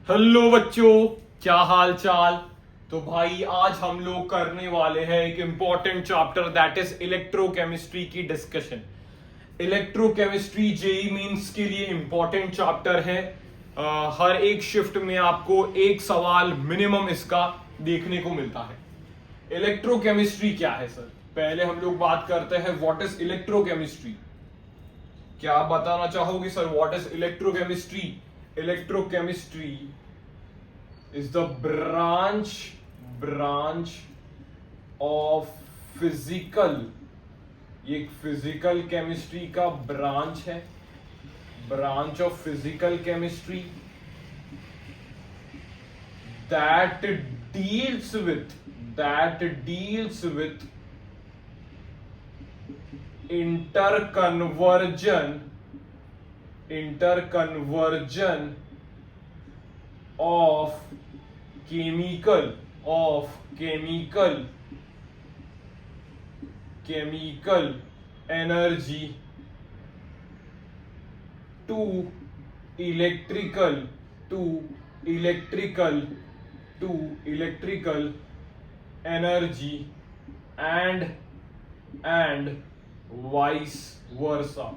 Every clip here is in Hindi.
हेलो बच्चों, क्या हाल चाल। तो भाई आज हम लोग करने वाले हैं एक important chapter that is electrochemistry की डिस्कशन। इलेक्ट्रोकेमिस्ट्री जेई मींस के लिए इंपॉर्टेंट चैप्टर है। हर एक शिफ्ट में आपको एक सवाल मिनिमम इसका देखने को मिलता है। इलेक्ट्रोकेमिस्ट्री क्या है सर? पहले हम लोग बात करते हैं व्हाट इज इलेक्ट्रोकेमिस्ट्री। क्या आप बताना चाहोगे sir what is electrochemistry? Electrochemistry is the branch of physical, ये एक फिजिकल केमिस्ट्री का ब्रांच है। Branch of physical chemistry that deals with interconversion of chemical energy to electrical energy and vice versa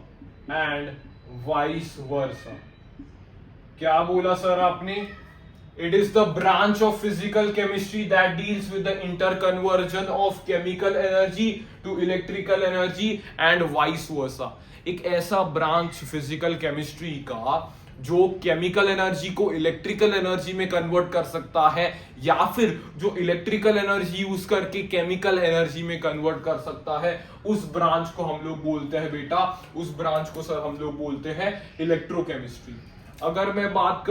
क्या बोला सर आपने? It is the branch of physical chemistry that deals with the interconversion of chemical energy to electrical energy and vice versa। एक ऐसा ब्रांच फिजिकल केमिस्ट्री का जो केमिकल एनर्जी को इलेक्ट्रिकल एनर्जी में कन्वर्ट कर सकता है, या फिर जो इलेक्ट्रिकल एनर्जी यूज करके केमिकल एनर्जी में कन्वर्ट कर सकता है, उस ब्रांच को हम लोग बोलते हैं बेटा, उस ब्रांच को सर हम लोग बोलते हैं इलेक्ट्रोकेमिस्ट्री। अगर मैं बात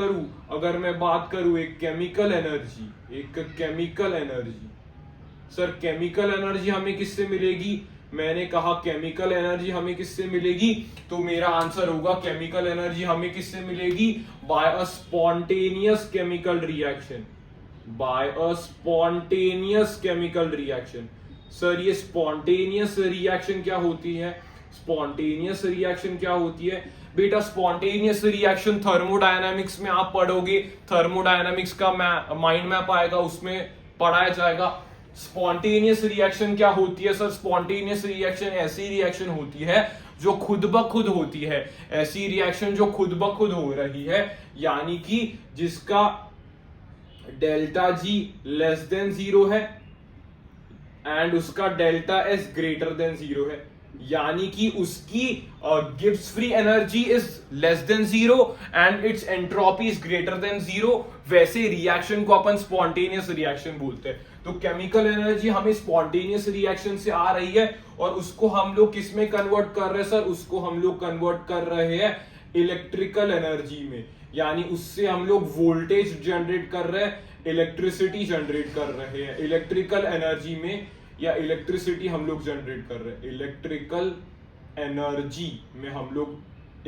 करूं एक chemical energy, sir chemical energy हमें किससे मिलेगी? मैंने कहा केमिकल एनर्जी हमें किससे मिलेगी, तो मेरा आंसर होगा केमिकल एनर्जी हमें किससे मिलेगी? By a spontaneous chemical reaction. Sir ये स्पॉन्टेनियस रिएक्शन क्या होती है? बेटा स्पॉन्टेनियस रिएक्शन थर्मोडायनामिक्स में आप पढ़ोगे, थर्मोडायनामिक्स का माइंड मैप आएगा, उसमें पढ़ाया जाएगा। स्पॉन्टेनियस रिएक्शन क्या होती है सर? स्पॉन्टेनियस रिएक्शन ऐसी रिएक्शन होती है जो खुद ब खुद होती है, ऐसी रिएक्शन जो खुद ब खुद हो रही है, यानी कि जिसका डेल्टा जी लेस देन 0 है एंड उसका डेल्टा एस ग्रेटर देन 0 है, यानी कि उसकी Gibbs free energy is less than 0 and it's entropy is greater than 0। वैसे रिएक्शन को अपन स्पॉन्टेनियस रिएक्शन बोलते हैं। तो केमिकल एनर्जी हमें स्पॉन्टेनियस रिएक्शन से आ रही है और उसको हम लोग किस में कन्वर्ट कर रहे हैं सर? उसको हम लोग कन्वर्ट कर रहे हैं इलेक्ट्रिकल एनर्जी में, यानी उससे हम लोग वोल्टेज जनरेट कर रहे हैं, इलेक्ट्रिसिटी जनरेट कर रहे हैं इलेक्ट्रिकल एनर्जी में, या इलेक्ट्रिसिटी हम लोग जनरेट कर रहे हैं इलेक्ट्रिकल एनर्जी में, हम लोग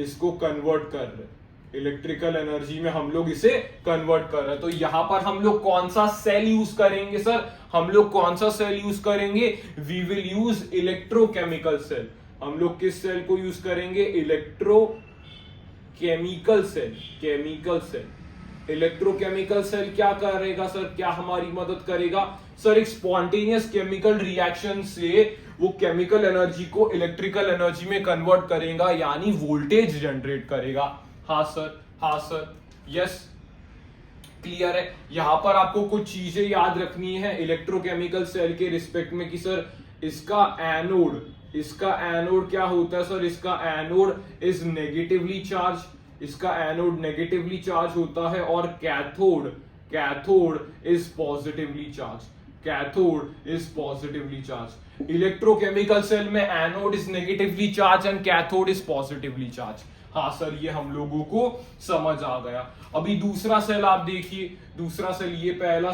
इसको कन्वर्ट कर रहे हैं इलेक्ट्रिकल एनर्जी में, हम लोग इसे कन्वर्ट कर रहे हैं। तो यहां पर हम लोग कौन सा सेल यूज करेंगे सर? हम लोग कौन सा सेल यूज करेंगे? We will use electrochemical cell. हम लोग किस सेल को यूज करेंगे? Electrochemical cell. इलेक्ट्रोकेमिकल सेल क्या करेगा सर? क्या हमारी मदद करेगा सर? एक स्पॉन्टेनियस केमिकल रिएक्शन से वो केमिकल एनर्जी को इलेक्ट्रिकल एनर्जी में कन्वर्ट करेगा, यानी वोल्टेज जनरेट करेगा। हाँ सर, यस, क्लियर है। यहां पर आपको कुछ चीजें याद रखनी है इलेक्ट्रोकेमिकल सेल के रिस्पेक्ट में कि सर इसका एनोड क्या होता है सर? इसका एनोड इज नेगेटिवली चार्ज होता है और cathode is positively charge. Electrochemical cell में anode is negatively charge and cathode is positively charge. हाँ सर, ये हम लोगों को समझ आ गया। अभी दूसरा सेल आप देखिए, दूसरा सेल, ये पहला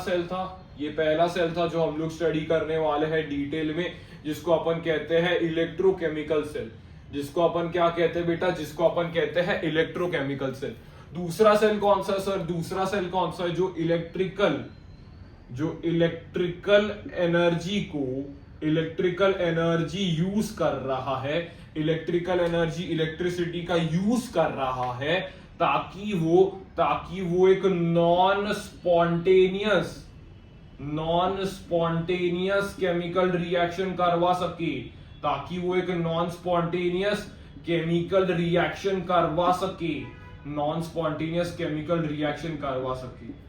सेल था जो हम लोग स्टडी करने वाले हैं डिटेल में, जिसको अपन कहते हैं इलेक्ट्रोकेमिकल सेल। जिसको अपन क्या कहते हैं बेटा? जिसको अपन कहते हैं इलेक्ट्रोकेमिकल सेल। दूसरा सेल कौन सा सर? दूसरा सेल कौन सा है जो इलेक्ट्रिकल एनर्जी यूज कर रहा है, इलेक्ट्रिसिटी का यूज कर रहा है ताकि वो ताकि वो एक नॉन स्पॉन्टेनियस केमिकल रिएक्शन करवा सके, ताकि वो एक नॉन स्पॉन्टेनियस केमिकल रिएक्शन करवा सके, नॉन स्पॉन्टेनियस केमिकल रिएक्शन करवा सके।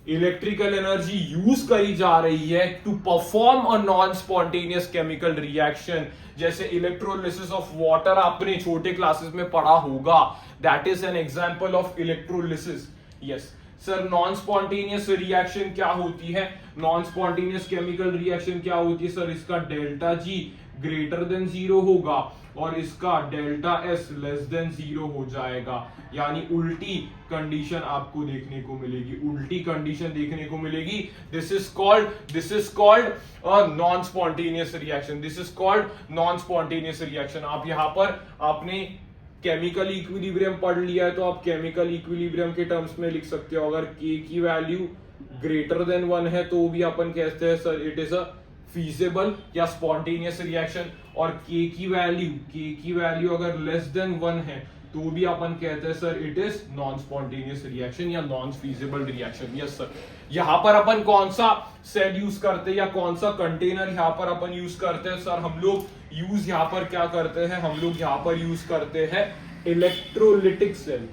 इलेक्ट्रिकल एनर्जी यूज करी जा रही है to perform a non spontaneous chemical reaction. जैसे इलेक्ट्रोलिसिस ऑफ वाटर आपने छोटे क्लासेस में पढ़ा होगा, that is an example of electrolysis. Yes sir, non spontaneous reaction क्या होती है? नॉन स्पॉन्टेनियस केमिकल रिएक्शन क्या होती है सर? इसका डेल्टा जी ग्रेटर देन 0 होगा और इसका डेल्टा एस लेस देन 0 हो जाएगा, यानी उल्टी कंडीशन आपको देखने को मिलेगी, उल्टी कंडीशन देखने को मिलेगी। This is called a non spontaneous reaction, this is called non spontaneous reaction. आप यहां पर आपने केमिकल इक्विलिब्रियम पढ़ लिया है तो आप केमिकल इक्विलिब्रियम के टर्म्स में लिख सकते हो। अगर के की वैल्यू ग्रेटर देन 1 है तो भी अपन कहते हैं sir it is a feasible या स्पॉन्टेनियस रिएक्शन, और के की वैल्यू अगर लेस देन 1 है तो भी अपन कहते हैं sir it is non spontaneous reaction या non feasible reaction. Yes sir, यहां पर अपन कौन सा सेल यूज करते हैं या कौन सा कंटेनर यहां पर अपन यूज करते हैं सर? हम लोग यूज यहां पर क्या करते हैं? हम लोग यहां पर यूज करते हैं इलेक्ट्रोलिटिक सेल,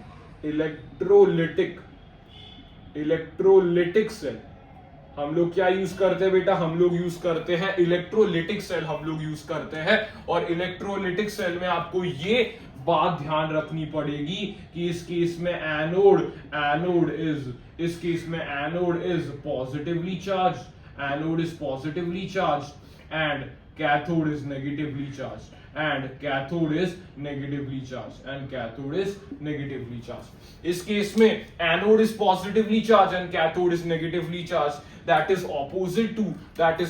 इलेक्ट्रोलिटिक सेल। हम लोग क्या यूज करते हैं बेटा? हम लोग यूज करते हैं इलेक्ट्रोलिटिक सेल, हम लोग यूज करते हैं। और इलेक्ट्रोलिटिक सेल में आपको ये बात ध्यान रखनी पड़ेगी कि इस केस में anode is positively charge and cathode is negatively charge इस केस में anode is positively charge and cathode is negatively charge, that is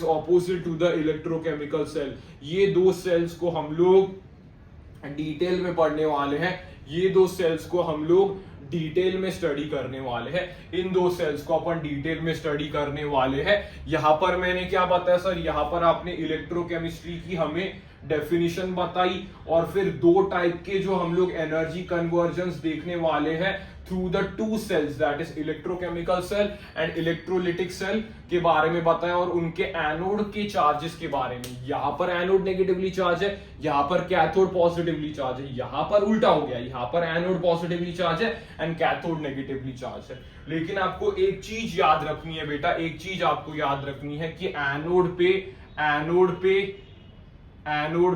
opposite to the electrochemical cell। ये दो सेल्स को हम लोग डिटेल में पढ़ने वाले हैं, ये दो सेल्स को हम लोग डिटेल में स्टडी करने वाले हैं, इन दो सेल्स को अपन डिटेल में स्टडी करने वाले हैं। यहां पर मैंने क्या बताया सर? यहां पर आपने इलेक्ट्रोकेमिस्ट्री की हमें डेफिनेशन बताई और फिर दो टाइप के जो हम लोग एनर्जी कन्वर्जन्स देखने वाले हैं through the two cells, that is electrochemical cell and electrolytic cell के बारे में बताया और उनके एनोड के चार्जेस के बारे में। यहां पर एनोड नेगेटिवली चार्ज है, यहां पर कैथोड पॉजिटिवली चार्ज है, यहां पर उल्टा हो गया, यहां पर एनोड पॉजिटिवली चार्ज है एंड कैथोड नेगेटिवली चार्ज है। लेकिन आपको एक चीज याद रखनी है बेटा, एक चीज आपको याद रखनी है कि एनोड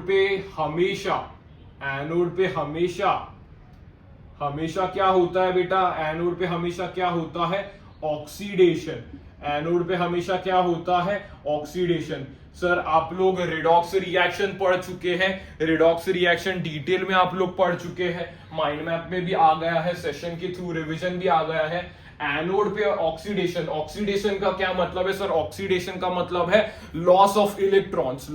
पे हमेशा क्या होता है बेटा? एनोड पे हमेशा क्या होता है? ऑक्सीडेशन। एनोड पे हमेशा क्या होता है? ऑक्सीडेशन। सर आप लोग रिडॉक्स रिएक्शन पढ़ चुके हैं, रिडॉक्स रिएक्शन डिटेल में आप लोग पढ़ चुके हैं, माइंड मैप में भी आ गया है, सेशन के थ्रू रिवीजन भी आ गया है। एनोड पे ऑक्सीडेशन का क्या मतलब है सर? ऑक्सीडेशन का मतलब है loss of electrons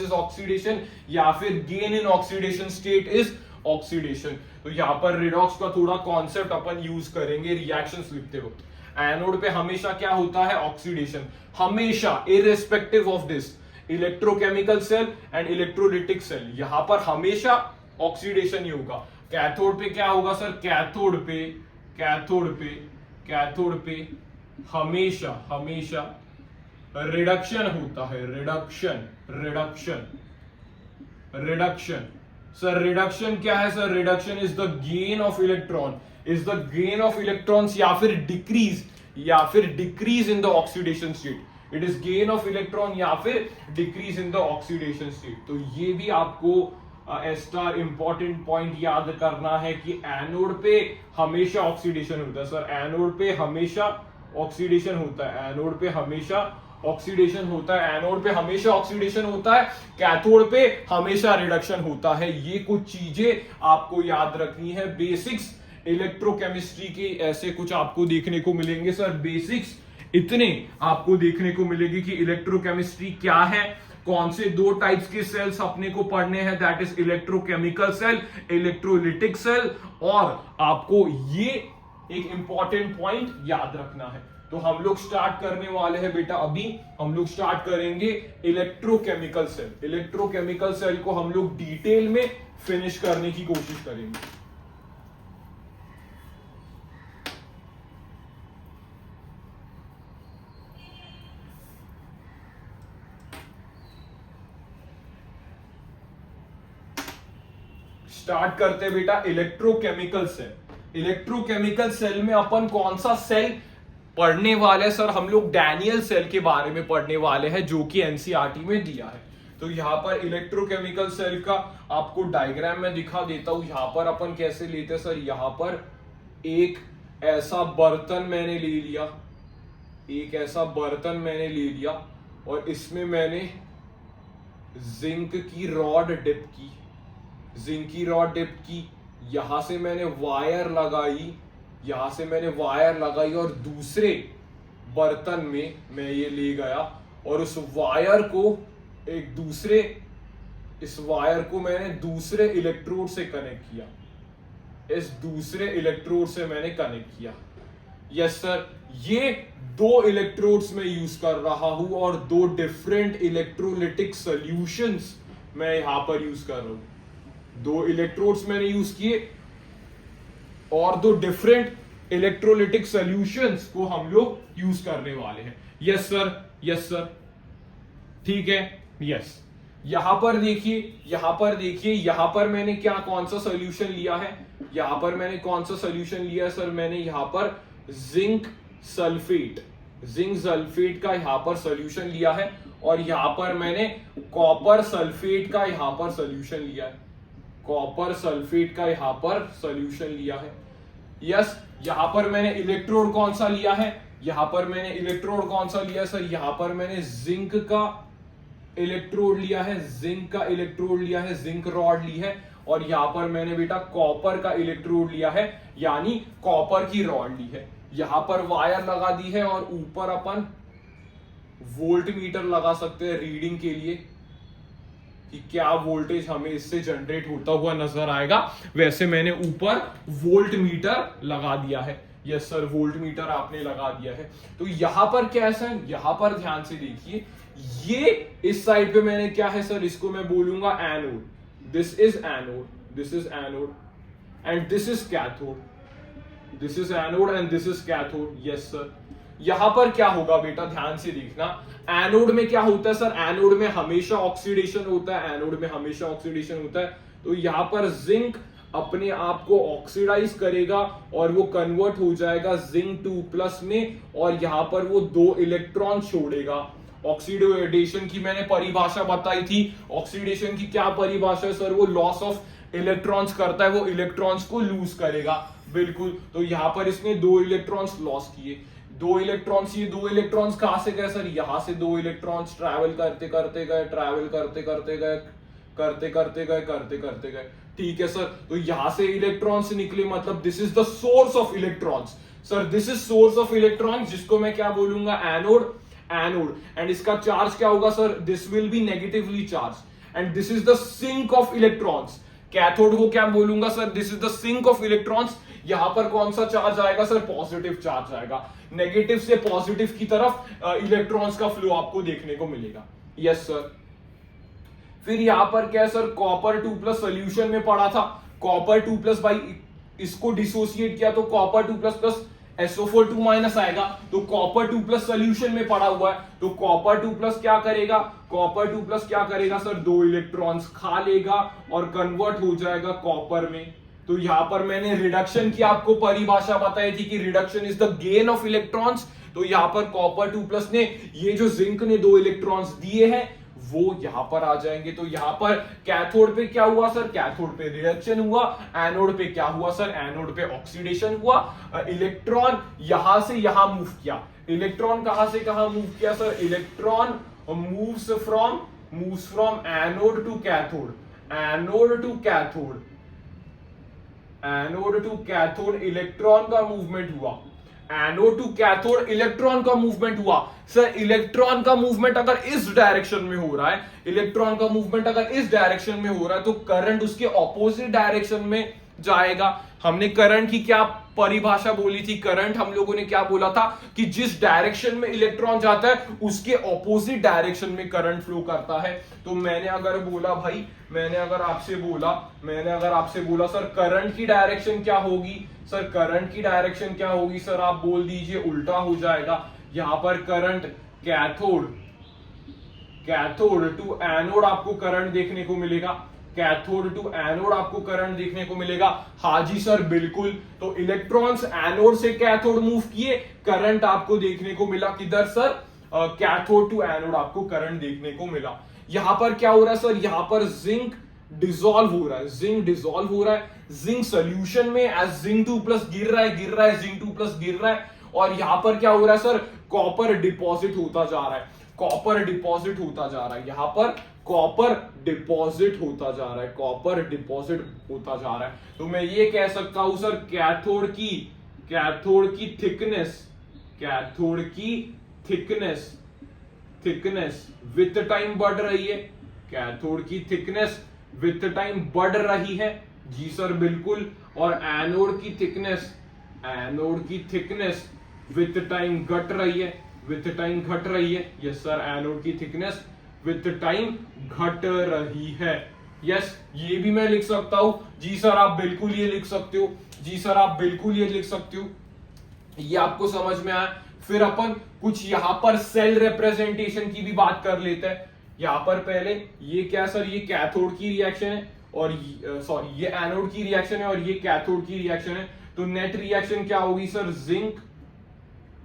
is oxidation, या फिर gain in oxidation state is oxidation. तो यहां पर रिडॉक्स का थोड़ा कॉन्सेप्ट अपन यूज करेंगे रिएक्शंस लिखते वक्त। एनोड पे हमेशा क्या होता है? ऑक्सीडेशन, हमेशा, irrespective of this electrochemical cell and electrolytic cell, यहां पर हमेशा ऑक्सीडेशन ही होगा। कैथोड पे क्या होगा सर? कैथोड पे हमेशा रिडक्शन होता है, रिडक्शन। सर रिडक्शन क्या है sir? Reduction is the gain of electrons या फिर decrease in the oxidation state. It is gain of electron या फिर decrease in the oxidation state. तो ये भी आपको स्टार इंपॉर्टेंट पॉइंट याद करना है कि एनोड पे हमेशा ऑक्सीडेशन होता है। सर एनोड पे हमेशा ऑक्सीडेशन होता है, एनोड पे हमेशा ऑक्सीडेशन होता है, कैथोड पे हमेशा रिडक्शन होता है। ये कुछ चीजें आपको याद रखनी है, बेसिक्स इलेक्ट्रोकेमिस्ट्री के ऐसे कुछ आपको देखने को मिलेंगे सर। बेसिक्स इतने आपको देखने को मिलेगी कि इलेक्ट्रोकेमिस्ट्री क्या है, कौन से दो टाइप्स के सेल्स अपने को पढ़ने हैं, that is electrochemical cell, electrolytic cell, और आपको ये एक इंपॉर्टेंट पॉइंट याद रखना है। तो हम लोग स्टार्ट करने वाले हैं बेटा, अभी हम लोग स्टार्ट करेंगे इलेक्ट्रोकेमिकल सेल। इलेक्ट्रोकेमिकल सेल को हम लोग डिटेल में फिनिश करने की कोशिश करेंगे। स्टार्ट करते हैं बेटा इलेक्ट्रोकेमिकल सेल। इलेक्ट्रोकेमिकल सेल में अपन कौन सा सेल पढ़ने वाले हैं सर? हम लोग डैनियल सेल के बारे में पढ़ने वाले हैं, जो कि एनसीईआरटी में दिया है। तो यहां पर इलेक्ट्रोकेमिकल सेल का आपको डायग्राम में दिखा देता हूं। यहां पर अपन कैसे लेते हैं सर? यहां पर एक ऐसा बर्तन मैंने ले लिया, एक ऐसा बर्तन मैंने ले लिया और इसमें मैंने जिंक की रॉड डिप की, जिंक की रॉड डिप की। यहां से मैंने वायर लगाई, यहां से मैंने वायर लगाई और दूसरे बर्तन में मैं ये ले गया और उस वायर को एक दूसरे, इस वायर को मैंने दूसरे इलेक्ट्रोड से कनेक्ट किया, इस दूसरे इलेक्ट्रोड से मैंने कनेक्ट किया। यस सर, ये दो इलेक्ट्रोड्स में यूज कर रहा हूं और दो डिफरेंट इलेक्ट्रोलिटिक सॉल्यूशंस मैं यहां पर यूज कर रहा हूं। दो इलेक्ट्रोड्स मैंने यूज किए और दो डिफरेंट इलेक्ट्रोलिटिक सॉल्यूशंस को हम लोग यूज करने वाले हैं। यस सर, यस सर, ठीक है, यस। यहां पर देखिए, यहां पर देखिए, यहां पर मैंने क्या कौन सा सॉल्यूशन लिया है? यहां पर मैंने कौन सा सॉल्यूशन लिया है सर? मैंने यहां पर जिंक सल्फेट, जिंक सल्फेट का यहां पर सॉल्यूशन लिया है और यहां पर मैंने कॉपर सल्फेट का यहां पर सॉल्यूशन लिया है, कॉपर सल्फेट का यहां पर सॉल्यूशन लिया है। यस, यहां पर मैंने इलेक्ट्रोड कौन सा लिया है? यहां पर मैंने इलेक्ट्रोड कौन सा लिया सर? यहां पर मैंने जिंक का इलेक्ट्रोड लिया है, जिंक का इलेक्ट्रोड लिया है, जिंक रॉड ली है और यहां पर मैंने बेटा कॉपर का इलेक्ट्रोड लिया है, यानी कॉपर की रॉड ली है। यहां पर वायर लगा दी है और ऊपर अपन वोल्ट मीटर लगा सकते हैं रीडिंग के लिए कि क्या वोल्टेज हमें इससे जनरेट होता हुआ नजर आएगा। वैसे मैंने ऊपर वोल्ट मीटर लगा दिया है। यस सर, वोल्ट मीटर आपने लगा दिया है। तो यहां पर क्या है सर? यहां पर ध्यान से देखिए, ये इस साइड पे मैंने क्या है सर? इसको मैं बोलूंगा anode. This is anode, this is anode and this is cathode, this is anode and this is cathode. Yes sir, यहां पर क्या होगा बेटा? ध्यान से देखना। एनोड में क्या होता है सर? एनोड में हमेशा ऑक्सीडेशन होता है, एनोड में हमेशा ऑक्सीडेशन होता है। तो यहां पर जिंक अपने आप को ऑक्सीडाइज करेगा और वो कन्वर्ट हो जाएगा जिंक 2+ में और यहां पर वो दो इलेक्ट्रॉन छोड़ेगा। ऑक्सीडेशन की मैंने परिभाषा बताई थी। ऑक्सीडेशन की क्या परिभाषा है सर? वो लॉस ऑफ इलेक्ट्रॉन्स करता है, वो इलेक्ट्रॉन्स को लूज करेगा। बिल्कुल। तो यहां पर इसने दो इलेक्ट्रॉन्स लॉस किए, दो इलेक्ट्रॉन्स, ये दो इलेक्ट्रॉन्स कहां से गए सर? यहां से दो इलेक्ट्रॉन्स ट्रैवल करते करते गए, ट्रैवल करते करते गए, करते करते गए, करते करते गए। ठीक है सर, तो यहां से इलेक्ट्रॉन्स निकले, मतलब this is the source of electrons. Sir this is source of electrons, जिसको मैं क्या बोलूंगा? Anode, anode. एंड इसका चार्ज क्या होगा sir? This will be negatively charge and this is the sink of electrons. Cathode को क्या बोलूंगा sir? This is the sink of electrons. यहां पर कौन सा चार्ज आएगा सर? पॉजिटिव चार्ज आएगा। नेगेटिव से पॉजिटिव की तरफ इलेक्ट्रॉन्स का फ्लो आपको देखने को मिलेगा। Yes sir. फिर यहां पर क्या है सर? कॉपर 2+ सोल्यूशन में पड़ा था। कॉपर 2+ भाई इसको डिसोसिएट किया तो कॉपर 2+ SO4 2- आएगा। तो कॉपर 2+ सोल्यूशन में पड़ा हुआ है, तो कॉपर 2+ क्या करेगा? कॉपर 2+ क्या करेगा सर? दो इलेक्ट्रॉन्स खा लेगा और कन्वर्ट हो जाएगा कॉपर में। तो यहां पर मैंने रिडक्शन की आपको परिभाषा बताई थी कि reduction is the gain of electrons. तो यहां पर कॉपर 2+ ने ये जो जिंक ने दो इलेक्ट्रॉन्स दिए हैं वो यहां पर आ जाएंगे। तो यहां पर कैथोड पे क्या हुआ सर? कैथोड पे रिडक्शन हुआ। एनोड पे क्या हुआ सर? एनोड पे ऑक्सीडेशन हुआ। इलेक्ट्रॉन यहां से यहां मूव किया। इलेक्ट्रॉन कहां से कहां मूव किया sir? Electron moves from anode to cathode, anode to cathode, anode to cathode electron का मूवमेंट हुआ। एनोड टू कैथोड इलेक्ट्रॉन का मूवमेंट हुआ। सर इलेक्ट्रॉन का मूवमेंट अगर इस डायरेक्शन में हो रहा है, इलेक्ट्रॉन का मूवमेंट अगर इस डायरेक्शन में हो रहा है तो करंट उसके ऑपोजिट डायरेक्शन में जाएगा। हमने करंट की क्या परिभाषा बोली थी? करंट हम लोगों ने क्या बोला था कि जिस डायरेक्शन में इलेक्ट्रॉन जाता है उसके ऑपोजिट डायरेक्शन में करंट फ्लो करता है। तो मैंने अगर बोला भाई, मैंने अगर आपसे बोला सर करंट की डायरेक्शन क्या होगी? सर करंट की डायरेक्शन क्या होगी सर? आप बोल दीजिए उल्टा हो जाएगा। यहां पर करंट कैथोड टू एनोड आपको करंट देखने को मिलेगा। कैथोड टू एनोड आपको करंट देखने को मिलेगा। हाँ जी सर बिल्कुल, तो इलेक्ट्रॉन्स एनोड से कैथोड मूव किए, करंट आपको देखने को मिला किधर सर, कैथोड टू एनोड आपको करंट देखने को मिला। यहां पर क्या हो रहा है सर, यहां पर जिंक डिसॉल्व हो रहा है, जिंक डिसॉल्व हो रहा है, जिंक सोल्यूशन में एज जिंक 2+ गिर रहा है, जिंक 2+ गिर रहा है। और यहां पर क्या हो रहा है सर, कॉपर डिपॉजिट होता जा रहा है, कॉपर डिपॉजिट होता जा रहा है, यहां पर कॉपर डिपॉजिट होता जा रहा है, कॉपर डिपॉजिट होता जा रहा है। तो मैं ये कह सकता हूं सर कैथोड की थिकनेस, कैथोड की थिकनेस विथ टाइम बढ़ रही है, कैथोड की थिकनेस विथ टाइम बढ़ रही है। जी सर बिल्कुल। और एनोड की थिकनेस विथ टाइम घट रही है, विथ टाइम घट रही है। यस सर, एनोड की थिकनेस विथ टाइम घट रही है। यस, ये भी मैं लिख सकता हूं। जी सर आप बिल्कुल ये लिख सकते हो, जी सर आप बिल्कुल ये लिख सकते हो। ये आपको समझ में आया। फिर अपन कुछ यहां पर सेल रिप्रेजेंटेशन की भी बात कर लेते हैं। यहां पर पहले ये क्या सर, ये कैथोड की रिएक्शन है और सॉरी ये एनोड की रिएक्शन है और ये कैथोड की रिएक्शन है। तो नेट रिएक्शन क्या होगी sir, zinc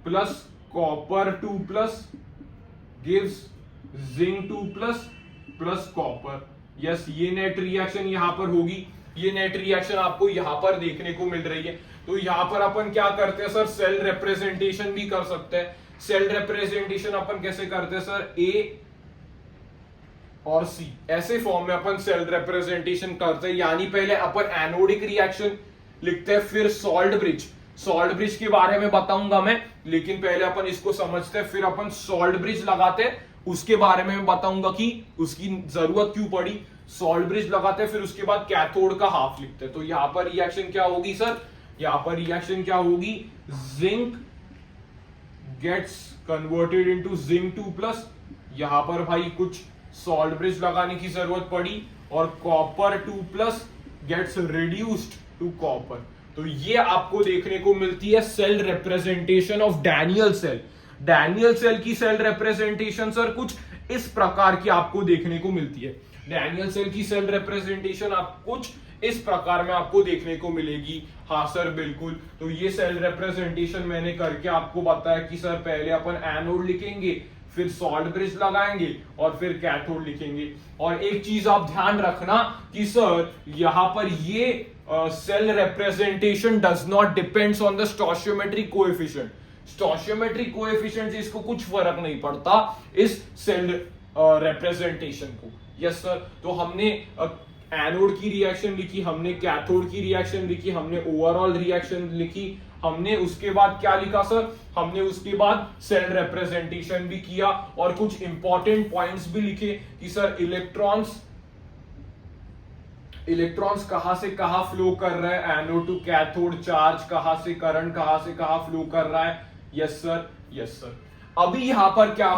plus copper 2+ gives zinc 2+ plus copper. Yes, ये नेट रिएक्शन यहां पर होगी, ये नेट रिएक्शन आपको यहां पर देखने को मिल रही है। तो यहां पर अपन क्या करते हैं सर, सेल रिप्रेजेंटेशन भी कर सकते हैं। सेल रिप्रेजेंटेशन अपन कैसे करते हैं सर, ए और सी ऐसे फॉर्म में अपन सेल रिप्रेजेंटेशन करते हैं। यानी पहले अपन एनोडिक रिएक्शन लिखते हैं, फिर सॉल्ट ब्रिज के बारे में बताऊंगा मैं, लेकिन पहले अपन इसको समझते हैं, फिर अपन सॉल्ट ब्रिज लगाते हैं, उसके बारे में मैं बताऊंगा कि उसकी जरूरत क्यों पड़ी। सॉल्ट ब्रिज लगाते हैं, फिर उसके बाद कैथोड का हाफ लिखते हैं। तो यहां पर रिएक्शन क्या होगी सर, यहां पर रिएक्शन क्या होगी, zinc gets converted into zinc 2+। यहां पर भाई कुछ सॉल्ट ब्रिज लगाने की जरूरत पड़ी और copper 2+ gets reduced to copper. तो ये आपको देखने को मिलती है cell representation of Daniel cell. Daniel cell की सेल रिप्रेजेंटेशन सर कुछ इस प्रकार की आपको देखने को मिलती है। डैनियल सेल की सेल रिप्रेजेंटेशन आप कुछ इस प्रकार में आपको देखने को मिलेगी। हाँ सर बिल्कुल। तो ये सेल रिप्रेजेंटेशन मैंने करके आपको बताया कि सर पहले अपन एनोड लिखेंगे, फिर सॉल्ट ब्रिज लगाएंगे और फिर कैथोड लिखेंगे। और एक चीज आप ध्यान रखना कि सर यहां पर ये cell representation does not depends on the stoichiometric coefficient. Stoichiometric coefficient से इसको कुछ फर्क नहीं पड़ता इस सेल रिप्रेजेंटेशन को। Yes sir. तो हमने एनोड की रिएक्शन लिखी, हमने कैथोड की रिएक्शन लिखी, हमने ओवरऑल रिएक्शन लिखी, हमने उसके बाद क्या लिखा सर, हमने उसके बाद सेल रिप्रेजेंटेशन भी किया और कुछ इंपॉर्टेंट पॉइंट्स भी लिखे कि सर इलेक्ट्रॉन्स कहां से कहां फ्लो कर रहा है, एनोड टू कैथोड, चार्ज कहां से, करंट कहां से कहां फ्लो कर रहा है। Yes sir, yes sir. अभी यहां पर क्या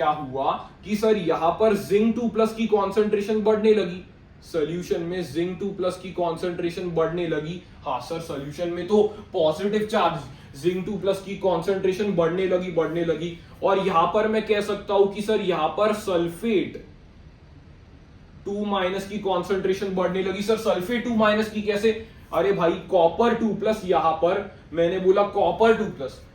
हुआ कि सर यहां पर जिंक 2+ की कॉन्सेंट्रेशन बढ़ने लगी, सोल्यूशन में जिंक 2+ की कॉन्सेंट्रेशन बढ़ने लगी। हाँ सर, सोल्यूशन में तो पॉजिटिव चार्ज जिंक 2+ की कॉन्सेंट्रेशन बढ़ने लगी। और यहां पर मैं कह सकता हूं कि सर यहां पर सल्फेट 2- की कॉन्सेंट्रेशन बढ़ने लगी। सर सल्फेट 2- की कैसे, अरे भाई कॉपर 2+, यहां पर मैंने बोला कॉपर 2+,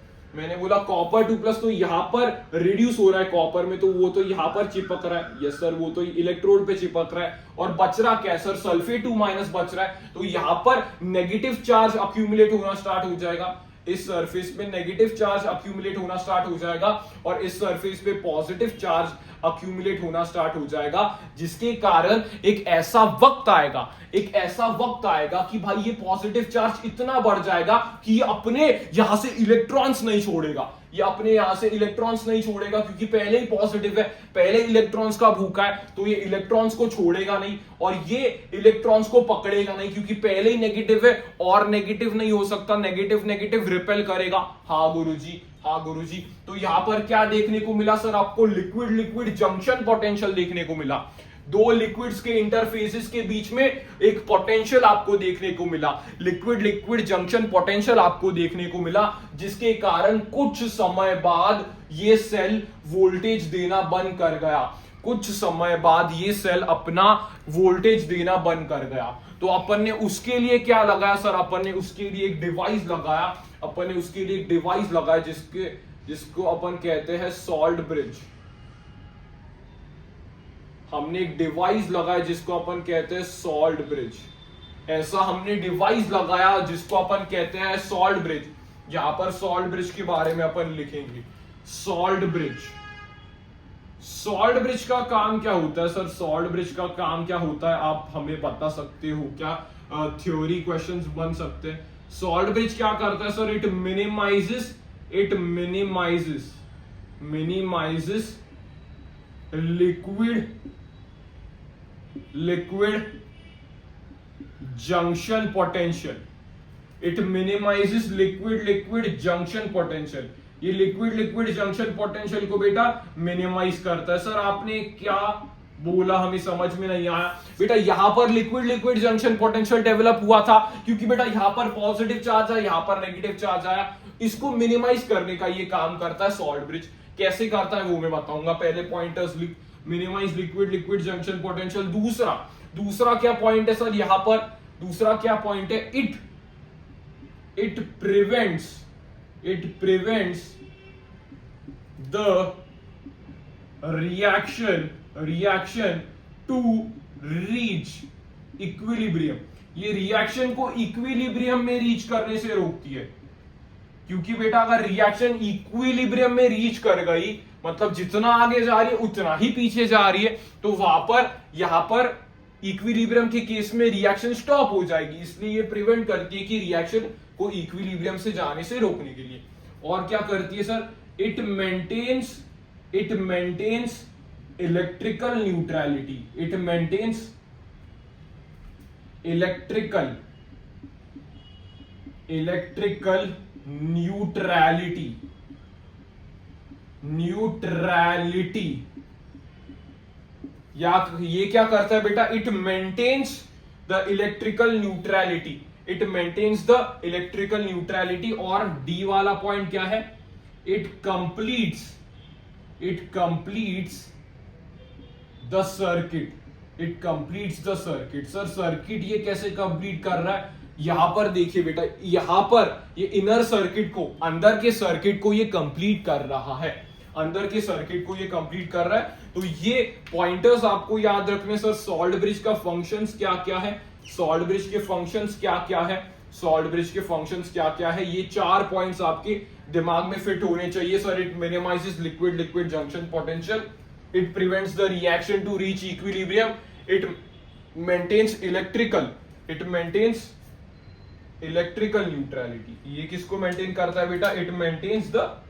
तो यहां पर रिड्यूस हो रहा है कॉपर में, तो वो तो यहां पर चिपक रहा है। यस सर, वो तो इलेक्ट्रोड पे चिपक रहा है और बच रहा क्या सर, सल्फेट 2- बच रहा है। तो यहां पर नेगेटिव चार्ज अक्यूमुलेट होना स्टार्ट हो जाएगा, इस सरफेस पे नेगेटिव चार्ज अक्यूमुलेट होना स्टार्ट हो जाएगा और इस सरफेस पे पॉजिटिव चार्ज अक्यूमुलेट होना स्टार्ट हो जाएगा, जिसके कारण एक ऐसा वक्त आएगा कि भाई ये पॉजिटिव चार्ज इतना बढ़ जाएगा कि ये अपने यहां से इलेक्ट्रॉन्स नहीं छोड़ेगा, क्योंकि पहले ही पॉजिटिव है, पहले इलेक्ट्रॉन्स का भूखा है, तो ये इलेक्ट्रॉन्स को छोड़ेगा नहीं और ये इलेक्ट्रॉन्स को पकड़ेगा नहीं, क्योंकि पहले ही नेगेटिव है और नेगेटिव नहीं हो सकता, नेगेटिव रिपेल करेगा। हाँ गुरुजी। तो यहां पर क्या देखने को मिला सर, आपको लिक्विड जंक्शन पोटेंशियल देखने को मिला। दो लिक्विड्स के इंटरफेसेस के बीच में एक पोटेंशियल आपको देखने को मिला, लिक्विड जंक्शन पोटेंशियल आपको देखने को मिला, जिसके कारण कुछ समय बाद ये सेल वोल्टेज देना बंद कर गया। कुछ समय बाद ये सेल अपना वोल्टेज देना बंद कर गया। तो अपन ने उसके लिए क्या लगाया सर, अपन ने उसके लिए एक डिवाइस लगाया, अपन ने उसके लिए एक डिवाइस लगाया जिसको अपन कहते हैं सॉल्ट ब्रिज। हमने एक डिवाइस लगाया जिसको अपन कहते हैं सॉल्ट ब्रिज। ऐसा हमने डिवाइस लगाया जिसको अपन कहते हैं सॉल्ट ब्रिज। यहां पर सॉल्ट ब्रिज के बारे में अपन लिखेंगे सॉल्ट ब्रिज। सॉल्ट ब्रिज का काम क्या होता है सर, सॉल्ट ब्रिज का काम क्या होता है आप हमें बता सकते हो क्या? थ्योरी क्वेश्चंस बन सकते हैं। सॉल्ट ब्रिज क्या करता है sir, it minimizes liquid junction potential. It minimizes liquid junction potential. ये लिक्विड जंक्शन पोटेंशियल को बेटा मिनिमाइज करता है। सर आपने क्या बोला हमें समझ में नहीं आया। बेटा यहां पर लिक्विड जंक्शन पोटेंशियल डेवलप हुआ था क्योंकि बेटा यहां पर पॉजिटिव चार्ज है, यहां पर नेगेटिव चार्ज आया। इसको मिनिमाइज करने का ये काम करता है सॉल्ट ब्रिज। कैसे करता है वो मैं बताऊंगा। पहले pointers minimize liquid junction potential. दूसरा क्या पॉइंट है सर यहां पर, दूसरा क्या पॉइंट है, it prevents the reaction to reach equilibrium। ये रिएक्शन को इक्विलिब्रियम में रीच करने से रोकती है। क्योंकि बेटा अगर रिएक्शन इक्विलिब्रियम में रीच कर गई मतलब जितना आगे जा रही है उतना ही पीछे जा रही है, तो वहां पर यहां पर इक्विलिब्रियम के केस में रिएक्शन स्टॉप हो जाएगी। इसलिए ये प्रिवेंट करती है कि रिएक्शन को इक्विलिब्रियम से जाने से रोकने के लिए। और क्या करती है sir, it maintains electrical neutrality. It maintains electrical neutrality. या ये क्या करता है बेटा, it maintains the electrical neutrality. It maintains the electrical neutrality. और डी वाला पॉइंट क्या है, it completes the circuit. It completes the circuit. Sir circuit ये कैसे कंप्लीट कर रहा है, यहां पर देखिए बेटा, यहां पर ये इनर सर्किट को, अंदर के सर्किट को ये कंप्लीट कर रहा है। अंदर के सर्किट को ये कंप्लीट कर रहा है। तो ये पॉइंटर्स आपको याद रखने। सर सॉल्ट ब्रिज का फंक्शंस क्या क्या है, सॉल्ट ब्रिज के फंक्शंस क्या क्या है, सॉल्ट ब्रिज के फंक्शंस क्या क्या है, ये 4 पॉइंट्स आपके दिमाग में फिट होने चाहिए। Sir it minimizes liquid junction potential, it prevents the reaction to reach equilibrium, it maintains electrical neutrality. ये किसको मेंटेन करता है बेटा, it maintains the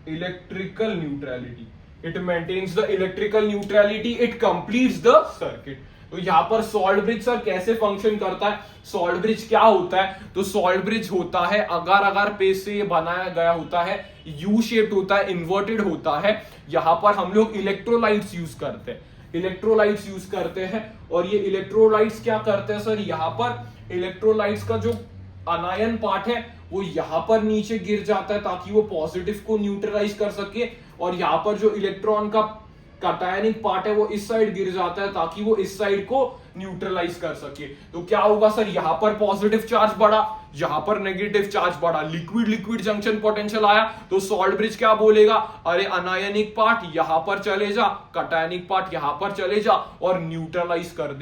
electrical neutrality. It maintains the electrical neutrality, it completes the circuit. तो यहां पर सॉल्ट ब्रिज सर कैसे फंक्शन करता है, सॉल्ट ब्रिज क्या होता है, तो सॉल्ट ब्रिज होता है अगर पेज से ये बनाया गया होता है, यू शेप्ड होता है, इन्वर्टेड होता है। यहां पर हम लोग इलेक्ट्रोलाइट्स यूज करते हैं। और ये इलेक्ट्रोलाइट्स क्या करते हैं सर, यहां पर इलेक्ट्रोलाइट्स का जो अनायन पार्ट है वो यहां पर नीचे गिर जाता है ताकि वो पॉजिटिव को न्यूट्रलाइज कर सके, और यहां पर जो इलेक्ट्रॉन का कैटायनिक पार्ट है वो इस साइड गिर जाता है ताकि वो इस साइड को न्यूट्रलाइज कर सके। तो क्या होगा सर, यहां पर पॉजिटिव चार्ज बढ़ा, यहां पर नेगेटिव चार्ज बढ़ा, लिक्विड जंक्शन पोटेंशियल आया। तो सॉल्ट ब्रिज क्या बोलेगा, अरे अनायनिक पार्ट यहां पर चले जा, कैटायनिक पार्ट यहां पर चले जा और न्यूट्रलाइज कर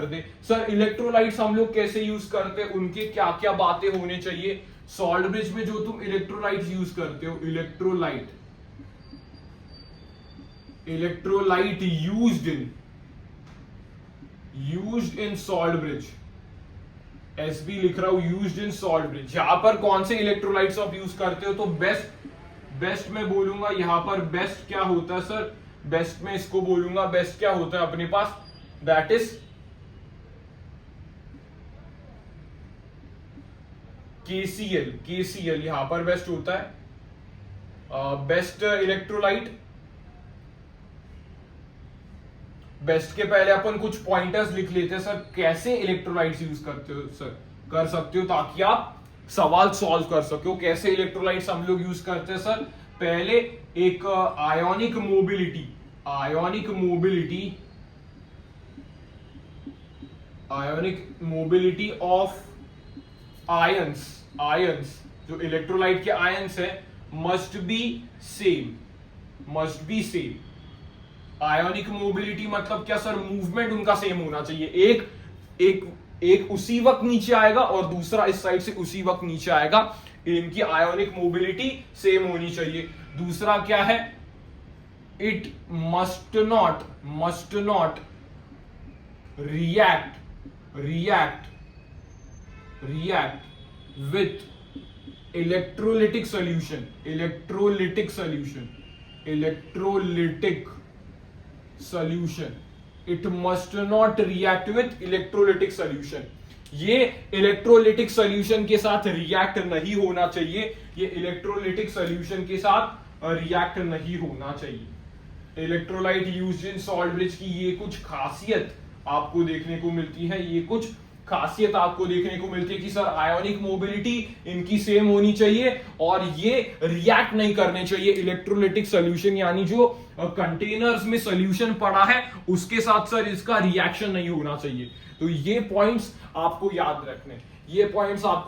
दे। सर इलेक्ट्रोलाइट्स हम लोग कैसे यूज करते हैं, उनके क्या क्या बातें होने चाहिए। सॉल्ट ब्रिज में जो तुम इलेक्ट्रोलाइट्स यूज करते हो, electrolyte used in salt bridge, SB लिख रहा हूं, यूज्ड इन सॉल्ट ब्रिज। यहां पर कौन से इलेक्ट्रोलाइट्स आप यूज करते हो, तो बेस्ट में बोलूंगा यहां पर बेस्ट क्या होता है सर, बेस्ट में इसको बोलूंगा, बेस्ट क्या होता है अपने पास, दैट इज केसीएल यहां पर बेस्ट होता है, बेस्ट इलेक्ट्रोलाइट। बेस्ट के पहले अपन कुछ पॉइंटर्स लिख लेते हैं सर, कैसे इलेक्ट्रोलाइट्स यूज करते हो सर, कर सकते हो ताकि आप सवाल सॉल्व कर सको। कैसे इलेक्ट्रोलाइट्स हम लोग यूज करते हैं सर, पहले एक ionic ionic mobility of ions जो इलेक्ट्रोलाइट के आयंस है must be same. Ionic mobility मतलब क्या सर? मूवमेंट उनका सेम होना चाहिए। एक उसी वक्त नीचे आएगा और दूसरा इस साइड से उसी वक्त नीचे आएगा। इनकी आयोनिक मोबिलिटी सेम होनी चाहिए। दूसरा क्या है? It must not react with electrolytic solution. It must not react with electrolytic solution. ये इलेक्ट्रोलिटिक सॉल्यूशन के साथ रिएक्ट नहीं होना चाहिए। ये इलेक्ट्रोलिटिक सॉल्यूशन के साथ रिएक्ट नहीं होना चाहिए। Electrolyte used in salt bridge की ये कुछ खासियत आपको देखने को मिलती है। कि सर आयोनिक मोबिलिटी इनकी सेम होनी चाहिए और ये रिएक्ट नहीं करने चाहिए इलेक्ट्रोलिटिक सॉल्यूशन, यानी जो कंटेनर्स में सॉल्यूशन पड़ा है उसके साथ सर इसका रिएक्शन नहीं होना चाहिए। तो ये पॉइंट्स आपको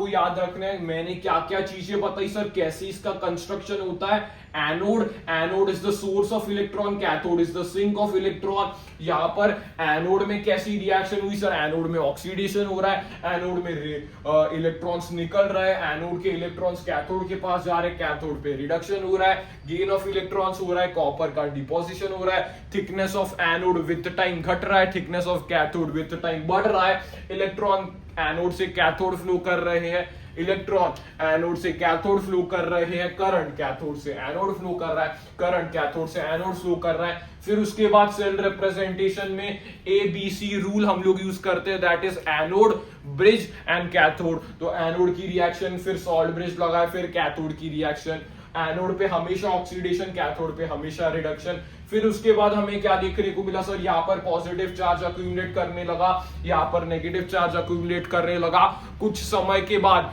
याद रखने हैं। मैंने क्या क्या चीजें बताई सर, कैसे इसका कंस्ट्रक्शन होता है। Anode is the source of electron, cathode is the sink of electron. यहां पर एनोड में कैसी रिएक्शन हुई सर? एनोड में ऑक्सीडेशन हो रहा है, एनोड में इलेक्ट्रॉन्स निकल रहे हैं, एनोड के इलेक्ट्रॉन्स कैथोड के पास जा रहे हैं, कैथोड पे रिडक्शन हो रहा है, गेन ऑफ इलेक्ट्रॉन्स हो रहा है, कॉपर का डिपोजिशन हो रहा है, thickness of anode with time घट रहा है, thickness of cathode with time बढ़ रहा है, इलेक्ट्रॉन एनोड से कैथोड फ्लो कर रहे हैं, इलेक्ट्रॉन एनोड से कैथोड फ्लो कर रहे हैं, करंट कैथोड से एनोड फ्लो कर रहा है, करंट कैथोड से एनोड फ्लो कर रहा है। फिर उसके बाद सेल रिप्रेजेंटेशन में ABC रूल हम लोग यूज करते हैं, that is anode, bridge and cathode. तो एनोड की रिएक्शन, फिर सॉल्ट ब्रिज लगा, फिर कैथोड की रिएक्शन। एनोड पे हमेशा ऑक्सीडेशन, कैथोड पे हमेशा रिडक्शन। फिर उसके बाद हमें क्या देखने को मिला सर? यहाँ पर पॉजिटिव चार्ज अक्यूमुलेट करने लगा, यहाँ पर नेगेटिव चार्ज अक्यूमुलेट करने लगा। कुछ समय के बाद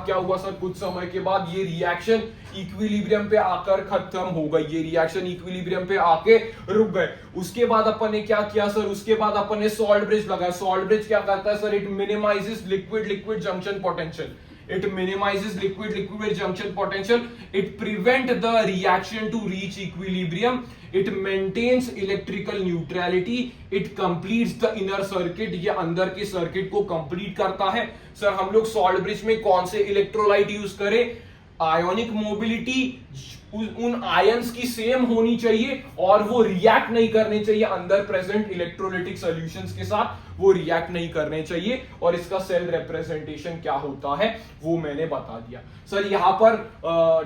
क्या हुआ सर? कुछ समय के बाद ये रिएक्शन इक्विलिब्रियम पे आकर खत्म हो गई, ये रिएक्शन इक्विलिब्रियम पे आके रुक गए। उसके बाद अपन ने क्या किया सर? उसके बाद अपन ने सॉल्ट ब्रिज लगाया। सॉल्ट ब्रिज क्या करता है sir? It minimizes liquid junction potential. It minimizes liquid junction potential. It prevent the reaction to reach equilibrium. It maintains electrical neutrality. It completes the inner circuit. ये अंदर के सर्किट को कंप्लीट करता है। सर हम लोग सॉल्ट ब्रिज में कौन से इलेक्ट्रोलाइट यूज करें? आयोनिक मोबिलिटी उन आयंस की सेम होनी चाहिए और वो रिएक्ट नहीं करने चाहिए अंदर प्रेजेंट इलेक्ट्रोलिटिक सॉल्यूशंस के साथ, वो रिएक्ट नहीं करने चाहिए। और इसका सेल रिप्रेजेंटेशन क्या होता है वो मैंने बता दिया। सर यहां पर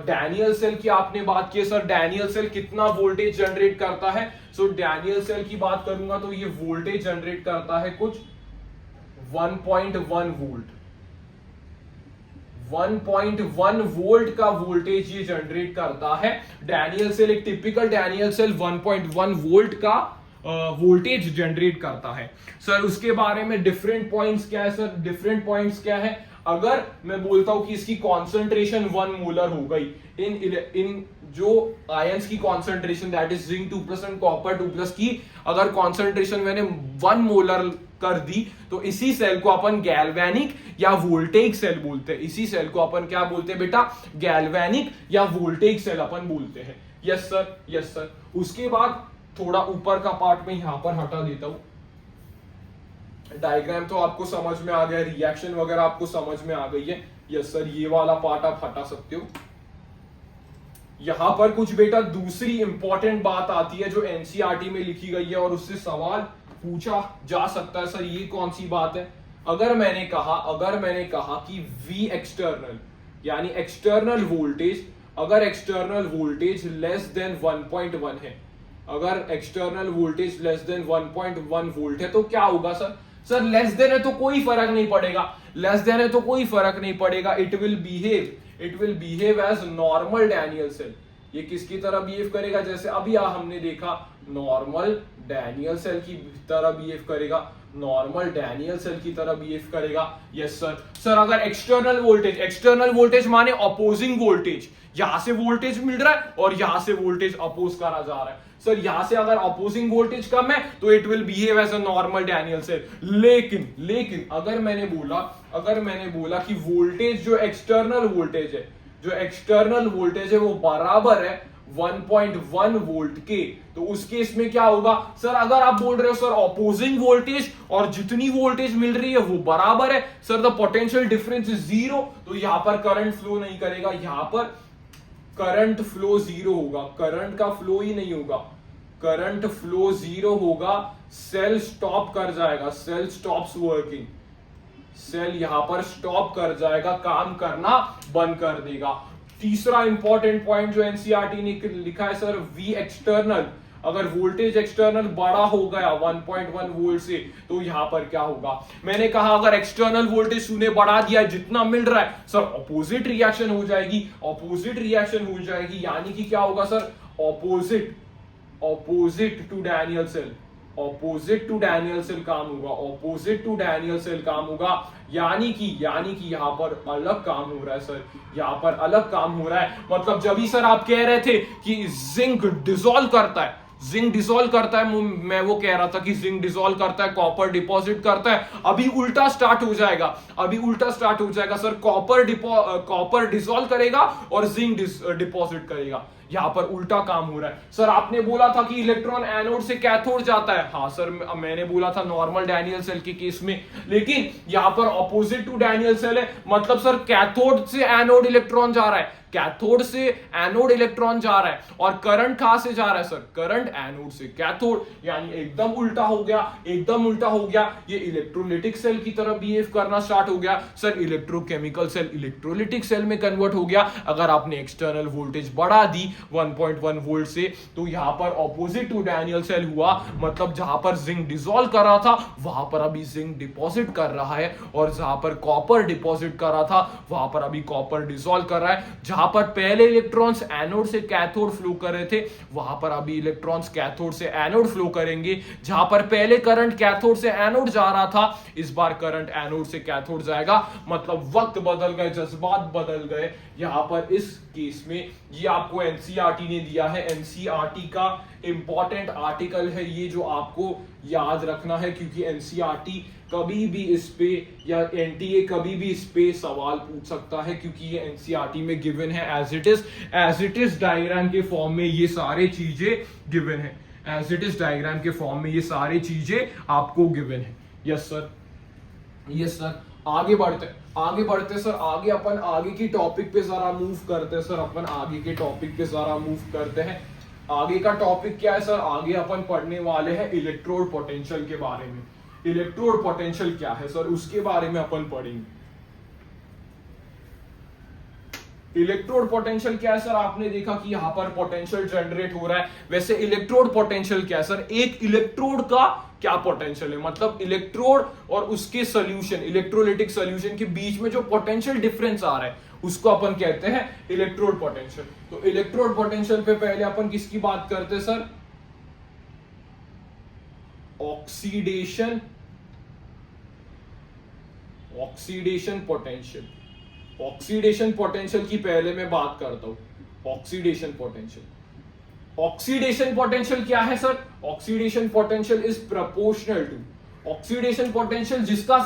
डैनियल सेल की आपने बात की। सर डैनियल सेल कितना वोल्टेज जनरेट करता है? सो डैनियल सेल की बात करूंगा तो ये वोल्टेज जनरेट करता है कुछ 1.1 वोल्ट। 1.1 वोल्ट का वोल्टेज ये जनरेट करता है। डैनियल सेल, एक टिपिकल डैनियल सेल 1.1 वोल्ट का वोल्टेज जनरेट करता है। सर उसके बारे में डिफरेंट पॉइंट्स क्या है सर? डिफरेंट पॉइंट्स क्या है? अगर मैं बोलता हूं कि इसकी कॉन्सेंट्रेशन 1 मोलर हो गई, इन जो आयंस की concentration that is zinc 2+ and copper 2+ की अगर कॉन्सेंट्रेशन मैंने 1 मोलर कर दी तो इसी सेल को अपन गैल्वेनिक या वोल्टेइक सेल बोलते हैं। इसी सेल को अपन क्या बोलते हैं बेटा? गैल्वेनिक या वोल्टेइक सेल अपन बोलते हैं। Yes sir, yes sir. उसके बाद थोड़ा ऊपर का पार्ट में यहां पर हटा देता हूं। डायग्राम तो आपको समझ में आ गया, रिएक्शन वगैरह आपको समझ में आ गई है। यस सर, ये वाला पार्ट आप हटा सकते हो। यहां पर कुछ बेटा दूसरी इंपॉर्टेंट बात आती है जो एनसीईआरटी में लिखी गई है और उससे सवाल पूछा जा सकता है। सर ये कौन सी बात है? अगर मैंने कहा कि V एक्सटर्नल यानी एक्सटर्नल वोल्टेज, अगर एक्सटर्नल वोल्टेज लेस देन 1.1 है, अगर external voltage less than 1.1 volt है तो क्या होगा सर? सर लेस देन है तो कोई फर्क नहीं पड़ेगा, it will behave as normal Daniel cell. ये किसकी तरह बिहेव करेगा? जैसे अभी हमने देखा नॉर्मल डैनियल सेल की तरह बिहेव करेगा। नॉर्मल डैनियल सेल की तरह बिहेव करेगा। Yes sir. सर अगर एक्सटर्नल वोल्टेज माने अपोजिंग वोल्टेज, यहां से वोल्टेज मिल रहा है और यहां से वोल्टेज अपोज करा जा रहा है, सर यहां से अगर अपोजिंग वोल्टेज कम है तो it will behave as a normal Daniel cell. लेकिन अगर मैंने बोला कि वोल्टेज जो एक्सटर्नल वोल्टेज है वो बराबर है 1.1 वोल्ट के, तो उस केस में क्या होगा सर? अगर आप बोल रहे हो सर अपोजिंग वोल्टेज और जितनी वोल्टेज मिल रही है वो बराबर है sir, the potential difference is 0, तो यहां पर करंट फ्लो नहीं करेगा, यहां पर करंट फ्लो 0 होगा, करंट का फ्लो ही नहीं होगा, करंट फ्लो 0 होगा, सेल स्टॉप कर जाएगा, सेल स्टॉप्स वर्किंग, सेल यहां पर स्टॉप कर जाएगा, काम करना बंद कर देगा। तीसरा इंपॉर्टेंट पॉइंट जो एनसीईआरटी ने लिखा है सर, वी एक्सटर्नल, अगर वोल्टेज एक्सटर्नल बड़ा हो गया 1.1 वोल्ट से तो यहां पर क्या होगा? मैंने कहा अगर एक्सटर्नल वोल्टेज तूने बढ़ा दिया जितना मिल रहा है सर, ऑपोजिट रिएक्शन हो जाएगी, यानी कि क्या होगा sir? Opposite to Daniel cell, काम होगा, यानी कि यहां पर अलग काम हो रहा है सर, यहां पर अलग काम हो रहा है। मतलब जब भी सर आप कह रहे थे कि जिंक डिसॉल्व करता है, मैं वो कह रहा था कि जिंक डिसॉल्व करता है, कॉपर डिपॉजिट करता है, अभी उल्टा स्टार्ट हो जाएगा सर, कॉपर डिसॉल्व करेगा और जिंक डिपॉजिट करेगा, यहां पर उल्टा काम हो रहा है। सर आपने बोला था कि इलेक्ट्रॉन एनोड से कैथोड जाता है, हाँ सर मैंने बोला था नॉर्मल डैनियल सेल के केस में, लेकिन यहां पर ऑपोजिट टू डैनियल सेल है, मतलब सर कैथोड से एनोड इलेक्ट्रॉन जा रहा है, और करंट कहां से जा रहा है सर? करंट एनोड से कैथोड, यानी एकदम उल्टा हो गया। ये इलेक्ट्रोलिटिक सेल की तरह बिहेव करना स्टार्ट हो गया sir, electrochemical cell electrolytic cell में कन्वर्ट हो गया। अगर आपने एक्सटर्नल वोल्टेज बढ़ा दी 1.1 वोल्ट से तो यहां पर ऑपोजिट टू डैनियल सेल हुआ, मतलब जहां पर जिंक डिसॉल्व कर रहा था वहां पर अभी जिंक डिपॉजिट कर रहा है, और जहां पर कॉपर डिपॉजिट कर रहा था वहां पर अभी कॉपर डिसॉल्व कर रहा है। जहां पर पहले इलेक्ट्रॉन्स एनोड से कैथोड फ्लो कर रहे थे वहां पर अभी इलेक्ट्रॉन्स कैथोड से एनोड फ्लो करेंगे। जहां पर पहले करंट कैथोड से एनोड जा रहा था, इस बार करंट एनोड से कैथोड जाएगा, मतलब वक्त बदल गए, जज्बात बदल गए। यहां पर इस केस में ये आपको एनसीईआरटी ने दिया है, एनसीईआरटी का इंपॉर्टेंट आर्टिकल है ये, जो आपको याद रखना है, क्योंकि एनसीईआरटी कभी भी इस पे या एनटीए कभी भी इस पे सवाल पूछ सकता है, क्योंकि ये एनसीईआरटी में गिवन है एज इट इज डायग्राम के फॉर्म में ये सारी चीजें गिवन है, आपको गिवन है। Yes sir. आगे बढ़ते सर, आगे अपन आगे की टॉपिक पे जरा मूव करते हैं सर, आगे का टॉपिक क्या है सर? आगे अपन पढ़ने वाले हैं इलेक्ट्रोड पोटेंशियल के बारे में। इलेक्ट्रोड पोटेंशियल क्या है सर, उसके बारे में अपन पढ़ेंगे। इलेक्ट्रोड पोटेंशियल क्या है सर? आपने देखा कि यहां पर पोटेंशियल जनरेट हो रहा है, वैसे इलेक्ट्रोड पोटेंशियल क्या है सर? एक इलेक्ट्रोड का क्या पोटेंशियल है, मतलब इलेक्ट्रोड और उसके सॉल्यूशन, इलेक्ट्रोलाइटिक सॉल्यूशन के बीच में जो पोटेंशियल डिफरेंस आ रहा है उसको अपन कहते हैं इलेक्ट्रोड पोटेंशियल। तो इलेक्ट्रोड पोटेंशियल पे पहले अपन किसकी बात करते हैं सर? ऑक्सीडेशन पोटेंशियल की पहले मैं बात करता हूं। ऑक्सीडेशन पोटेंशियल क्या है sir? Oxidation potential is proportional to, oxidation potential जिसका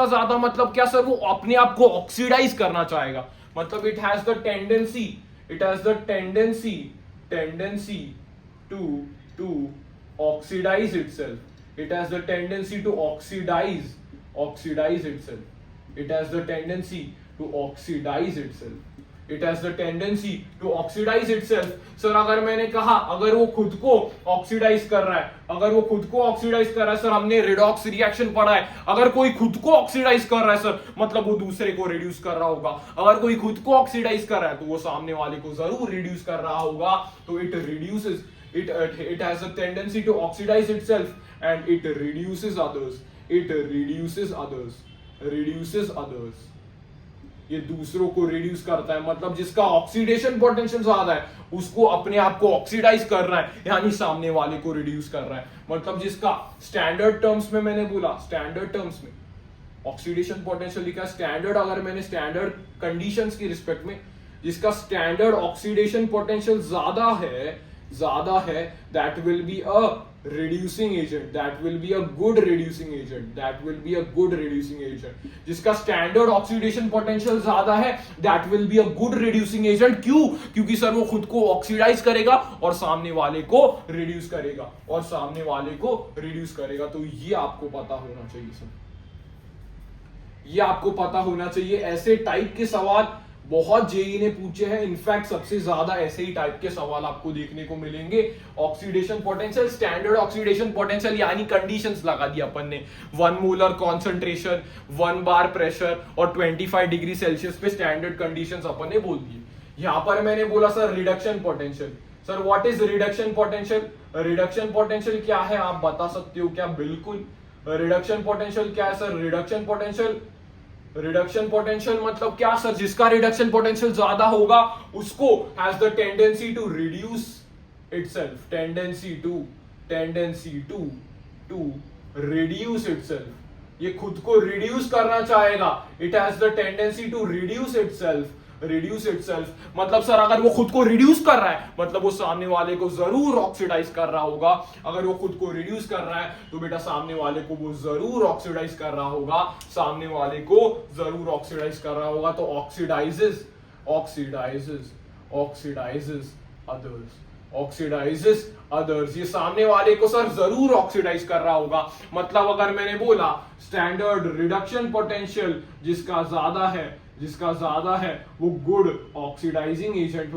ज्यादा मतलब क्या सर? वो अपने आप को ऑक्सीडाइज करना चाहेगा, मतलब it has the tendency to oxidize itself, sir अगर मैंने कहा अगर वो खुद को ऑक्सीडाइज कर रहा है, सर हमने रिडॉक्स रिएक्शन पढ़ा है, अगर कोई खुद को ऑक्सीडाइज कर रहा है सर मतलब वो दूसरे को रिड्यूस कर रहा होगा, अगर कोई खुद को ऑक्सीडाइज कर रहा है तो वो सामने वाले को जरूर रिड्यूस कर रहा होगा, तो it reduces, it has a tendency to oxidize itself and it reduces others. ये दूसरों को रिड्यूस करता है, मतलब जिसका ऑक्सीडेशन पोटेंशियल ज्यादा है उसको अपने आप को ऑक्सीडाइज कर रहा है, यानी सामने वाले को रिड्यूस कर रहा है। मतलब जिसका स्टैंडर्ड टर्म्स में मैंने बोला, स्टैंडर्ड टर्म्स में ऑक्सीडेशन पोटेंशियल लिखा, स्टैंडर्ड अगर मैंने स्टैंडर्ड कंडीशंस की रिस्पेक्ट में जिसका स्टैंडर्ड ऑक्सीडेशन पोटेंशियल ज्यादा है that will be a reducing agent, that will be a good reducing agent, that will be a good reducing agent। जिसका स्टैंडर्ड ऑक्सीडेशन पोटेंशियल ज्यादा है that will be a good reducing agent। क्यों? क्योंकि सर वो खुद को ऑक्सीडाइज करेगा और सामने वाले को रिड्यूस करेगा तो ये आपको पता होना चाहिए सर, ये आपको पता होना चाहिए। ऐसे टाइप के सवाल बहुत जेई ने पूछे हैं, इनफैक्ट सबसे ज्यादा ऐसे ही टाइप के सवाल आपको देखने को मिलेंगे। Oxidation potential, standard oxidation potential यानी कंडीशंस लगा दी अपन ने, 1 मोलर कॉन्सेंट्रेशन, 1 बार प्रेशर और 25 डिग्री सेल्सियस पे स्टैंडर्ड कंडीशंस अपन ने बोल दिए। यहां पर मैंने बोला sir reduction potential. Sir what is reduction potential? Reduction potential क्या है आप बता सकते हो क्या? बिल्कुल, रिडक्शन पोटेंशियल क्या है सर? रिडक्शन पोटेंशियल मतलब क्या सर? जिसका रिडक्शन पोटेंशियल ज्यादा होगा उसको has the tendency to reduce itself, tendency to reduce itself. ये खुद को रिड्यूस करना चाहेगा, it has the tendency to reduce itself. मतलब सर अगर वो खुद को रिड्यूस कर रहा है मतलब वो सामने वाले को जरूर ऑक्सीडाइज कर रहा होगा। अगर वो खुद को रिड्यूस कर रहा है तो बेटा सामने वाले को वो जरूर ऑक्सीडाइज कर रहा होगा, तो ऑक्सीडाइजेस अदर्स, ये सामने वाले को सर जरूर ऑक्सीडाइज कर रहा होगा। मतलब अगर मैंने बोला स्टैंडर्ड रिडक्शन पोटेंशियल जिसका ज्यादा है वो गुड ऑक्सीडाइजिंग एजेंट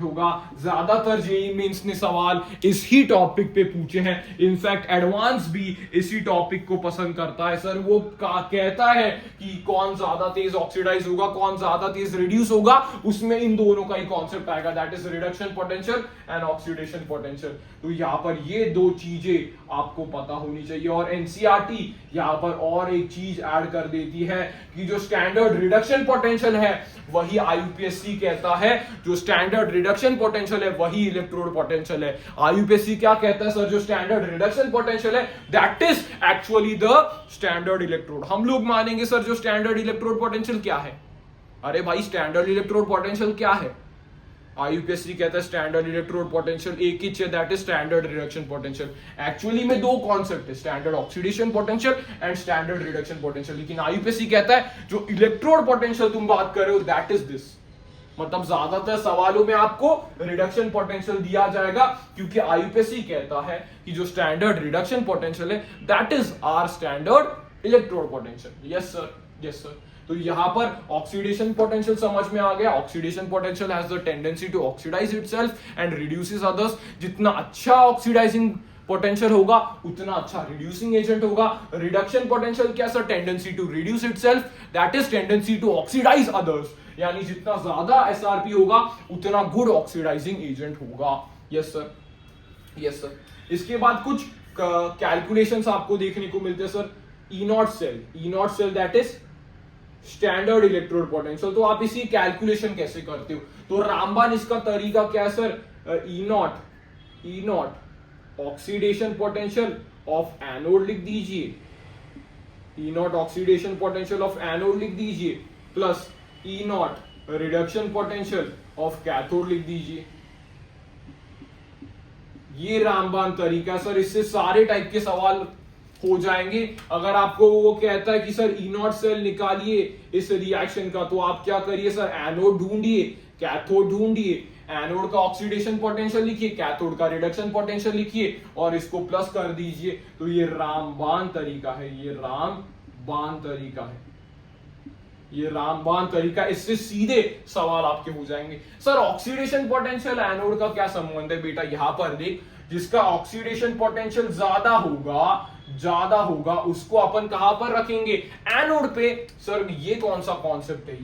होगा। ज्यादातर जेईई मेंस ने सवाल इसी टॉपिक पे पूछे हैं, इनफैक्ट एडवांस भी इसी टॉपिक को पसंद करता है सर। वो कहता है कि कौन ज्यादा तेज ऑक्सीडाइज होगा, कौन ज्यादा तेज रिड्यूस होगा, उसमें इन दोनों का ही कॉन्सेप्ट आएगा, that is reduction potential and oxidation potential. तो यहाँ पर ये दो चीजें आपको पता होनी चाहिए। और एनसीईआरटी यहाँ पर और एक चीज ऐड कर देती है कि जो स्टैंडर्ड रिडक्शन पोटेंशियल है वही आईयूपीएससी कहता है, जो स्टैंडर्ड रिडक्शन पोटेंशियल है वही इलेक्ट्रोड पोटेंशियल है। आईयूपीएससी क्या कहता है सर? जो स्टैंडर्ड रिडक्शन पोटेंशियल है that is actually the standard electrode. हम लोग मानेंगे सर जो स्टैंडर्ड इलेक्ट्रोड पोटेंशियल क्या है? अरे भाई स्टैंडर्ड इलेक्ट्रोड पोटेंशियल क्या है? आईयूपीएससी कहता है स्टैंडर्ड इलेक्ट्रोड पोटेंशियल एक ही चीज, that is standard reduction potential. Actually में दो कॉन्सेप्ट है, standard oxidation potential and standard reduction potential, लेकिन आईयूपीएससी कहता है जो इलेक्ट्रोड पोटेंशियल तुम बात कर रहे हो दैट इज दिस। मतलब ज्यादातर सवालों में आपको रिडक्शन पोटेंशियल दिया जाएगा क्योंकि आईयूपीएससी कहता है कि जो स्टैंडर्ड रिडक्शन पोटेंशियल है that is our standard electrode potential. Yes sir. तो यहां पर ऑक्सीडेशन पोटेंशियल समझ में आ गया। Oxidation potential has the tendency to oxidize itself and reduces others. जितना अच्छा ऑक्सीडाइजिंग पोटेंशियल होगा उतना अच्छा रिड्यूसिंग एजेंट होगा। रिडक्शन पोटेंशियल क्या sir? Tendency to reduce itself, that is tendency to oxidize others. यानी जितना ज्यादा एसआरपी होगा उतना गुड ऑक्सीडाइजिंग एजेंट होगा। Yes sir. इसके बाद कुछ कैलकुलेशंस आपको देखने को मिलते हैं sir. E naught cell that is standard electrode potential. तो आप इसी कैलकुलेशन कैसे करते हो? तो रामबान इसका तरीका क्या है sir? E naught oxidation potential of anode लिख दीजिए, E naught oxidation potential of anode लिख दीजिए plus E naught reduction potential of cathode लिख दीजिए। ये रामबान तरीका सर, इससे सारे टाइप के सवाल हो जाएंगे। अगर आपको वो कहता है कि सर ई नॉट सेल निकालिए इस रिएक्शन का, तो आप क्या करिए सर? एनोड ढूंढिए, कैथोड ढूंढिए, एनोड का ऑक्सीडेशन पोटेंशियल लिखिए, कैथोड का रिडक्शन पोटेंशियल लिखिए और इसको प्लस कर दीजिए। तो ये रामबान तरीका है, इससे सीधे सवाल आपके हो जाएंगे। सर ऑक्सीडेशन पोटेंशियल एनोड का क्या संबंध है? बेटा यहां पर देख, जिसका ऑक्सीडेशन पोटेंशियल ज्यादा होगा उसको अपन कहां पर रखेंगे? एनोड पे। सर ये कौन सा कॉन्सेप्ट है?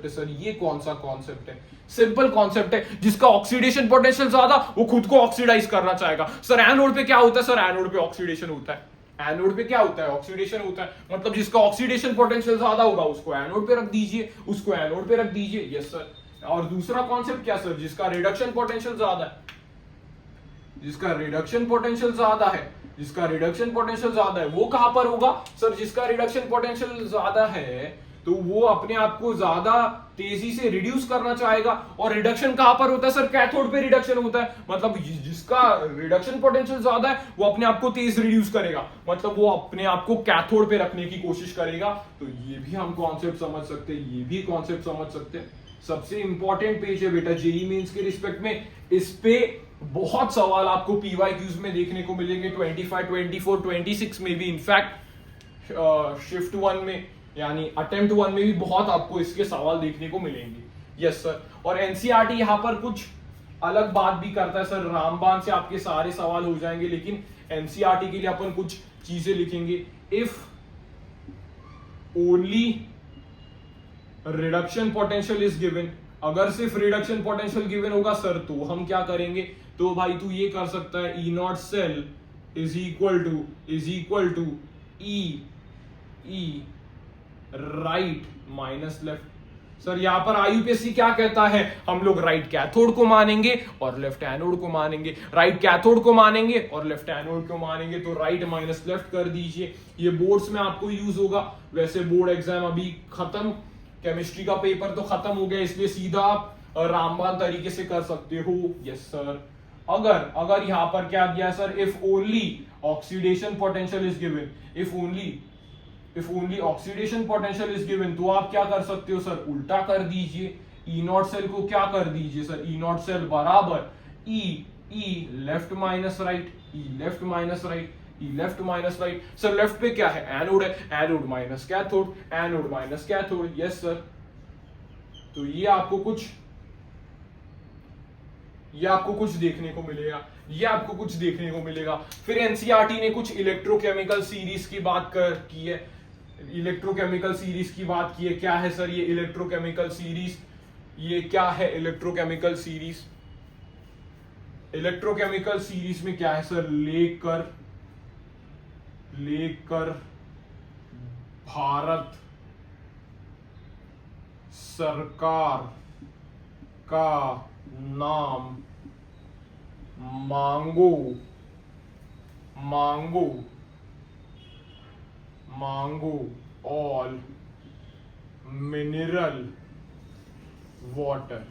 सर ये कौन सा कॉन्सेप्ट है? सिंपल कॉन्सेप्ट है, जिसका ऑक्सीडेशन पोटेंशियल ज्यादा वो खुद को ऑक्सीडाइज करना चाहेगा। सर एनोड पे क्या होता है? सर एनोड पे ऑक्सीडेशन होता है, एनोड पे क्या होता है, ऑक्सीडेशन होता है, मतलब जिसका ऑक्सीडेशन पोटेंशियल ज्यादा होगा उसको एनोड पे रख दीजिए, उसको एनोड पे रख दीजिए। Yes sir. और दूसरा कॉन्सेप्ट क्या सर, जिसका रिडक्शन पोटेंशियल ज्यादा है, जिसका रिडक्शन पोटेंशियल ज्यादा है, जिसका रिडक्शन पोटेंशियल ज्यादा है वो कहां पर होगा सर, जिसका रिडक्शन पोटेंशियल ज्यादा है तो वो अपने आप को ज्यादा तेजी से रिड्यूस करना चाहेगा। और रिडक्शन कहां पर होता है सर, कैथोड पे रिडक्शन होता है, मतलब जिसका रिडक्शन पोटेंशियल ज्यादा है वो अपने आप को तेज रिड्यूस करेगा, मतलब वो अपने आप को कैथोड पे रखने की कोशिश करेगा। तो ये भी हम कॉन्सेप्ट समझ सकते हैं, ये भी कॉन्सेप्ट समझ सकते हैं। सबसे इंपॉर्टेंट पेज है बेटा जेईई मेंस के रिस्पेक्ट में, इस पे बहुत सवाल आपको पीवाईक्यूज में देखने को मिलेंगे, 25, 24, 26 में भी, इनफैक्ट शिफ्ट 1 में यानी अटेम्प्ट 1 में भी बहुत आपको इसके सवाल देखने को मिलेंगे। Yes sir. और एनसीईआरटी यहां पर कुछ अलग बात भी करता है सर, रामबाण से आपके सारे सवाल हो जाएंगे, लेकिन एनसीईआरटी के लिए अपन कुछ चीजें लिखेंगे। If only reduction potential is given, अगर सिर्फ रिडक्शन पोटेंशियल गिवन होगा सर तो हम क्या करेंगे, तो भाई तू ये कर सकता है E naught cell is equal to E right minus left. Sir यहां पर आईयूपीएससी क्या कहता है, हम लोग राइट कैथोड को मानेंगे और लेफ्ट एनोड को मानेंगे, राइट कैथोड को मानेंगे और लेफ्ट एनोड को मानेंगे, तो राइट माइनस लेफ्ट कर दीजिए। ये बोर्ड्स में आपको यूज होगा, वैसे बोर्ड एग्जाम अभी खत्म, केमिस्ट्री का पेपर तो खत्म हो गया, इसलिए सीधा आप रामबाण तरीके से कर सकते हो। Yes sir. अगर यहां पर क्या दिया sir, if only oxidation potential is given, if only oxidation potential is given, तो आप क्या कर सकते हो सर, उल्टा कर दीजिए, ई नॉट सेल को क्या कर दीजिए सर, ई नॉट सेल बराबर E left minus right, E left minus right, E left minus right. Sir left पे क्या है, एनोड है, anode minus cathode, anode minus cathode. Yes sir. तो ये आपको कुछ देखने को मिलेगा, ये आपको कुछ देखने को मिलेगा। फिर एनसीईआरटी ने कुछ इलेक्ट्रोकेमिकल सीरीज की बात की है, इलेक्ट्रोकेमिकल सीरीज की बात की है। क्या है सर ये इलेक्ट्रोकेमिकल सीरीज, ये क्या है इलेक्ट्रोकेमिकल सीरीज, इलेक्ट्रोकेमिकल सीरीज में क्या है सर, लेकर भारत सरकार का नाम मांगो ऑल मिनरल वाटर।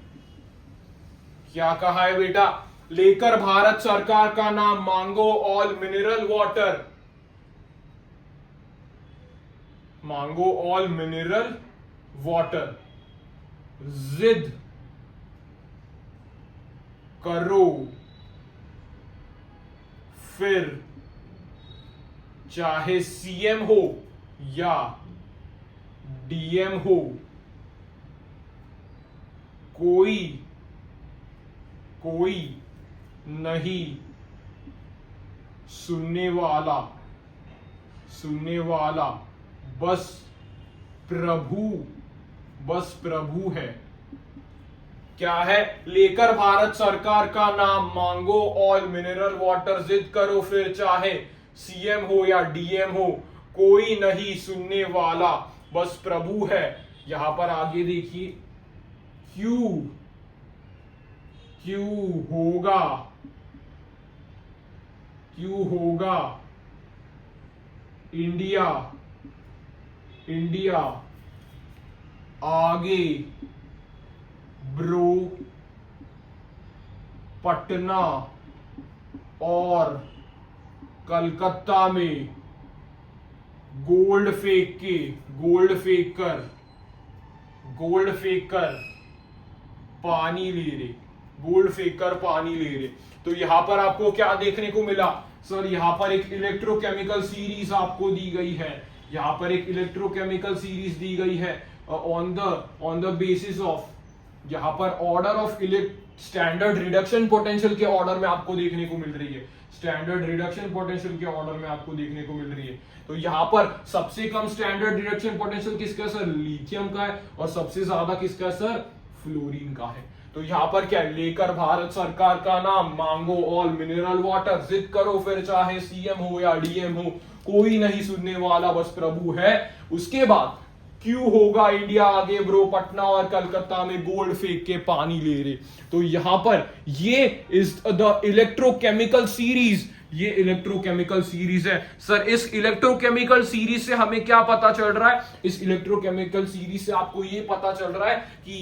क्या कहा है बेटा, लेकर भारत सरकार का नाम मांगो ऑल मिनरल वाटर, मांगो ऑल मिनरल वाटर, जिद करो फिर चाहे सीएम हो या डीएम हो, कोई नहीं सुनने वाला बस प्रभु है। क्या है, लेकर भारत सरकार का नाम मांगो ऑल मिनरल वाटर, जिद करो फिर चाहे सीएम हो या डीएम हो, कोई नहीं सुनने वाला बस प्रभु है। यहां पर आगे देखिए, क्यों होगा इंडिया आगे ब्रो, पटना और कलकत्ता में गोल्ड फेंक कर पानी ले रहे। तो यहां पर आपको क्या देखने को मिला सर, यहां पर एक इलेक्ट्रोकेमिकल सीरीज आपको दी गई है, यहां पर एक इलेक्ट्रोकेमिकल सीरीज दी गई है ऑन द बेसिस ऑफ, यहां पर order of standard reduction potential के ऑर्डर में आपको देखने को मिल रही है, स्टैंडर्ड रिडक्शन पोटेंशियल के ऑर्डर में आपको देखने को मिल रही है। तो यहां पर सबसे कम स्टैंडर्ड रिडक्शन पोटेंशियल किसका है सर, लिथियम का है, और सबसे ज्यादा किसका है सर, फ्लोरीन का है। तो यहां पर क्या है, लेकर भारत सरकार का नाम मांगो ऑल मिनरल वाटर, जिद करो फिर चाहे सीएम हो या डीएम हो, कोई नहीं सुनने वाला, बस प्रभु है। उसके बाद क्यों होगा इंडिया आगे ब्रो, पटना और कलकत्ता में गोल्ड फेंक के पानी ले रहे। तो यहां पर ये इज द इलेक्ट्रोकेमिकल सीरीज, ये इलेक्ट्रोकेमिकल सीरीज है सर। इस इलेक्ट्रोकेमिकल सीरीज से हमें क्या पता चल रहा है, इस इलेक्ट्रोकेमिकल सीरीज से आपको ये पता चल रहा है कि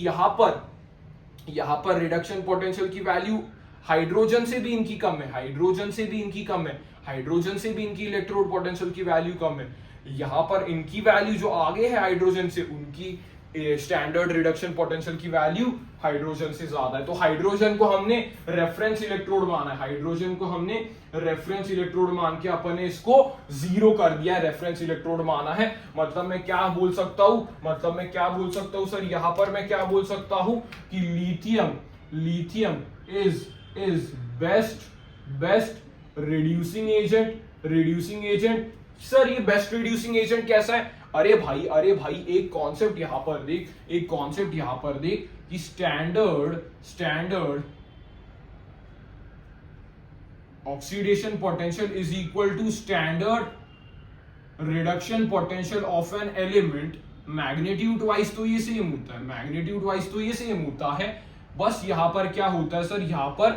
यहां पर रिडक्शन पोटेंशियल की वैल्यू हाइड्रोजन से भी इनकी कम है, हाइड्रोजन से भी इनकी कम है, हाइड्रोजन से भी इनकी इलेक्ट्रोड पोटेंशियल की वैल्यू कम है। यहां पर इनकी वैल्यू जो आगे है हाइड्रोजन से, उनकी स्टैंडर्ड रिडक्शन पोटेंशियल की वैल्यू हाइड्रोजन से ज्यादा है। तो हाइड्रोजन को हमने रेफरेंस इलेक्ट्रोड माना है, हाइड्रोजन को हमने रेफरेंस इलेक्ट्रोड मान के अपन ने इसको जीरो कर दिया, रेफरेंस इलेक्ट्रोड माना है। मतलब मैं क्या बोल सकता हूं, सर यहां पर मैं क्या बोल सकता हूं कि lithium is best reducing agent. Sir ये बेस्ट रिड्यूसिंग एजेंट कैसा है? अरे भाई एक कॉन्सेप्ट यहां पर देख कि standard oxidation potential is equal to standard reduction potential of an element. Magnitude wise तो ये सेम होता है, बस यहां पर क्या होता है सर, यहां पर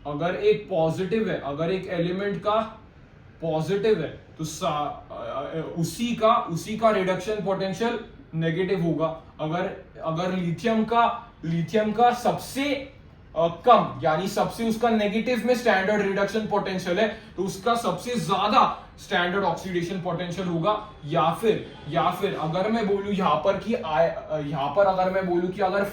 अगर एक पॉजिटिव है, अगर एक एलिमेंट का पॉजिटिव है तो उसी का रिडक्शन पोटेंशियल नेगेटिव होगा। अगर लिथियम का सबसे कम, यानी सबसे उसका नेगेटिव में स्टैंडर्ड रिडक्शन पोटेंशियल है, तो उसका सबसे ज्यादा स्टैंडर्ड ऑक्सीडेशन पोटेंशियल होगा। या फिर अगर मैं बोलूं अगर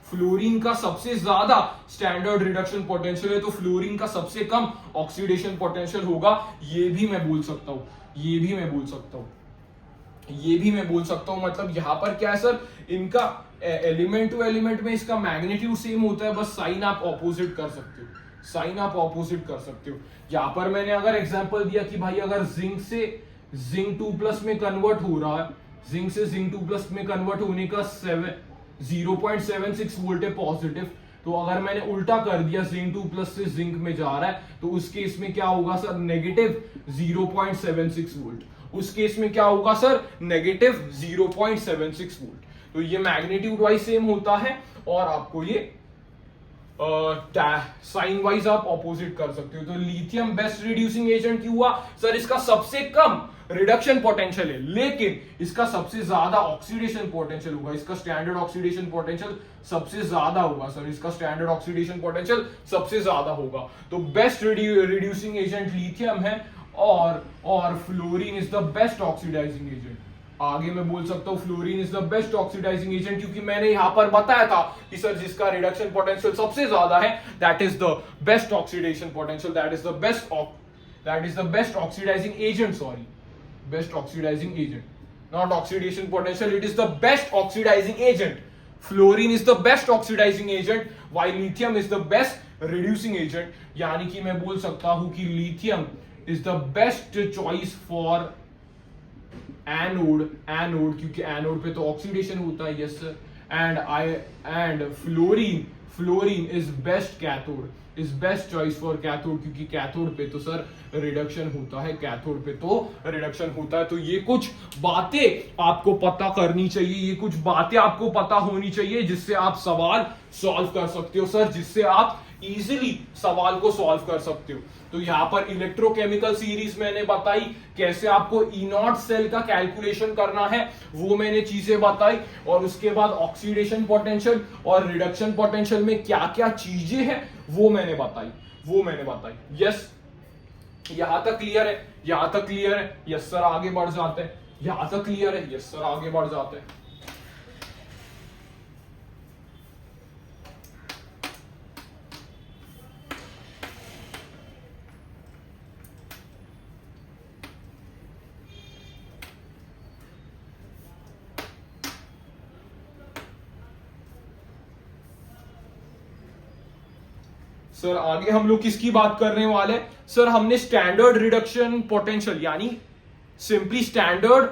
फ्लोरीन का सबसे ज्यादा स्टैंडर्ड रिडक्शन पोटेंशियल है, तो फ्लोरीन का सबसे कम ऑक्सीडेशन पोटेंशियल होगा। ये भी मैं बोल सकता हूं। मतलब यहां पर क्या है सर, इनका एलिमेंट टू एलिमेंट में इसका मैग्नीट्यूड सेम होता है, बस साइन आप ऑपोजिट कर सकते हो। यहां पर मैंने अगर एग्जांपल दिया कि भाई अगर जिंक से जिंक 2+ में कन्वर्ट हो रहा है, जिंक से जिंक 2+ में कन्वर्ट होने का 0.76 वोल्ट है पॉजिटिव, तो अगर मैंने उल्टा कर दिया जिंक 2+ से जिंक में जा रहा है, तो उस केस में क्या होगा सर, नेगेटिव 0.76 वोल्ट। उस केस में क्या होगा सर, नेगेटिव 0.76 वोल्ट। तो ये मैग्नीट्यूड वाइज सेम होता है, और आपको ये साइन वाइज आप ऑपोजिट कर सकते हो। तो लिथियम बेस्ट रिड्यूसिंग एजेंट क्यों हुआ सर, इसका सबसे कम रिडक्शन पोटेंशियल है, लेकिन इसका सबसे ज्यादा ऑक्सीडेशन पोटेंशियल होगा, इसका स्टैंडर्ड ऑक्सीडेशन पोटेंशियल सबसे ज्यादा होगा सर, इसका स्टैंडर्ड ऑक्सीडेशन पोटेंशियल सबसे ज्यादा होगा। तो बेस्ट रिड्यूसिंग एजेंट लिथियम है, और fluorine is the best oxidizing agent. आगे मैं बोल सकता हूं fluorine is the best oxidizing agent, क्योंकि मैंने यहां पर बताया था कि सर जिसका रिडक्शन पोटेंशियल सबसे ज्यादा है, that is the best oxidation potential, that is the best oxidizing agent, sorry best oxidizing agent, not oxidation potential, it is the best oxidizing agent. Fluorine is the best oxidizing agent, while lithium is the best reducing agent. यानी कि मैं बोल सकता हूं कि lithium is the best choice for anode, क्योंकि एनोड पे तो ऑक्सीडेशन होता है, yes sir. And fluorine is best cathode, is best choice for cathode, क्योंकि कैथोड पे तो सर रिडक्शन होता है, तो ये कुछ बातें आपको पता करनी चाहिए, ये कुछ बातें आपको पता होनी चाहिए, जिससे आप सवाल सॉल्व कर सकते हो सर, जिससे आप इजीली सवाल को सॉल्व कर सकते हो। तो यहां पर इलेक्ट्रोकेमिकल सीरीज मैंने बताई, कैसे आपको E0 सेल का कैलकुलेशन करना है वो मैंने चीजें बताई, और उसके बाद ऑक्सीडेशन पोटेंशियल और रिडक्शन पोटेंशियल में क्या क्या चीजें हैं वो मैंने बताई। यस, यहां तक क्लियर है? यस सर, आगे बढ़ जाते हैं। यहां तक क्लियर है? यस सर, आगे बढ़ जाते हैं। सर आगे हम लोग किसकी बात करने वाले हैं सर, हमने स्टैंडर्ड रिडक्शन पोटेंशियल यानी सिंपली स्टैंडर्ड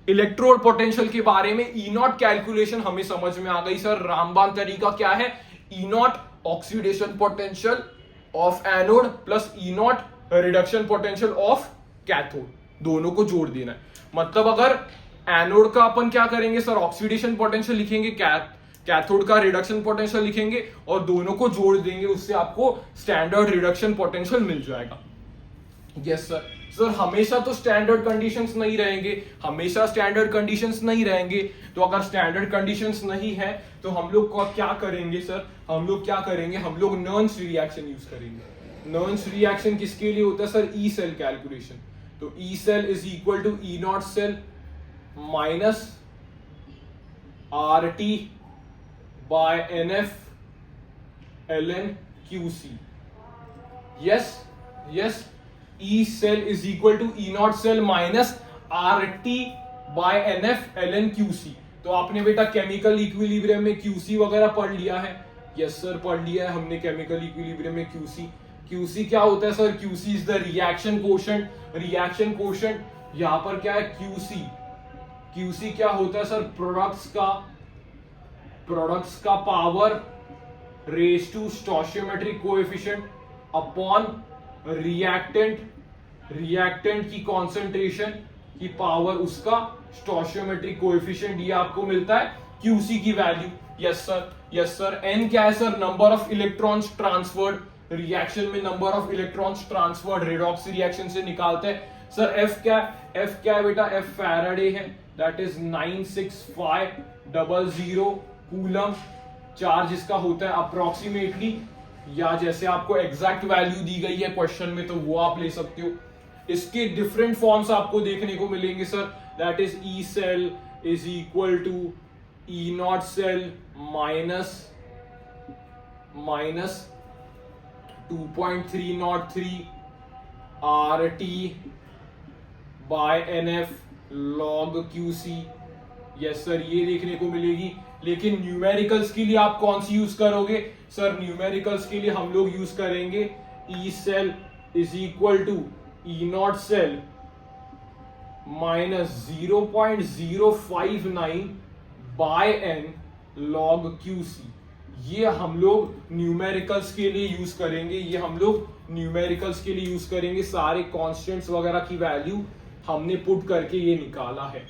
इलेक्ट्रोड पोटेंशियल के बारे में E0 कैलकुलेशन हमें समझ में आ गई सर। रामबान तरीका क्या है, E0 oxidation potential of anode plus E0 reduction potential of cathode, दोनों को जोड़ देना है। मतलब अगर एनोड का अपन क्या करेंगे सर, ऑक्सीडेशन पोटेंशियल लिखेंगे, कैथोड का रिडक्शन पोटेंशियल लिखेंगे और दोनों को जोड़ देंगे, उससे आपको स्टैंडर्ड रिडक्शन पोटेंशियल मिल जाएगा। Yes sir. सर हमेशा तो स्टैंडर्ड कंडीशंस नहीं रहेंगे, हमेशा स्टैंडर्ड कंडीशंस नहीं रहेंगे। तो अगर स्टैंडर्ड कंडीशंस नहीं है तो हम लोग क्या करेंगे सर, हम लोग क्या करेंगे, हम लोग नर्न्स रिएक्शन यूज करेंगे। नर्न्स रिएक्शन किसके लिए होता है सर, ई सेल कैलकुलेशन। तो E cell is equal to E naught cell minus R T by N F L N Q C. Yes yes, E cell is equal to E naught cell minus R T by N F L N Q C. तो आपने बेटा केमिकल इक्विलिब्रियम में क्यूसी वगैरह पढ़ लिया है। यस सर पढ़ लिया है हमने केमिकल इक्विलिब्रियम में क्यूसी। क्यूसी क्या होता है sir, Q C is the reaction quotient. Reaction quotient यहां पर क्या है, क्यूसी। क्यूसी क्या होता है सर, प्रोडक्ट्स का power raise to stoichiometric coefficient upon reactant की कॉन्सेंट्रेशन की पावर उसका स्टोइचियोमेट्रिक कोएफिशिएंट, ये आपको मिलता है क्यूसी की value. Yes sir, yes sir. N क्या है sir, number of electrons transferred. Reaction में number of electrons transferred redox reaction से निकालते हैं। सर एफ क्या है बेटा, एफ फैराडे है, दैट इज 96500 कूलम। चार्ज इसका होता है अप्रोक्सीमेटली, या जैसे आपको एग्जैक्ट वैल्यू दी गई है क्वेश्चन में तो वो आप ले सकते हो। इसके डिफरेंट फॉर्म्स आपको देखने को मिलेंगे sir, that is E cell is equal to E naught cell minus 2.303 R T by N F log Q C. Yes sir, ये देखने को मिलेगी। लेकिन न्यूमेरिकल्स के लिए आप कौन सी यूज करोगे सर, न्यूमेरिकल्स के लिए हम लोग यूज करेंगे E cell is equal to E naught cell minus 0.059 by n log Q C. ये हम लोग न्यूमेरिकल्स के लिए यूज करेंगे, ये हम लोग न्यूमेरिकल्स के लिए यूज करेंगे। सारे कांस्टेंट्स वगैरह की वैल्यू हमने पुट करके ये निकाला है,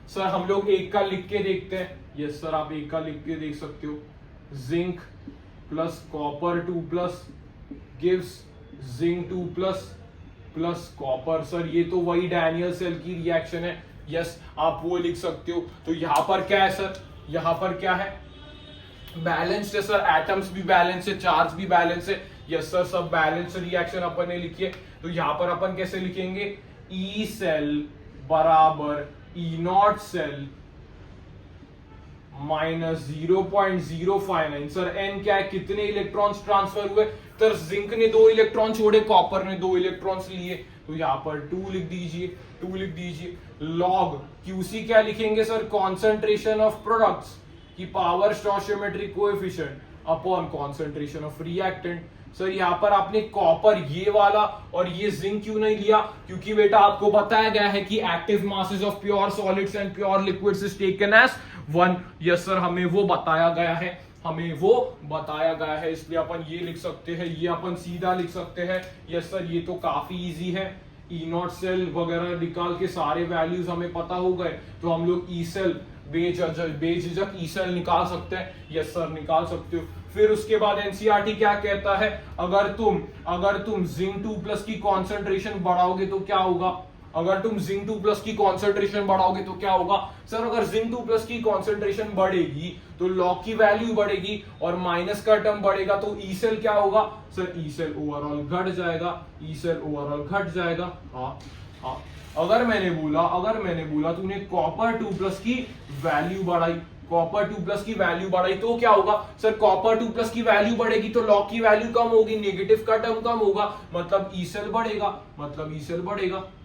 सर हम लोग एक का लिख के देखते हैं। यस सर, आप एक का लिख के देख सकते हो। Zinc plus copper 2+ gives zinc 2+ copper. Sir ये तो वही डैनियल सेल की रिएक्शन है। यस, आप वो लिख सकते हो। तो यहां पर क्या है सर, यहां पर क्या है, बैलेंस्ड है सर, एटम्स भी बैलेंस है, चार्ज भी बैलेंस है। यस सर, सब बैलेंस रिएक्शन अपन ने लिखी है। तो यहां पर अपन कैसे लिखेंगे, ई सेल बराबर E naught cell minus 0.059। Sir N क्या है, कितने इलेक्ट्रॉन्स ट्रांसफर हुए, तो जिंक ने 2 इलेक्ट्रॉन छोड़े, कॉपर ने 2 इलेक्ट्रॉन्स लिए, तो यहां पर 2 लिख दीजिए। लॉग क्यूसी क्या लिखेंगे सर, कॉन्सेंट्रेशन ऑफ प्रोडक्ट्स की power stoichiometric coefficient upon concentration of reactant. Sir यहाँ पर आपने कॉपर ये वाला और ये जिंक क्यों नहीं लिया, क्योंकि बेटा आपको बताया गया है कि active masses of pure solids and pure liquids is taken as 1। Yes sir, हमें वो बताया गया है, इसलिए अपन ये लिख सकते हैं, ये अपन सीधा लिख सकते हैं। यस सर, ये तो काफी इजी है। ई नॉट सेल वगैरह निकाल के सारे वैल्यूज हमें पता हो गए, तो हम लोग ई सेल बेझिझक ई सेल निकाल सकते हैं। यस सर, निकाल सकते हो। फिर उसके बाद एनसीईआरटी क्या कहता है, अगर तुम जिंक 2+ की कॉन्सेंट्रेशन बढ़ाओगे तो क्या होगा, सर अगर जिंक 2+ की कॉन्सेंट्रेशन बढ़ेगी तो लॉग की वैल्यू बढ़ेगी और माइनस का टर्म बढ़ेगा, तो ई सेल क्या होगा सर, ई सेल ओवरऑल घट जाएगा। हाँ, अगर मैंने बोला तूने कॉपर 2+ की वैल्यू बढ़ाई, तो क्या होगा सर, कॉपर 2+ की वैल्यू बढ़ेगी तो लॉग की वैल्यू कम होगी, नेगेटिव का टर्म कम होगा, मतलब ई सेल बढ़ेगा।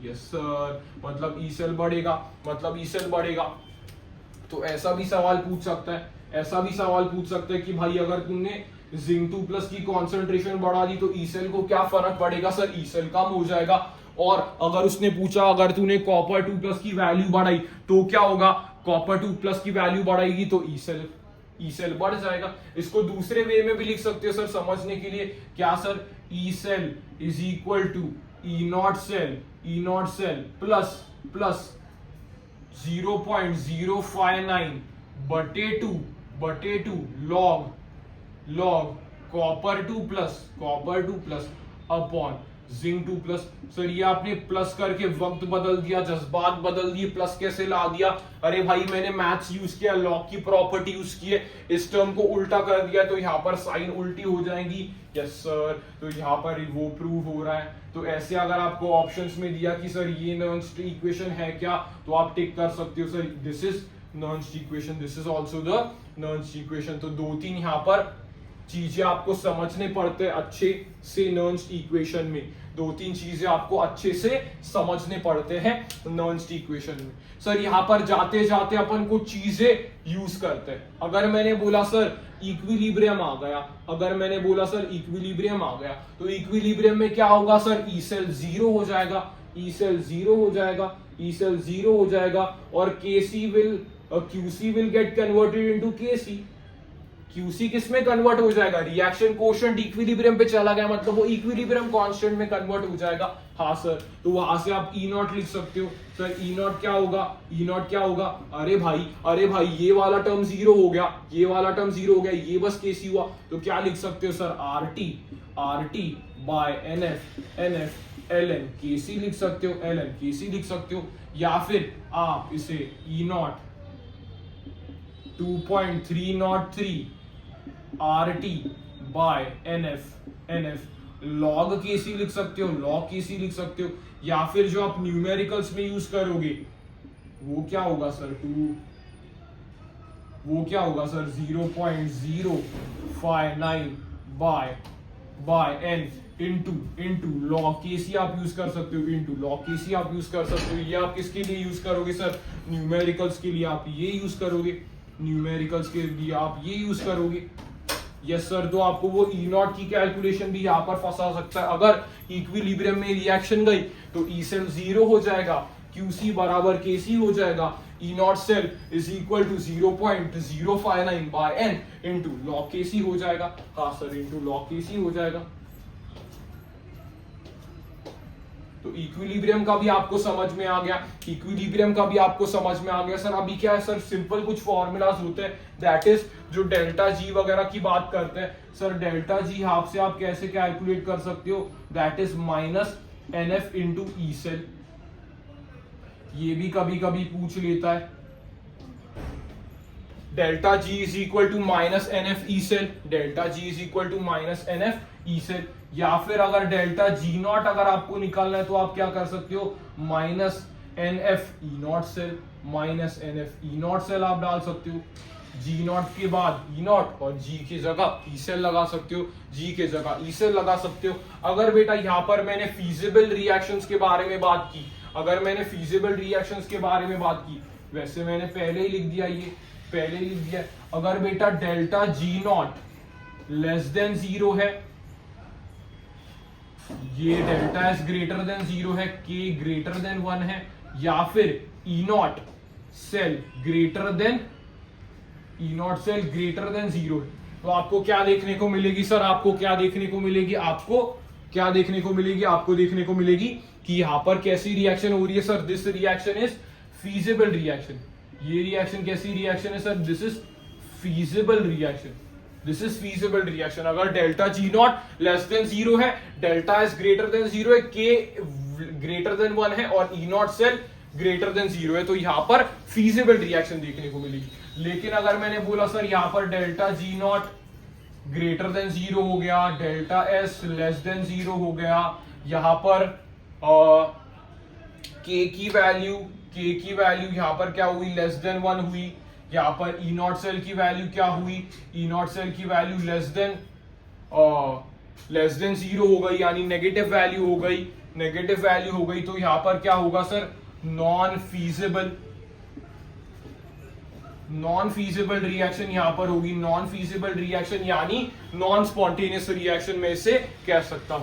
यस सर, मतलब ई सेल बढ़ेगा। तो ऐसा भी सवाल पूछ सकता है कि भाई अगर तुमने जिंक 2+ की कॉन्सेंट्रेशन बढ़ा दी तो ई सेल को क्या फर्क पड़ेगा, सर ई सेल कम हो जाएगा। और अगर उसने पूछा अगर तूने कॉपर 2+ की वैल्यू बढ़ाई तो क्या होगा, कॉपर 2+ की वैल्यू बढ़ाएगी तो ई ई सेल बढ़ जाएगा। इसको दूसरे वे में भी लिख सकते हो सर समझने के लिए, क्या sir, E cell is equal to E naught cell plus 0.059 बटे two log copper 2 plus upon zinc 2 plus. Sir ये आपने प्लस करके वक्त बदल दिया, जज्बात बदल दिए, प्लस कैसे ला दिया? अरे भाई मैंने मैथ्स यूज किया, लॉग की प्रॉपर्टी यूज की है, इस टर्म को उल्टा कर दिया तो यहाँ पर साइन उल्टी हो जाएगी। यस सर, तो यहाँ पर वो प्रूव हो रहा है। तो ऐसे अगर आपको ऑप्शंस में दिया कि सर ये नॉन-स्टेट इक्वेशन है क्या, तो आप टिक कर सकते हो sir this is non-state equation, this is also the non-state equation. तो 2-3 यहाँ पर चीजें आपको समझने पड़ते हैं अच्छे से नॉन-स्टेट इक्वेशन में, 2-3 चीजें आपको अच्छे से समझने पड़ते हैं नॉन-स्टेट इक्वेशन में। सर यहाँ पर जाते जाते अपन कुछ चीजें यूज करते हैं। अगर मैंने बोला सर इक्विलिब्रियम आ गया, तो इक्विलिब्रियम में क्या होगा सर, ई सेल जीरो हो जाएगा, और QC will get converted into KC. QC किस में कन्वर्ट हो जाएगा, रिएक्शन कोशेंट इक्विलिब्रियम पे चला गया, मतलब वो इक्विलिब्रियम कांस्टेंट में कन्वर्ट हो जाएगा। हाँ सर, तो वहां से आप ई नॉट लिख सकते हो। सर ई नॉट क्या होगा, अरे भाई ये वाला टर्म जीरो हो गया, ये बस केसी हुआ, तो क्या लिख सकते हो sir, R T by N F L N K C लिख सकते हो, या फिर आप इसे E naught 2.303 RT by NF log K C लिख सकते हो, या फिर जो आप न्यूमेरिकल्स में यूज करोगे वो क्या होगा sir 0.059 by n into log K C आप यूज कर सकते हो, ये आप किसके लिए यूज करोगे सर, न्यूमेरिकल्स के लिए आप ये यूज करोगे, यस सर। तो आपको वो ई नॉट की कैलकुलेशन भी यहाँ पर फंसा सकता है। अगर इक्विलिब्रियम में रिएक्शन गई तो ई सेल जीरो हो जाएगा, क्यूसी बराबर केसी हो जाएगा, E naught cell is equal to 0.059 by N into log K C हो जाएगा। हाँ सर, इंटू लॉग केसी हो जाएगा। तो इक्विलिब्रियम का भी आपको समझ में आ गया, सर। अभी क्या है सर, सिंपल कुछ फॉर्मूलाज होते हैं, दैट इज जो डेल्टा जी वगैरह की बात करते हैं सर। डेल्टा जी हाफ से आप कैसे कैलकुलेट कर सकते हो, that is minus nF into E cell. ये भी कभी कभी पूछ लेता है, delta G is equal to minus nF E cell, या फिर अगर डेल्टा जी नॉट अगर आपको निकालना है तो आप क्या कर सकते हो, minus n F E naught cell आप डाल सकते हो। जी नॉट के बाद ई नॉट और जी की जगह ई सेल लगा सकते हो, अगर बेटा यहाँ पर मैंने फीजिबल रिएक्शंस के बारे में बात की, वैसे मैंने पहले ही लिख दिया, अगर बेटा delta G naught less than 0 है, ये डेल्टा एस ग्रेटर देन 0 है, के ग्रेटर देन 1 है, या फिर ई नॉट सेल ग्रेटर देन 0 है, तो आपको क्या देखने को मिलेगी सर, आपको देखने को मिलेगी कि यहाँ पर कैसी रिएक्शन हो रही है sir, this reaction is feasible reaction. ये रिएक्शन कैसी रिएक्शन है sir, this is feasible reaction. अगर delta G naught less than 0 है, डेल्टा एस ग्रेटर देन 0 है, के ग्रेटर देन 1 है और ई नॉट सेल ग्रेटर देन 0 है, तो यहाँ पर फीजिबल रिएक्शन देखने को मिलेगी। लेकिन अगर मैंने बोला सर यहाँ पर delta G not greater than 0 हो गया, डेल्टा एस लेस देन 0 हो गया, यहाँ पर के की वैल्यू यहाँ पर क्या हुई, लेस देन 1 हुई, यहाँ पर ई नॉट सेल की वैल्यू क्या हुई, ई नॉट सेल की वैल्यू लेस देन 0 हो गई, यानी नेगेटिव वैल्यू हो गई, तो यहाँ पर क्या होगा सर, नॉन फीजिबल रिएक्शन यहाँ पर होगी। नॉन फीजिबल रिएक्शन यानी नॉन स्पॉन्टेनियस रिएक्शन में से कह सकता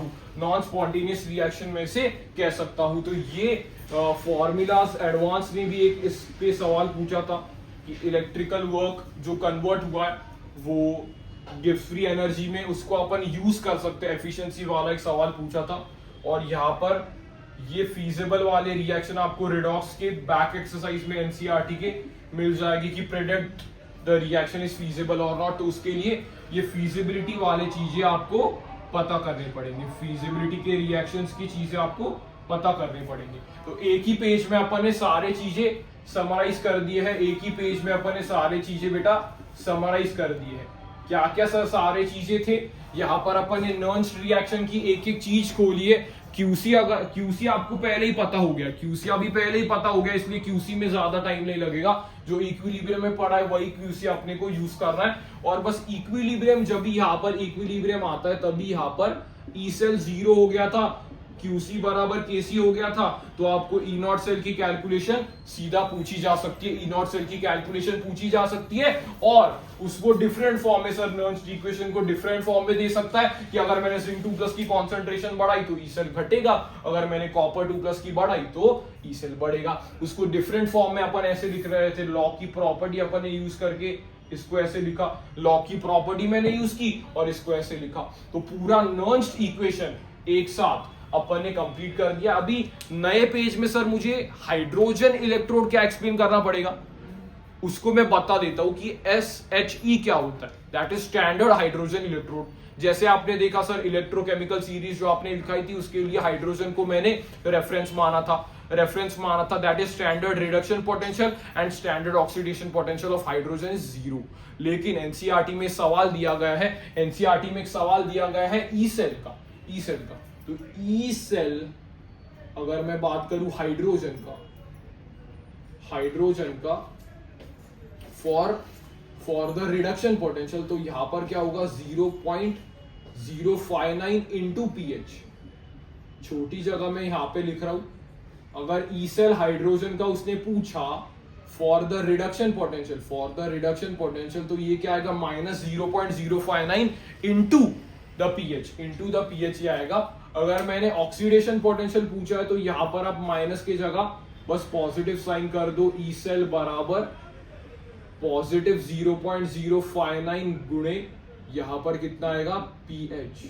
हूं। तो ये फॉर्मूलाज एडवांस में भी एक इस पे सवाल पूछा था, कि इलेक्ट्रिकल वर्क जो कन्वर्ट हुआ है वो गिव्स फ्री एनर्जी में, उसको अपन यूज कर सकते हैं। एफिशिएंसी वाला एक सवाल पूछा था, और यहाँ पर ये फीजिबल वाले रिएक्शन आपको रिडॉक्स के बैक एक्सरसाइज में एनसीईआरटी के मिल जाएगी कि predict the reaction is feasible और नॉट। तो उसके लिए ये फीजिबिलिटी वाले चीजें आपको पता करनी पड़ेंगी, फीजिबिलिटी के रिएक्शंस की चीजें आपको पता करनी पड़ेंगी। तो एक ही पेज में अपन ने सारे चीजें समराइज कर दिए हैं, एक ही पेज में अपन ने सारे चीजें बेटा समराइज कर दिए हैं। क्या क्या सर सारे चीजें थे, यहाँ पर अपन ने नर्न्स्ट रिएक्शन की एक एक चीज खोली है। क्यूसी, अगर क्यूसी आपको पहले ही पता हो गया, क्यूसी अभी पहले ही पता हो गया, इसलिए क्यूसी में ज्यादा टाइम नहीं लगेगा। जो इक्विलिब्रियम में पड़ा है वही क्यूसी अपने को यूज करना है, और बस इक्विलिब्रियम जब भी यहाँ पर इक्विलिब्रियम आता है तभी यहाँ पर ई सेल 0 हो गया था, क्यूसी बराबर केसी हो गया था। तो आपको ई नॉट सेल की कैलकुलेशन सीधा पूछी जा सकती है, ई नॉट सेल की कैलकुलेशन पूछी जा सकती है, और उसको डिफरेंट फॉर्म में सर नर्न्स्ट इक्वेशन को डिफरेंट फॉर्म में दे सकता है कि अगर मैंने जिंक 2+ की कॉन्सेंट्रेशन बढ़ाई तो ई सेल घटेगा, अगर मैंने कॉपर 2+ की बढ़ाई तो ई सेल बढ़ेगा। उसको डिफरेंट फॉर्म में अपन ऐसे लिख रहे थे, लॉ की प्रॉपर्टी अपन ने यूज करके इसको ऐसे लिखा, लॉ की प्रॉपर्टी मैंने यूज की और इसको ऐसे लिखा। तो पूरा नर्न्स्ट इक्वेशन एक साथ अपन ने कंप्लीट कर दिया। अभी नए पेज में सर मुझे हाइड्रोजन इलेक्ट्रोड क्या एक्सप्लेन करना पड़ेगा, उसको मैं बता देता हूं कि SHE क्या होता है, that is standard hydrogen electrode. जैसे आपने देखा सर इलेक्ट्रोकेमिकल सीरीज जो आपने लिखाई थी उसके लिए हाइड्रोजन को मैंने रेफरेंस माना था, that is standard reduction potential and standard oxidation potential of hydrogen is 0। लेकिन एनसीईआरटी में सवाल दिया गया है, एनसीईआरटी में एक सवाल दिया गया है ई सेल का। तो ई सेल अगर मैं बात करूं हाइड्रोजन का फॉर द रिडक्शन पोटेंशियल, तो यहां पर क्या होगा 0.059 इंटू पीएच। छोटी जगह में यहां पे लिख रहा हूं, अगर ई सेल हाइड्रोजन का उसने पूछा फॉर द रिडक्शन पोटेंशियल, तो ये क्या आएगा -0.059 इंटू द पीएच ये आएगा। अगर मैंने ऑक्सीडेशन पोटेंशियल पूछा है तो यहां पर आप माइनस की जगह बस पॉजिटिव साइन कर दो, ई सेल बराबर पॉजिटिव 0.059 गुणे यहां पर कितना आएगा पीएच।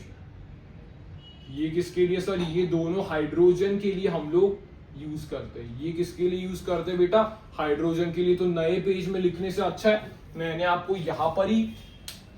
ये किसके लिए सर, ये दोनों हाइड्रोजन के लिए हम लोग यूज करते हैं। ये किसके लिए यूज करते हैं बेटा, हाइड्रोजन के लिए। तो नए पेज में लिखने से अच्छा है मैंने आपको यहां पर ही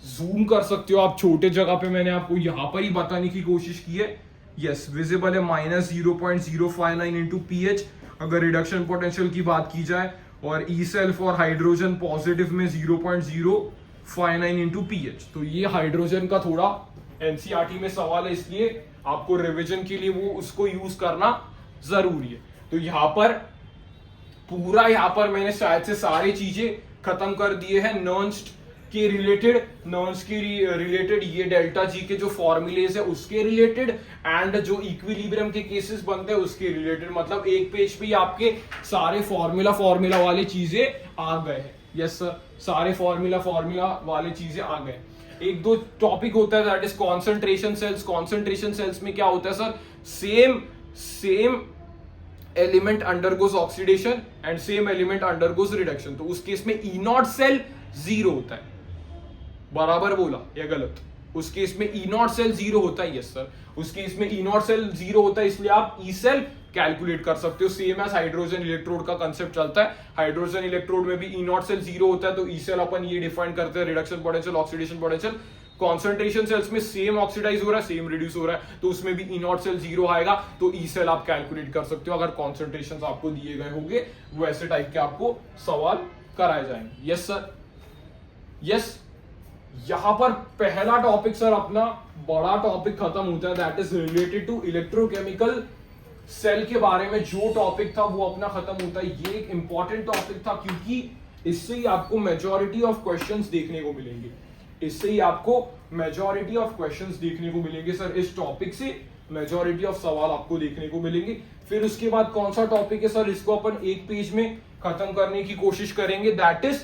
जूम कर सकते हो आप, छोटे जगह पे मैंने आपको यहां पर ही बताने की कोशिश की है। यस विजिबल है -0.059 इंटू पीएच अगर रिडक्शन पोटेंशियल की बात की जाए, और E cell for hydrogen positive में 0.059 इंटू पीएच। तो ये हाइड्रोजन का थोड़ा एनसीईआरटी में सवाल है, इसलिए आपको रिवीजन के लिए वो उसको यूज करना जरूरी है। तो यहां पर मैंने शायद से सारी चीजें खत्म कर दिए हैं नर्न्स्ट के रिलेटेड ये डेल्टा जी के जो फॉर्मूलेज है उसके रिलेटेड, एंड जो इक्विलिब्रियम के केसेस बनते हैं उसके रिलेटेड। मतलब एक पेज पे आपके सारे फॉर्मूला वाले चीजें आ गए हैं। यस सर, सारे फॉर्मूला वाले चीजें आ गए। एक दो टॉपिक होता है दैट इज कॉन्सेंट्रेशन सेल्स में क्या होता है sir, same element undergoes oxidation and same element undergoes reduction. तो उस केस में ई नॉट सेल 0 होता है, बराबर बोला या गलत? उस केस में ई नॉट सेल 0 होता है। यस सर, उस केस में ई नॉट सेल 0 होता है, इसलिए आप ई सेल कैलकुलेट कर सकते हो। सेम एज हाइड्रोजन इलेक्ट्रोड का कंसेप्ट चलता है, हाइड्रोजन इलेक्ट्रोड में भी ई नॉट सेल 0 होता है, तो ई सेल अपन ये डिफाइन करते हैं reduction potential, oxidation potential. Concentration cells में सेम ऑक्सीडाइज हो रहा है, सेम रिड्यूस हो रहा है, तो उसमें भी ई नॉट सेल 0 आएगा, तो ई सेल आप कैलकुलेट कर सकते हो अगर कॉन्सेंट्रेशन आपको दिए गए होंगे, वैसे टाइप के आपको सवाल कराए जाएंगे। Yes sir, yes. यहां पर पहला टॉपिक सर अपना बड़ा टॉपिक खत्म होता है, that is related to electrochemical cell के बारे में जो टॉपिक था वो अपना खत्म होता है। ये एक इंपॉर्टेंट टॉपिक था क्योंकि इससे ही आपको मेजॉरिटी ऑफ क्वेश्चंस देखने को मिलेंगे, सर। इस टॉपिक से मेजॉरिटी ऑफ सवाल आपको देखने को मिलेंगे। फिर उसके बाद कौन सा टॉपिक है सर, इसको अपन एक पेज में खत्म करने की कोशिश करेंगे, that is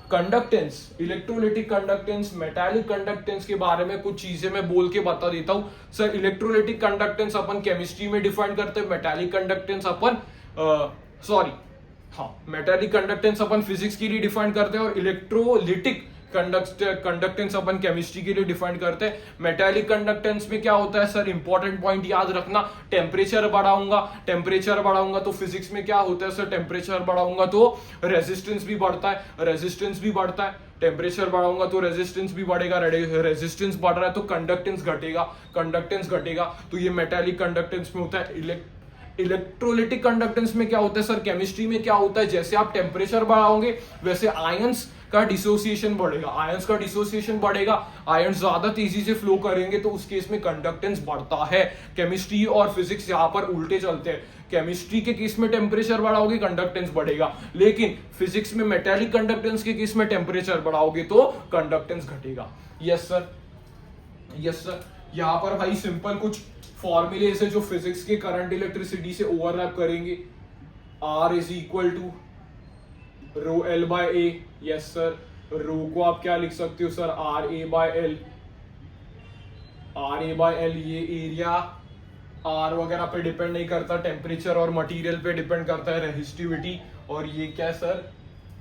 conductance, electrolytic conductance, metallic conductance के बारे में कुछ चीजें मैं बोल के बता देता हूं सर। इलेक्ट्रोलिटिक कंडक्टेंस अपन केमिस्ट्री में डिफाइन करते हैं, मेटालिक कंडक्टेंस अपन हाँ, मेटालिक कंडक्टेंस अपन फिजिक्स के लिए डिफाइन करते हैं और इलेक्ट्रोलिटिक कंडक्टेंस अपन केमिस्ट्री के लिए डिफाइन करते हैं। मेटालिक कंडक्टेंस में क्या होता है सर, इंपॉर्टेंट पॉइंट याद रखना, टेम्परेचर बढ़ाऊंगा तो फिजिक्स में क्या होता है सर, टेम्परेचर बढ़ाऊंगा तो रेजिस्टेंस भी बढ़ता है, टेम्परेचर बढ़ाऊंगा तो रेजिस्टेंस भी बढ़ेगा, रेजिस्टेंस बढ़ रहा है तो कंडक्टेंस घटेगा, तो ये मेटालिक कंडक्टेंस में होता है। इलेक्ट्रोलिटिक कंडक्टेंस में क्या होता है सर, केमिस्ट्री में क्या होता है, जैसे आप टेम्परेचर बढ़ाओगे वैसे आयंस का डिसोसिएशन बढ़ेगा, आयंस ज्यादा तेजी से फ्लो करेंगे तो उस केस में कंडक्टेंस बढ़ता है। केमिस्ट्री और फिजिक्स यहाँ पर उल्टे चलते हैं, केमिस्ट्री के केस में टेम्परेचर बढ़ाओगे कंडक्टेंस बढ़ेगा, लेकिन फिजिक्स में मेटालिक कंडक्टेंस के केस में टेम्परेचर बढ़ाओगे तो कंडक्टेंस घटेगा। यस सर, यहाँ पर भाई सिंपल कुछ फॉर्मूले से जो फिजिक्स के करंट इलेक्ट्रिसिटी से ओवरलैप करेंगे। R is equal to rho L by A. Yes sir, rho को आप क्या लिख सकते हो sir, R A by L. ये एरिया आर वगैरह पे डिपेंड नहीं करता, टेम्परेचर और मटेरियल पे डिपेंड करता है, रेजिस्टिविटी। और ये क्या सर,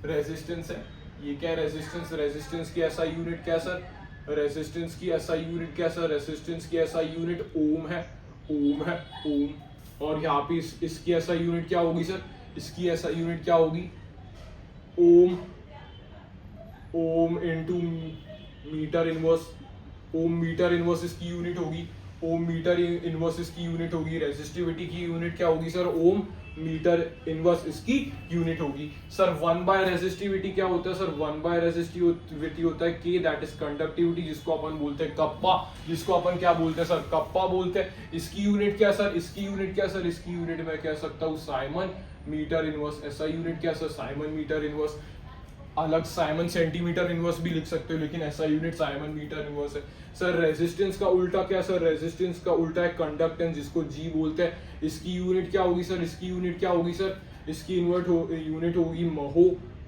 रेजिस्टेंस है। ये क्या रेजिस्टेंस की ऐसा यूनिट क्या सर, रेजिस्टेंस की ऐसा यूनिट क्या सर, रेजिस्टेंस की ऐसा यूनिट ओम है। और यहाँ पे इसकी ऐसा यूनिट क्या होगी सर, इसकी ऐसा यूनिट क्या होगी, ओम इनटू मीटर इनवर्स। ओम मीटर इनवर्स इसकी यूनिट होगी, रेजिस्टिविटी की यूनिट क्या होगी सर, ओम मीटर इनवर्स इसकी यूनिट होगी। सर 1 बाय रेजिस्टिविटी क्या होता है सर, 1 बाय रेजिस्टिविटी होता है के, दैट इज कंडक्टिविटी, जिसको अपन बोलते हैं कप्पा, जिसको अपन क्या बोलते हैं सर, कप्पा बोलते हैं। इसकी यूनिट क्या सर, इसकी यूनिट मैं कह सकता हूँ साइमन मीटर इनवर्स। ऐसा यूनिट क्या सर, साइमन मीटर इनवर्स। अलग साइमन सेंटीमीटर इनवर्स भी लिख सकते हो, लेकिन ऐसा यूनिट साइमन मीटर इनवर्स है। सर रेजिस्टेंस का उल्टा क्या सर, रेजिस्टेंस का उल्टा है कंडक्टेंस, जिसको जी बोलते हैं। इसकी यूनिट क्या होगी सर, इसकी यूनिट होगी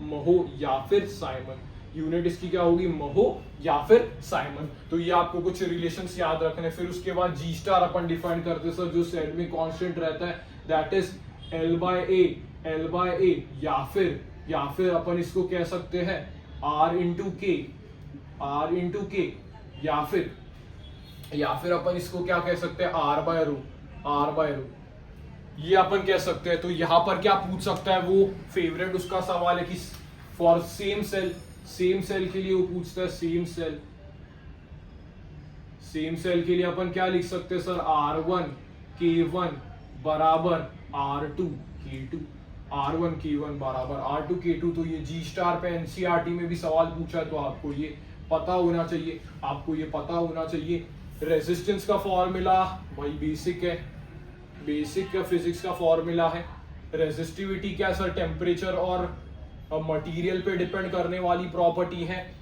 महो या फिर साइमन। यूनिट इसकी क्या होगी, महो या फिर साइमन। तो ये आपको कुछ रिलेशंस याद रखने। फिर उसके बाद जी स्टार अपन डिफाइन करते हैं सर, जो सेट में कांस्टेंट रहता है, दैट इज एल बाय ए, या फिर अपन इसको कह सकते हैं R इंटू के, या फिर अपन इसको क्या कह सकते हैं, R बाय रो, ये अपन कह सकते हैं। तो यहाँ पर क्या पूछ सकता है, वो फेवरेट उसका सवाल है कि फॉर सेम सेल के लिए वो पूछता है, सेम सेल के लिए अपन क्या लिख सकते हैं सर, R1 K1 बराबर R2 बराबर R2 K2। तो ये जी स्टार पे एनसीईआरटी में भी सवाल पूछा है, तो आपको ये पता होना चाहिए। रेजिस्टेंस का फॉर्मूला भाई बेसिक है, फिजिक्स का फॉर्मूला है। रेजिस्टिविटी क्या सर, टेम्परेचर और मटेरियल पे डिपेंड करने वाली प्रॉपर्टी है।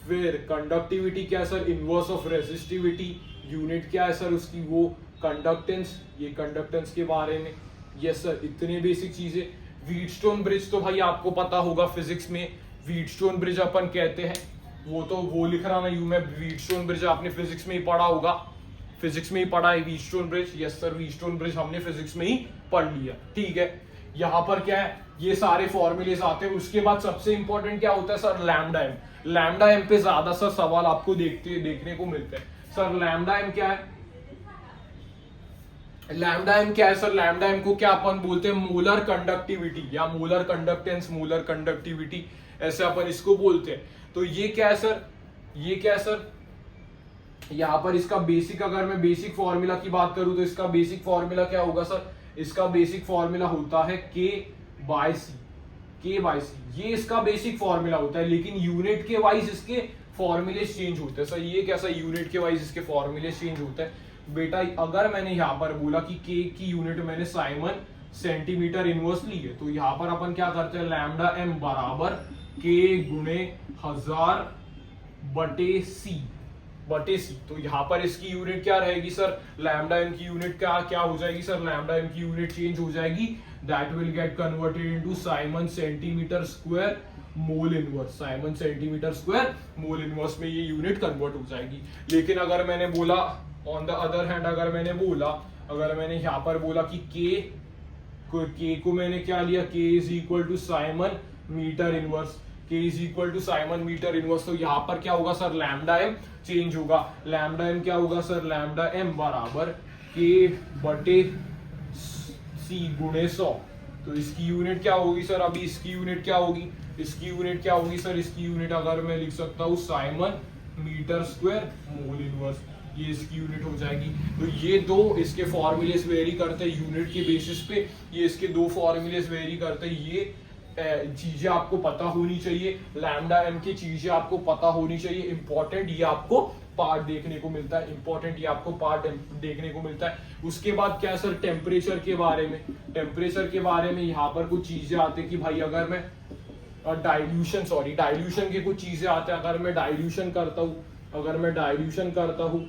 फिर कंडक्टिविटी क्या sir, inverse of resistivity. Unit क्या है सर उसकी, वो कंडक्टेंस। ये कंडक्टेंस के बारे में। यस सर, इतने बेसिक चीजें। व्हीटस्टोन ब्रिज तो भाई आपको पता होगा, फिजिक्स में व्हीटस्टोन ब्रिज अपन कहते हैं, वो लिख रहा ना यूं मैं, व्हीटस्टोन ब्रिज आपने फिजिक्स में ही पढ़ा होगा, Wheatstone bridge. Yes sir, Wheatstone bridge हमने फिजिक्स में ही पढ़ लिया, ठीक है। यहाँ पर क्या है, ये सारे फॉर्मूलेस आते हैं। उसके बाद सबसे इंपॉर्टेंट क्या होता है सर, लैम्डा एम पे ज्यादा सर सवाल आपको देखने को मिलते हैं। सर लैम्डा एम क्या है, सर लैम्डा एम को क्या अपन बोलते हैं, मोलर कंडक्टिविटी या मोलर कंडक्टेंस, मोलर कंडक्टिविटी, ऐसे अपन इसको बोलते हैं। तो ये क्या है सर, यहाँ पर इसका बेसिक, अगर मैं बेसिक फॉर्मूला की बात करूं तो इसका बेसिक फॉर्मूला क्या होगा सर, इसका बेसिक फॉर्मूला होता है K बाय सी। ये इसका बेसिक फॉर्मूला होता है, लेकिन यूनिट के वाइज इसके फॉर्मूले चेंज होते हैं। सर ये कैसा, यूनिट के वाइज इसके फॉर्मूले चेंज होते हैं। बेटा अगर मैंने यहाँ पर बोला कि K की यूनिट मैंने साइमन सेंटीमीटर इनवर्स ली है, तो यहाँ पर अपन क्या करते हैं, लैम्डा एम बराबर K गुणे 1000 बटे सी। तो यहाँ पर इसकी यूनिट क्या रहेगी सर, लैम्डा एम की यूनिट क्या हो जाएगी सर, लैम्डा एम की यूनिट चेंज हो जाएगी, that will get converted into Simon centimetre square mole inverse. Simon centimetre square mole inverse में ये यूनिट कन्वर्ट हो जाएगी। लेकिन अगर मैंने बोला ऑन द अदर हैंड, अगर मैंने यहाँ पर बोला कि के को मैंने क्या लिया, K is equal to siemens metre inverse, K is equal to siemens metre inverse. तो यहाँ पर क्या होगा सर, लैम्डा एम चेंज होगा। लैम्डा एम क्या होगा सर, लैम्डा एम बराबर के बटे सी गुणे 100। तो इसकी यूनिट क्या होगी सर, अभी इसकी यूनिट क्या होगी, इसकी यूनिट क्या होगी सर, इसकी यूनिट अगर मैं लिख सकता हूँ siemens metre square mole inverse, ये इसकी यूनिट हो जाएगी। तो ये दो इसके फॉर्मूलेस वेरी करते हैं यूनिट के बेसिस पे, ये इसके दो फॉर्मूलेस वेरी करते हैं। ये चीजें आपको पता होनी चाहिए, लैम्डा एम की चीजें आपको पता होनी चाहिए। इंपॉर्टेंट ये आपको पार्ट देखने को मिलता है, इंपॉर्टेंट ये आपको पार्ट देखने को मिलता है। उसके बाद क्या है सर, टेम्परेचर के बारे में, टेम्परेचर के बारे में यहाँ पर कुछ चीजें आती है कि भाई अगर मैं डाइल्यूशन के कुछ चीजें आते हैं। अगर मैं डाइल्यूशन करता हूँ, अगर मैं डाइल्यूशन करता हूँ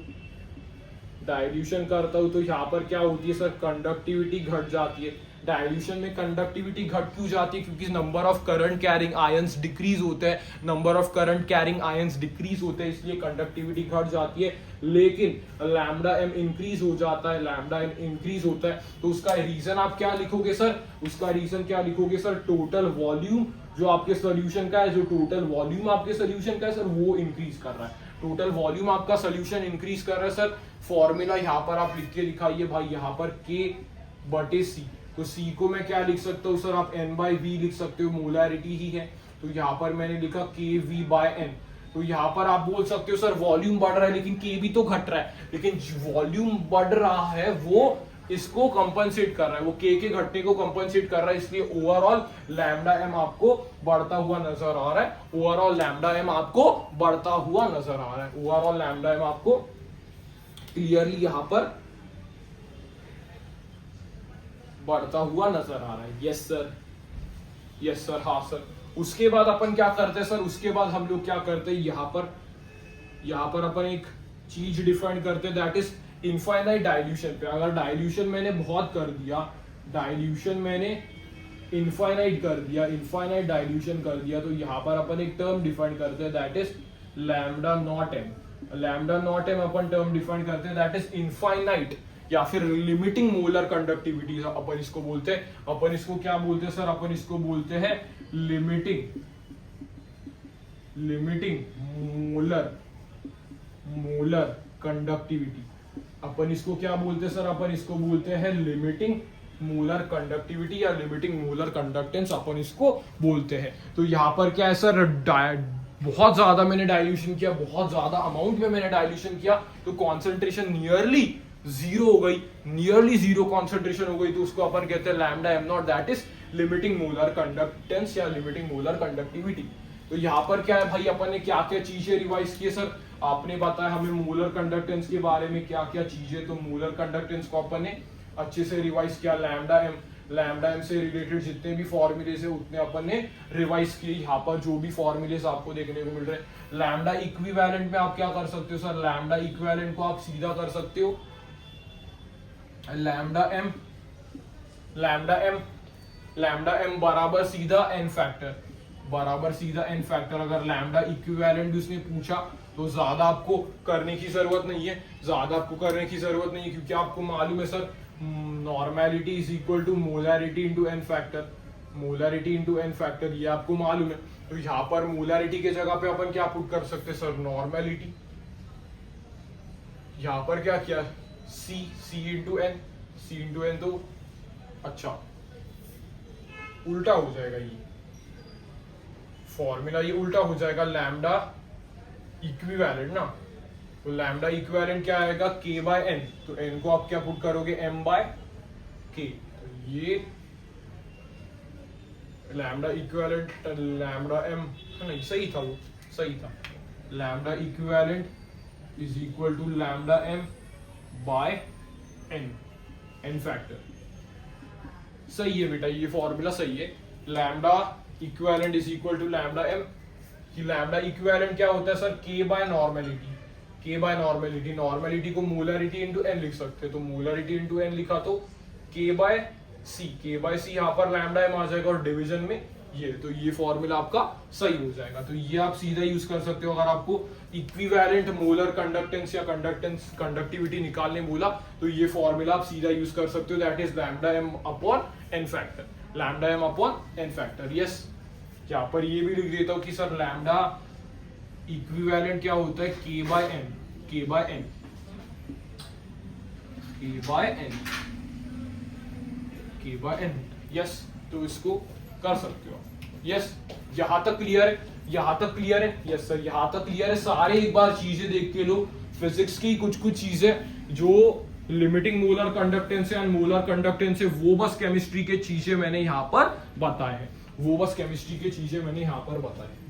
तो यहाँ पर क्या होती है सर, कंडक्टिविटी घट जाती है। डाइल्यूशन में कंडक्टिविटी घट क्यों जाती है, क्योंकि number of current carrying ions decrease होते हैं, number of current carrying ions decrease होते हैं, इसलिए कंडक्टिविटी घट जाती है। लेकिन लैम्डा एम इंक्रीज हो जाता है, लैम्डा एम इंक्रीज होता है। तो उसका रीजन आप क्या लिखोगे सर, उसका रीजन क्या लिखोगे सर, टोटल वॉल्यूम जो आपके सोल्यूशन का है, जो टोटल वॉल्यूम आपके सोल्यूशन का है सर, वो इंक्रीज कर रहा है। टोटल वॉल्यूम आपका सोल्यूशन इंक्रीज कर रहा है सर। फॉर्मूला यहाँ पर आप लिख के दिखाइए भाई, यहाँ पर के बटे सी, तो सी को मैं क्या लिख सकता हूँ सर, आप एन बाई वी लिख सकते हो, मोलैरिटी ही है। तो यहाँ पर मैंने लिखा के वी बाय एन। तो यहाँ पर आप बोल सकते हो सर वॉल्यूम बढ़ रहा है लेकिन के भी तो घट रहा है, लेकिन वॉल्यूम बढ़ रहा है वो इसको कंपनसेट कर रहा है, वो के घटने को कंपनसेट कर रहा है, इसलिए ओवरऑल लैम्डा एम आपको बढ़ता हुआ नजर आ रहा है। ओवरऑल लैम्डा एम आपको बढ़ता हुआ नजर आ रहा है, ओवरऑल लैम्डा एम आपको क्लियरली यहाँ पर बढ़ता हुआ नजर आ रहा है। यस सर, यस सर, हाँ सर। उसके बाद अपन क्या करते हैं सर, उसके बाद हम लोग क्या करते हैं, यहाँ पर अपन एक चीज डिफाइन करते हैं, दैट इज इनफाइनाइट डाइल्यूशन पे। अगर डाइल्यूशन मैंने बहुत कर दिया, डाइल्यूशन मैंने इनफाइनाइट कर दिया, इनफाइनाइट डाइल्यूशन कर दिया, तो यहाँ पर अपन एक टर्म डिफाइन करते हैं, that is lambda naught M. Lambda naught M अपन टर्म डिफाइन करते हैं, दैट इज इनफाइनाइट या फिर लिमिटिंग मोलर कंडक्टिविटी अपन इसको बोलते हैं। अपन इसको क्या बोलते हैं सर, अपन इसको बोलते हैं लिमिटिंग मोलर कंडक्टिविटी। अपन इसको क्या बोलते हैं सर, अपन इसको बोलते हैं लिमिटिंग मोलर कंडक्टिविटी या लिमिटिंग मोलर कंडक्टेंस अपन इसको बोलते हैं। तो यहाँ पर क्या है सर, बहुत ज्यादा मैंने डाइल्यूशन किया, बहुत ज्यादा अमाउंट में मैंने डाइल्यूशन किया, तो कॉन्सेंट्रेशन नियरली जीरो हो गई, नियरली जीरो कॉन्सेंट्रेशन हो गई, तो उसको अपन कहते हैं lambda am not, that is limiting molar conductance या लिमिटिंग मोलर कंडक्टिविटी। तो यहाँ पर क्या है भाई, अपन ने क्या क्या चीजें रिवाइज की सर, आपने बताया हमें मोलर कंडक्टेंस के बारे में क्या क्या चीजें, तो मोलर कंडक्टेंस को अपन ने अच्छे से रिवाइज किया। लैम्डा एम से रिलेटेड जितने भी फॉर्मूलेज है उतने अपन ने रिवाइज किए। यहाँ पर जो भी फॉर्मूलेज आपको देखने को मिल रहे हैं, लैम्डा इक्विवेलेंट में आप क्या कर सकते हो सर, लैम्डा इक्विवेलेंट को आप सीधा कर सकते हो लैम्डा एम बराबर सीधा एन फैक्टर, बराबर सीधा एन फैक्टर। अगर लैम्डा इक्विवेलेंट उसने पूछा तो ज्यादा आपको करने की जरूरत नहीं है, ज्यादा आपको करने की जरूरत नहीं है, क्योंकि आपको मालूम है sir normality is equal to molarity into n factor, molarity into n factor, ये आपको मालूम है। तो यहाँ पर मोलैरिटी के जगह पे अपन क्या पुट कर सकते हैं सर, नॉर्मेलिटी। यहाँ पर क्या किया, सी इंटू एन, तो अच्छा उल्टा हो जाएगा ये फॉर्मूला, ये उल्टा हो जाएगा लैम्डा इक्विवेलेंट ना। तो लैम्डा इक्विवेलेंट क्या आएगा, के बाय एन, तो एन को आप क्या पुट करोगे, एम बाय के। तो ये लैम्डा इक्विवेलेंट, लैम्डा एम नहीं, सही था वो, सही था। Lambda equivalent is equal to lambda M by n factor. सही है बेटा, ये फॉर्मूला सही है। Lambda equivalent is equal to lambda M, कि लैम्डा इक्विवेलेंट क्या होता है sir, K by normality, K by normality. Normality को मोलरिटी इंटू एन लिख सकते हैं, तो मोलरिटी इंटू एन लिखा तो के बाय सी, के बाय सी, यहाँ पर लैम्डा एम आ जाएगा और डिवीजन में तो ये फॉर्मूला आपका सही हो जाएगा। तो ये आप सीधा यूज कर सकते हो अगर आपको इक्विवेलेंट मोलर कंडक्टेंस या कंडक्टिविटी निकालने बोला, तो ये फॉर्मूला आप सीधा यूज कर सकते हो, that is lambda M upon n factor, lambda M upon n factor. Yes, यहाँ पर ये भी लिख देता हूं कि सर लैम्डा इक्विवेलेंट क्या होता है, के बाय एन, के बाय एन, के बाय एन, के बाय एन। यस, तो इसको कर सकते हो। यस, यहां तक क्लियर है, यहां तक क्लियर है। यस सर, यहां तक क्लियर है। सारे एक बार चीजें देख के लो, फिजिक्स की कुछ कुछ चीजें जो लिमिटिंग मोलर कंडक्टेंस है, अनमोलर कंडक्टेंस है, वो बस केमिस्ट्री के चीजें मैंने यहां पर बताए हैं, वो बस केमिस्ट्री के चीजें मैंने यहां पर बताए हैं।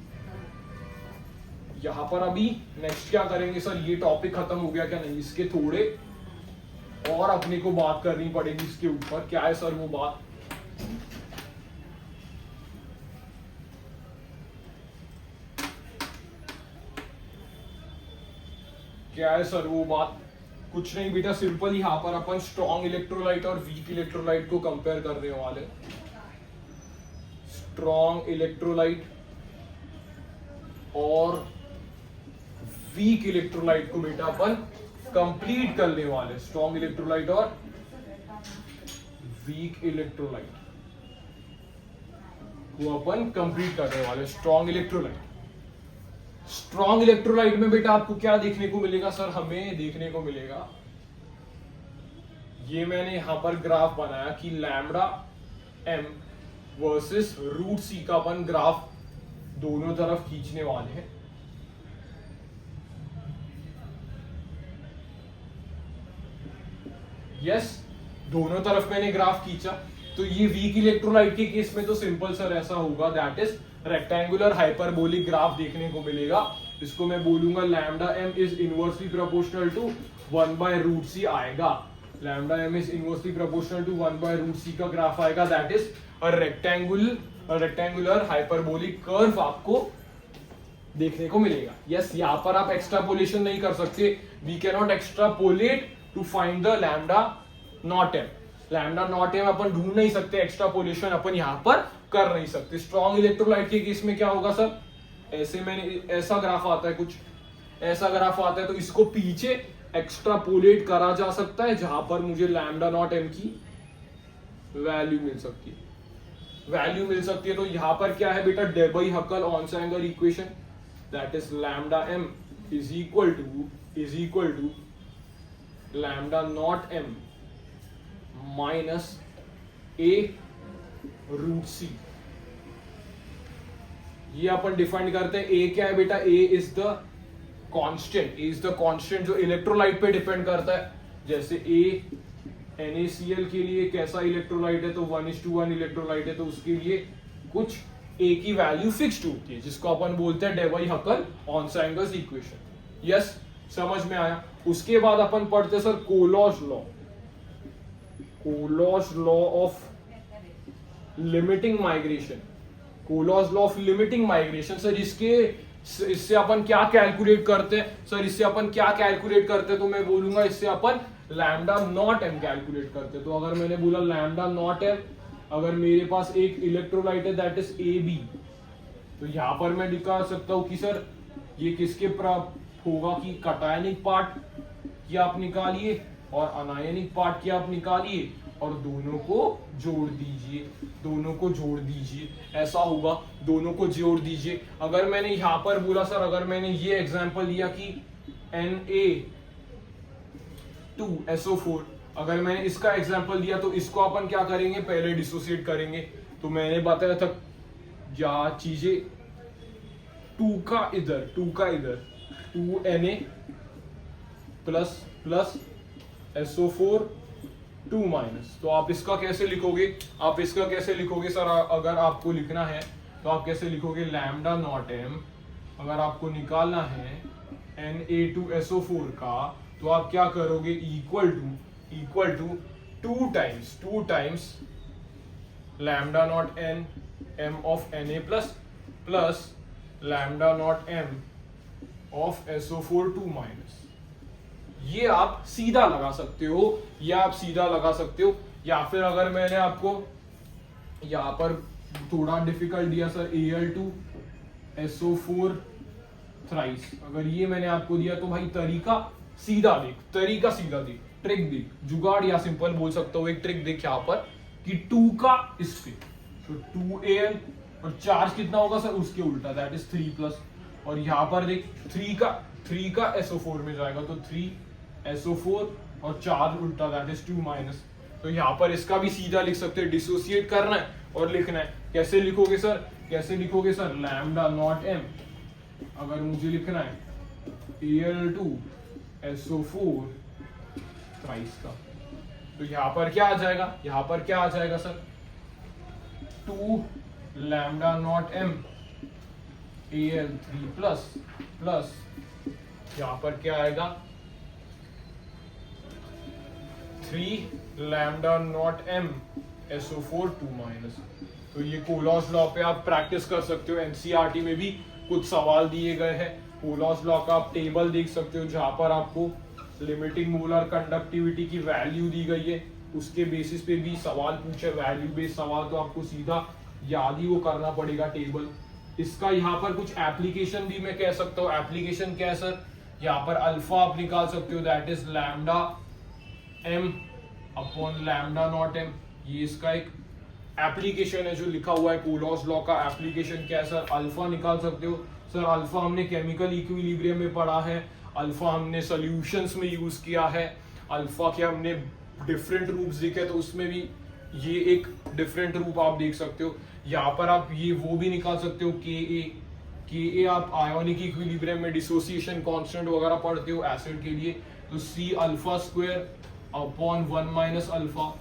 यहां पर अभी नेक्स्ट क्या करेंगे सर, ये टॉपिक खत्म हो गया क्या, नहीं, इसके थोड़े और अपने को बात करनी पड़ेगी इसके ऊपर। क्या है सर वो बात, क्या है सर वो बात, कुछ नहीं बेटा, सिंपल ही यहां पर अपन स्ट्रॉन्ग इलेक्ट्रोलाइट और वीक इलेक्ट्रोलाइट को कंपेयर करने वाले। स्ट्रॉन्ग इलेक्ट्रोलाइट और वीक इलेक्ट्रोलाइट को बेटा अपन कंप्लीट करने वाले, स्ट्रॉन्ग इलेक्ट्रोलाइट और वीक इलेक्ट्रोलाइट को अपन कंप्लीट करने वाले। स्ट्रॉन्ग इलेक्ट्रोलाइट, स्ट्रॉन्ग इलेक्ट्रोलाइट में बेटा आपको क्या देखने को मिलेगा सर, हमें देखने को मिलेगा, ये मैंने यहां पर ग्राफ बनाया कि lambda M versus root C का अपन ग्राफ दोनों तरफ खींचने वाले हैं। यस, दोनों तरफ मैंने ग्राफ खींचा। तो ये वीक इलेक्ट्रोलाइट के केस में तो सिंपल सर ऐसा होगा, that is rectangular hyperbolic graph देखने को मिलेगा। इसको मैं बोलूंगा lambda M is inversely proportional to 1 by root C आएगा, lambda M is inversely proportional to 1 by root C का ग्राफ आएगा, that is a rectangular hyperbolic curve आपको देखने को मिलेगा। यस, यहां पर आप एक्स्ट्रापोलेशन नहीं कर सकते, we cannot extrapolate to find the lambda naught M, lambda naught M अपन ढूंढ नहीं सकते, एक्स्ट्रापोलेशन अपन यहां पर कर नहीं सकते। स्ट्रॉन्ग इलेक्ट्रोलाइट के केस में क्या होगा सर, ऐसे मैंने ऐसा ग्राफ आता है, कुछ ऐसा ग्राफ आता है, तो इसको पीछे एक्स्ट्रापोलेट करा जा सकता है जहां पर मुझे लैम्डा नॉट एम की वैल्यू मिल सकती है, तो यहां पर क्या है बेटा, Debye Huckel Onsager equation, that is lambda M is equal to lambda naught M minus A root C. ये अपन डिफाइन करते हैं, ए क्या है बेटा, ए इज द कांस्टेंट जो इलेक्ट्रोलाइट पे डिपेंड करता है। जैसे ए NaCl के लिए कैसा इलेक्ट्रोलाइट है, तो 1:1 इलेक्ट्रोलाइट है, तो उसके लिए कुछ ए की वैल्यू फिक्स्ड होती है, जिसको अपन बोलते हैं डेबाई हकल ऑनसेंगर्स इक्वेशन। यस, समझ में आया। उसके बाद अपन पढ़ते sir Kohlrausch law of limiting migration, Kohlrausch law of limiting migration. Sir इससे अपन क्या कैलकुलेट करते हैं, तो मैं बोलूंगा इससे अपन लैम्डा नॉट एम कैलकुलेट करते हैं। तो अगर मैंने बोला लैम्डा नॉट एम, अगर मेरे पास एक इलेक्ट्रोलाइट है दैट इज AB, तो यहां पर मैं दिखा सकता हूं कि सर ये किसके प्राप्त होगा, कि कटायनिक पार्ट की आप निकालिए और अनायनिक पार्ट की आप निकालिए और दोनों को जोड़ दीजिए, ऐसा होगा, दोनों को जोड़ दीजिए। अगर मैंने यहां पर बोला सर, अगर मैंने ये एग्जांपल लिया कि Na2SO4, अगर मैंने इसका एग्जांपल दिया, तो इसको अपन क्या करेंगे, पहले डिसोसिएट करेंगे। तो मैंने बताया था क्या चीजें, 2 का इधर 2Na प्लस SO4 2 माइनस। तो आप इसका कैसे लिखोगे, सर अगर आपको लिखना है तो आप कैसे लिखोगे, लैम्डा नॉट एम अगर आपको निकालना है Na2SO4 का, तो आप क्या करोगे, equal to 2 times lambda naught N M of Na plus lambda naught M of SO4 2 minus. ये आप सीधा लगा सकते हो, या फिर अगर मैंने आपको यहां पर थोड़ा डिफिकल्ट दिया सर, Al2SO4 थ्राइस। अगर ये मैंने आपको दिया तो भाई तरीका सीधा देख, ट्रिक देख, जुगाड़ या सिंपल बोल सकता हूँ, एक ट्रिक देख यहाँ पर कि 2 का इस पे, तो 2Al और चार्ज कितना होगा सर उसके उल्टा, दैट इज 3+, और यहाँ पर देख 3 का SO4 में जाएगा तो 3SO4 और चार्ज उल्टा, दैट इज 2-। तो यहाँ पर इसका भी सीधा लिख सकते हैं, डिसोसिएट करना है और लिखना है। कैसे लिखोगे सर, लैम्डा नॉट m, अगर मुझे लिखना है Al2SO4 थ्राइस का, तो यहाँ पर क्या आ जाएगा sir, 2 lambda naught m Al3 plus यहाँ पर क्या आएगा, 3 लैम्डा नॉट m SO4 2-। तो ये कोलॉस लॉ पे आप प्रैक्टिस कर सकते हो, एनसीईआरटी में भी कुछ सवाल दिए गए हैं। कोलॉस लॉ का आप टेबल देख सकते हो जहां पर आपको लिमिटिंग मोलर कंडक्टिविटी की वैल्यू दी गई है, उसके बेसिस पे भी सवाल पूछे, वैल्यू बेस्ड सवाल, तो आपको सीधा याद ही वो करना पड़ेगा टेबल। इसका यहाँ पर कुछ एप्लीकेशन भी मैं कह सकता हूँ। एप्लीकेशन क्या है सर, यहाँ पर अल्फा आप निकाल सकते हो, that is lambda m upon lambda naught m, ये इसका एक एप्लीकेशन है जो लिखा हुआ है। कोलॉस लॉ का एप्लीकेशन क्या है सर, अल्फा निकाल सकते हो सर। अल्फा हमने केमिकल इक्विलिब्रियम में पढ़ा है, अल्फा हमने सॉल्यूशंस में यूज किया है, अल्फा के हमने डिफरेंट रूप्स देखे, तो उसमें भी ये एक डिफरेंट रूप आप देख सकते हो। यहाँ पर आप ये वो भी निकाल सकते हो, के आप आयोनिक इक्विलिब्रियम में डिसोसिएशन कांस्टेंट वगैरह पढ़ते हो एसिड के लिए, तो C alpha square upon 1 - alpha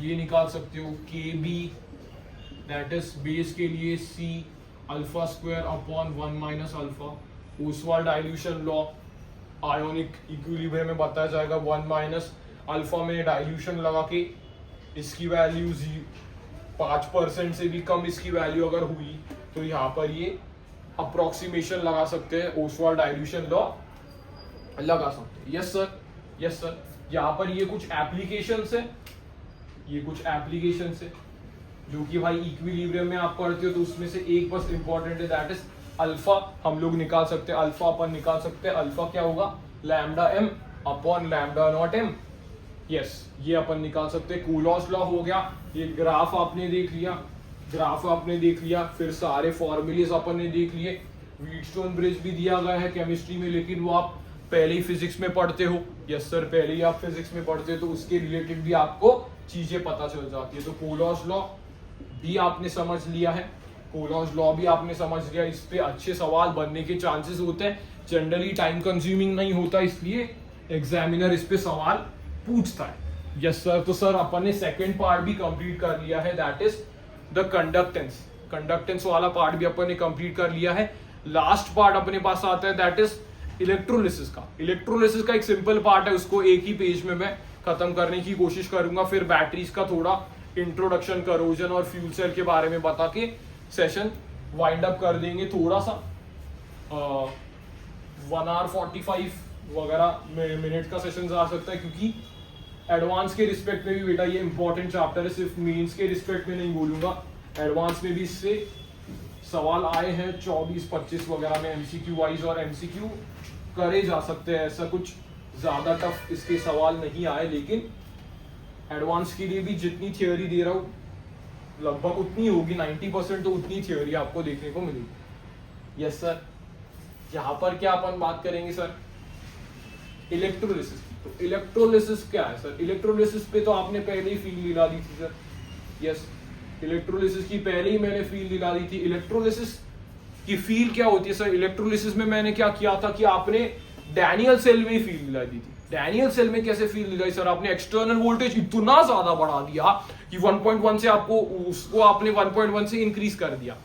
ये निकाल सकते हो। KB दैट इज बेस के लिए C alpha square upon 1 - alpha. Oswald dilution law ionic equilibrium में बताया जाएगा, 1 - अल्फा में डाइल्यूशन लगा के इसकी वैल्यू 5% से भी कम इसकी वैल्यू अगर हुई तो यहाँ पर ये अप्रोक्सीमेशन लगा सकते हैं, ओसवाल्ड डाइल्यूशन लॉ लगा सकते हैं। Yes sir. यहाँ पर ये कुछ एप्लीकेशंस है, जो कि भाई इक्विलिब्रियम में आप पढ़ते हो, तो उसमें से एक बस इंपॉर्टेंट है, दैट इज अल्फा हम लोग निकाल सकते हैं। अल्फा क्या होगा, lambda m upon lambda naught m। Yes, ये अपन निकाल सकते हैं। कोलॉस लॉ हो गया, ये ग्राफ आपने देख लिया, फिर सारे फॉर्मूलेस अपन ने देख लिए। व्हीटस्टोन ब्रिज भी दिया गया है केमिस्ट्री में, लेकिन वो आप पहले ही फिजिक्स में पढ़ते हो। यस सर, पहले ही आप फिजिक्स में पढ़ते हो, तो उसके रिलेटेड भी आपको चीजें पता चल जाती है। तो कोलॉस लॉ भी आपने समझ लिया, इस पे अच्छे सवाल बनने के चांसेस होते हैं। जनरली टाइम कंज्यूमिंग नहीं होता, इसलिए एग्जामिनर इस पे सवाल पूछता है। यस सर, तो सर अपन ने सेकंड पार्ट भी कंप्लीट कर लिया है, दैट इज द कंडक्टेंस वाला पार्ट भी अपन ने कंप्लीट कर लिया है। लास्ट पार्ट अपने पास आता है, दैट इज इलेक्ट्रोलिसिस का एक सिंपल पार्ट है, उसको एक ही पेज में मैं खत्म करने की कोशिश करूंगा। फिर बैटरीज का थोड़ा इंट्रोडक्शन, करोजन और फ्यूल सेल के बारे में बता के सेशन वाइंड अप कर देंगे। थोड़ा सा 1 hour 45 वगैरह मिनट का सेशन आ सकता है, क्योंकि एडवांस के रिस्पेक्ट में भी बेटा ये इंपॉर्टेंट चैप्टर है, सिर्फ मेंस के रिस्पेक्ट में नहीं बोलूंगा, एडवांस में भी इससे सवाल आए हैं 24-25 वगैरह में एमसीक्यू वाइज, और एमसीक्यू करे जा सकते हैं, ऐसा कुछ ज्यादा टफ इसके सवाल नहीं आए। लेकिन एडवांस के लिए भी जितनी थियोरी दे रहा हूँ लगभग उतनी होगी, 90% तो उतनी थियोरी आपको देखने को मिलेगी। यस सर, यहाँ पर क्या अपन बात करेंगे सर, इलेक्ट्रोलिसिस। तो इलेक्ट्रोलिसिस क्या है सर, इलेक्ट्रोलिसिस पे तो आपने पहले ही फील दिला दी थी सर। यस, इलेक्ट्रोलिसिस की पहले ही मैंने फील दिला दी थी। इलेक्ट्रोलिसिस की फील क्या होती है सर, इलेक्ट्रोलिसिस में मैंने क्या किया था कि आपने डैनियल सेल में ही फील दिला दी थी। डैनियल सेल में कैसे फील दिलाई सर, आपने एक्सटर्नल वोल्टेज इतना ज्यादा बढ़ा दिया कि 1.1 से उसको आपने 1.1 से इंक्रीज कर दिया,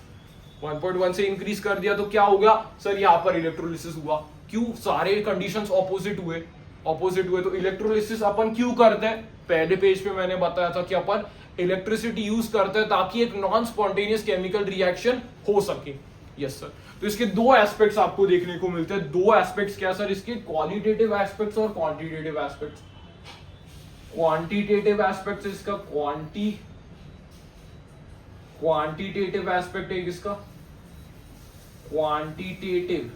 1.1 से इंक्रीज कर दिया, तो क्या हो गया सर, यहाँ पर इलेक्ट्रोलिसिस हुआ। क्यों, सारे कंडीशंस ऑपोजिट हुए। तो इलेक्ट्रोलिसिस अपन क्यों करते हैं, पहले पेज पे मैंने बताया था कि अपन इलेक्ट्रिसिटी यूज करते हैं ताकि एक नॉन स्पॉन्टेनियस केमिकल रिएक्शन हो सके। यस सर, तो इसके दो एस्पेक्ट्स आपको देखने को मिलते हैं। दो एस्पेक्ट्स क्या सर, इसके क्वालिटेटिव एस्पेक्ट्स और क्वांटिटेटिव एस्पेक्ट्स। क्वांटिटेटिव एस्पेक्ट्स इसका क्वांटिटेटिव एस्पेक्ट है किसका, क्वांटिटेटिव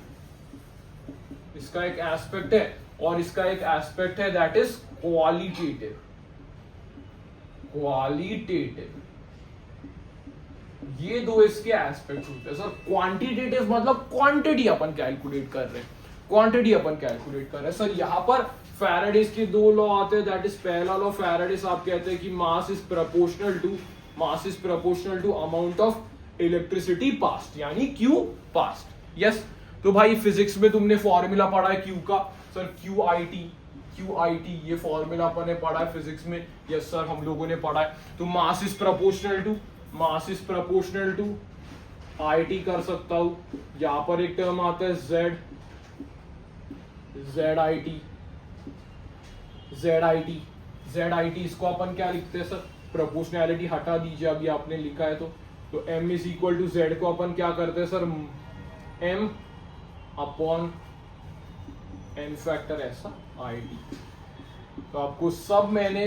इसका एक एस्पेक्ट है, और इसका एक एस्पेक्ट है दैट इज क्वालिटेटिव। क्वालिटेटिव ये दो इसके एस्पेक्ट्स होते हैं सर। क्वांटिटेटिव मतलब क्वांटिटी अपन कैलकुलेट कर रहे हैं, क्वांटिटी अपन कैलकुलेट कर रहे हैं सर। यहां पर फैराडेज के दो लॉ आते हैं, दैट इज पहला लॉ फैराडेज आप कहते हैं कि mass is proportional to amount of electricity passed, यानी क्यू पास्ट। यस, तो भाई फिजिक्स में तुमने फॉर्मूला पढ़ा है क्यू का सर, क्यू आई टी ये फॉर्मूला अपन ने पढ़ा है फिजिक्स में। यस सर, हम लोगों ने पढ़ा है। तो mass is proportional to I T कर सकता हूं। यहां पर एक टर्म आता है जेड आई टी इसको अपन क्या लिखते हैं सर, प्रोपोर्शनैलिटी हटा दीजिए अभी आपने लिखा है तो m is equal to Z को अपन क्या करते हैं sir, m upon n factor ऐसा आई टी। तो आपको सब मैंने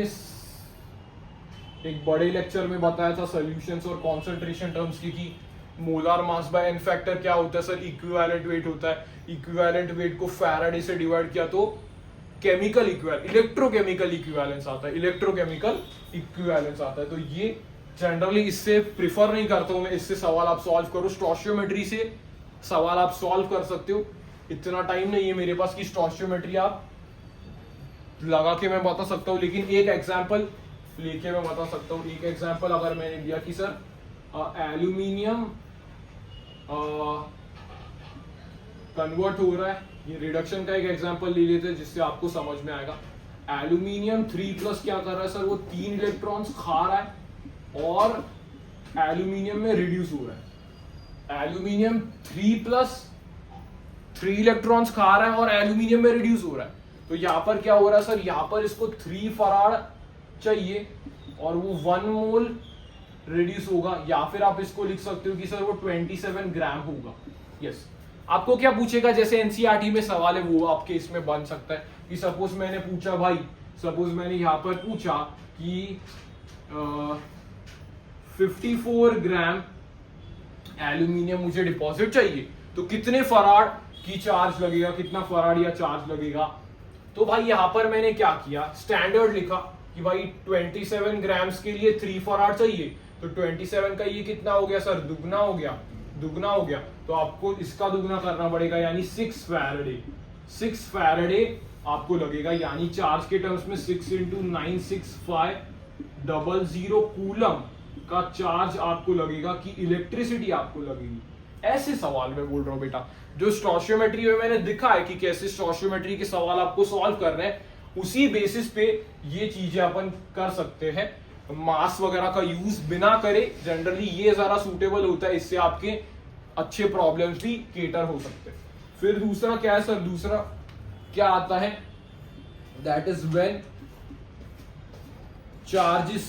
एक बड़े लेक्चर में बताया था सॉल्यूशंस और कॉन्सेंट्रेशन टर्म्स की, कि molar mass by n factor क्या होता है सर, इक्विवेलेंट वेट होता है। इक्विवेलेंट वेट को फैराडे से डिवाइड किया तो केमिकल इक्विवेलेंस, इलेक्ट्रोकेमिकल इक्विवेलेंस आता है, इलेक्ट्रोकेमिकल इक्विवेलेंस आता है। तो ये जनरली इससे प्रिफर नहीं करता हूं मैं, इससे सवाल आप सॉल्व करो, स्टोइचियोमेट्री से सवाल आप सॉल्व कर सकते हो। इतना टाइम नहीं है मेरे पास कि स्टोइचियोमेट्री आप लगा के मैं बता सकता हूं, लेकिन एक एग्जांपल लेके मैं बता सकता हूं। एक एग्जांपल अगर मैंने दिया कि सर एल्यूमिनियम कन्वर्ट हो रहा है, ये रिडक्शन का एक एग्जांपल ले लेते हैं जिससे आपको समझ में आएगा। एल्यूमिनियम 3+ क्या कर रहा है सर, वो 3 इलेक्ट्रॉन्स खा रहा है और एल्यूमिनियम में रिड्यूस हो रहा है। एल्यूमिनियम 3+ 3 इलेक्ट्रॉन्स खा रहा है और एल्यूमिनियम में रिड्यूस हो रहा है। तो यहां पर क्या हो रहा है सर, यहां पर इसको 3 फराड चाहिए और वो 1 मोल रिड्यूस होगा, या फिर आप इसको लिख सकते हो कि सर वो 27 ग्राम होगा। यस, आपको क्या पूछेगा, जैसे एनसीईआरटी में सवाल है वो आपके इसमें बन सकता है कि सपोज मैंने पूछा भाई, सपोज मैंने यहां पर पूछा कि 54 ग्राम एल्यूमिनियम मुझे डिपॉजिट चाहिए, तो कितने फराड की चार्ज लगेगा, कितना फराड या चार्ज लगेगा। तो भाई यहां पर मैंने क्या किया, स्टैंडर्ड लिखा कि भाई 27 ग्राम्स के लिए 3 फराड चाहिए, तो 27 का ये कितना हो गया सर, दुगना हो गया। तो आपको इसका दुगना करना पड़ेगा, यानी 6 फैराडे आपको लगेगा, यानी चार्ज के टर्म्स में 6 × 96500 कूलम का चार्ज आपको लगेगा, कि इलेक्ट्रिसिटी आपको लगेगी। ऐसे सवाल में बोल रहा हूं बेटा, जो स्टोइचियोमेट्री में मैंने दिखा है कि कैसे स्टोइचियोमेट्री के सवाल आपको सॉल्व करने हैं, उसी बेसिस पे ये चीजें अपन कर सकते हैं। मास वगैरह का यूज बिना करे जनरली ये जरा सूटेबल होता है, इससे आपके अच्छे प्रॉब्लम्स भी केटर हो सकते हैं। फिर दूसरा क्या है सर, दूसरा क्या आता है, that is when charge is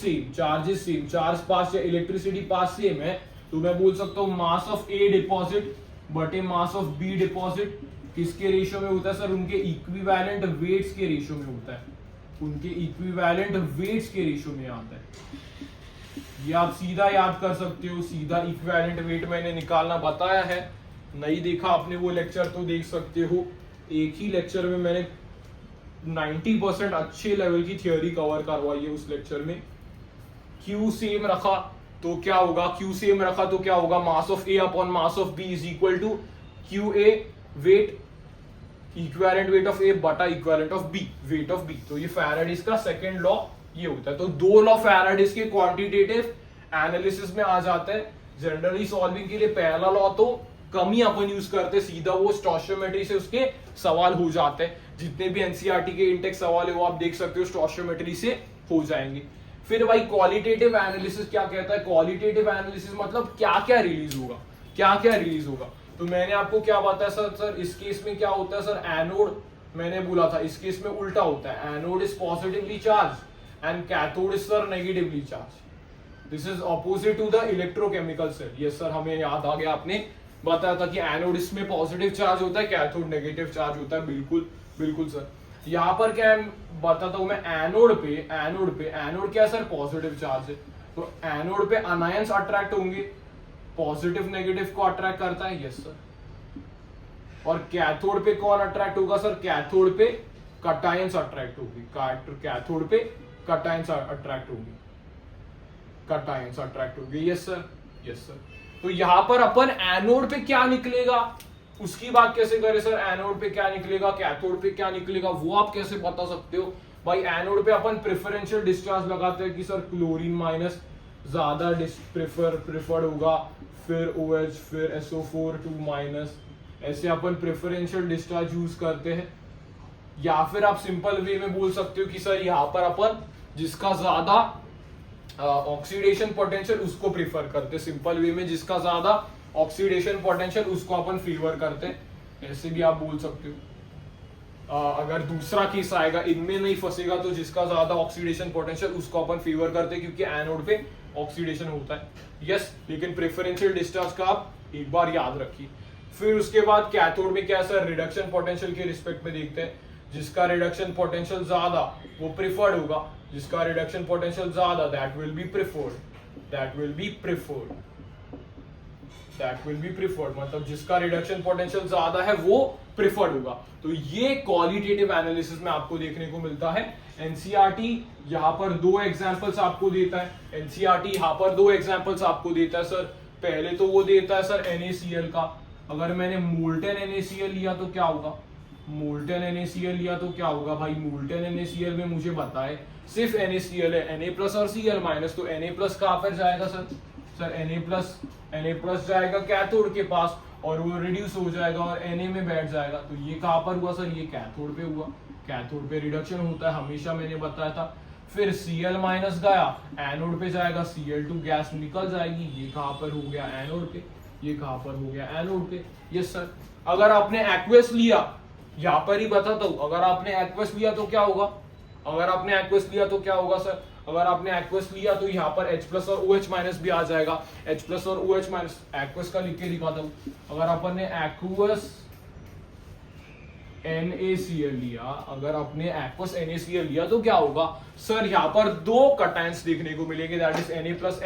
same, charge pass या इलेक्ट्रिसिटी पास सेम है, तो मैं बोल सकता हूं मास ऑफ ए डिपॉजिट बटे मास ऑफ बी डिपॉजिट किसके रेशियो में होता है सर, उनके इक्विवेलेंट वेट्स के रेशियो में होता है, उनके इक्विवेलेंट वेट्स के रेशियो में आता है। ये आप सीधा याद कर सकते हो, सीधा इक्विवेलेंट वेट मैंने निकालना बताया है, नहीं देखा आपने वो लेक्चर तो देख सकते हो। एक ही लेक्चर में मैंने 90% अच्छे लेवल की थियोरी कवर करवाई है उस लेक्चर में। क्यू सेम रखा तो क्या होगा, mass of A upon mass of B is equal to Q A weight, equivalent weight of A बटा equivalent of B, weight of B. तो ये फैराडेज का सेकंड लॉ ये होता है। तो 2 लॉ फैराडेज के क्वांटिटेटिव एनालिसिस में आ जाता है। जनरली सॉल्विंग के लिए पहला लॉ तो कम ही अपन यूज करते, सीधा वो स्टोइचियोमेट्री से उसके सवाल हो जाते हैं। जितने भी एनसीईआरटी के इंटेक सवाल है वो आप देख सकते हो स्टोइचियोमेट्री से हो जाएंगे। फिर भाई क्वालिटेटिव एनालिसिस क्या कहता है, क्वालिटेटिव एनालिसिस मतलब क्या क्या रिलीज होगा। तो मैंने आपको क्या बताया सर, इस केस में क्या होता है सर, एनोड मैंने बोला था, इस केस में उल्टा होता है, anode is positively charge and cathode is sir negatively charge. This is opposite to the electrochemical cell. Yes sir, हमें याद आ गया, आपने बताया था कि एनोड इसमें पॉजिटिव चार्ज होता है, कैथोड नेगेटिव चार्ज होता है। बिल्कुल सर। यहाँ पर क्या बताता हूं मैं, एनोड क्या सर पॉजिटिव चार्ज है, तो एनोड पे अनायंस अट्रैक्ट होंगे, पॉजिटिव नेगेटिव को अट्रैक्ट करता है, यस सर। और कैथोड पे कौन अट्रैक्ट होगा सर? कैथोड पे कटायंस अट्रैक्ट होगी, कैथोड पे कटायंस अट्रैक्ट होगी, कटायंस अट्रैक्ट होगी, यस सर, यस सर। तो यहां पर अपन एनोड पे क्या निकलेगा उसकी बात कैसे करें सर? एनोड पे क्या निकलेगा, कैथोड पे क्या निकलेगा, वो आप कैसे बता सकते हो भाई? एनोड पे अपन प्रेफरेंशियल डिस्चार्ज लगाते हैं कि सर क्लोरीन माइनस ज्यादा प्रेफर्ड होगा, फिर OH, फिर SO4 2 माइनस, ऐसे अपन प्रेफरेंशियल डिस्चार्ज यूज करते हैं। या फिर आप सिंपल वे में बोल सकते हो कि सर यहाँ पर अपन जिसका ज्यादा ऑक्सीडेशन पोटेंशियल उसको प्रीफर करते हैं, सिंपल वे में जिसका ज्यादा ऑक्सीडेशन पोटेंशियल उसको अपन फेवर करते हैं, ऐसे भी आप बोल सकते हो। अगर दूसरा केस आएगा, इनमें नहीं फंसेगा, तो जिसका ज्यादा ऑक्सीडेशन पोटेंशियल उसको अपन फेवर करते हैं क्योंकि एनोड पे ऑक्सीडेशन होता है, यस। लेकिन प्रेफरेंशियल डिस्चार्ज का आप एक बार याद रखिए। फिर उसके बाद कैथोड में क्या सर? रिडक्शन पोटेंशियल के रिस्पेक्ट में देखते हैं, जिसका रिडक्शन पोटेंशियल ज्यादा वो प्रिफर्ड होगा, जिसका रिडक्शन पोटेंशियल ज्यादा that will be preferred, that will be preferred, that will be preferred, मतलब जिसका रिडक्शन पोटेंशियल ज्यादा है वो प्रिफर्ड होगा। तो ये क्वालिटेटिव एनालिसिस में आपको देखने को मिलता है। एनसीईआरटी यहाँ पर दो एग्जांपल्स आपको देता है, एनसीईआरटी यहाँ पर दो एग्जांपल्स आपको देता है सर। पहले तो वो देता है सर NaCl का, अगर मैंने मोल्टेन NaCl लिया तो क्या होगा? मोल्टेन NaCl लिया तो क्या होगा भाई? मोल्टेन NaCl में मुझे बताए सिर्फ NaCl है, Na प्लस और Cl माइनस, तो Na प्लस कहाँ पर जाएगा सर? सर Na प्लस जाएगा कैथोड के पास और वो रिड्यूस हो जाएगा और Na में बैठ जाएगा। तो ये कहाँ पर हुआ सर? ये कैथोड पे हुआ, कैथोड पे रिडक्शन होता है, हमेशा मैंने बताया था। फिर Cl माइनस गया, एनोड पे जाएगा, Cl2 गैस निकल जाएगी, ये कहाँ पर हो गया? एनोड पे, ये कहाँ पर हो गया? एनोड पे, यस सर। अगर आपने एक्वेस लिया, यहाँ पर ही बताता हूँ, अगर आपने एक्वेस लिया तो क्या होगा? अगर आपने एक्वेस लिया तो क्या होगा सर? अगर आपने एक्वेस लिया तो यहाँ पर H प्लस और OH माइनस भी आ जाएगा, H प्लस और OH माइनस, एक्वेस का लिख के दिखाता हूँ। अगर अपन ने एक्वेस NaCl लिया, अगर आपने एक्वस NaCl लिया तो क्या होगा सर? यहाँ पर दो कटायंस देखने को मिलेंगे, that is Na plus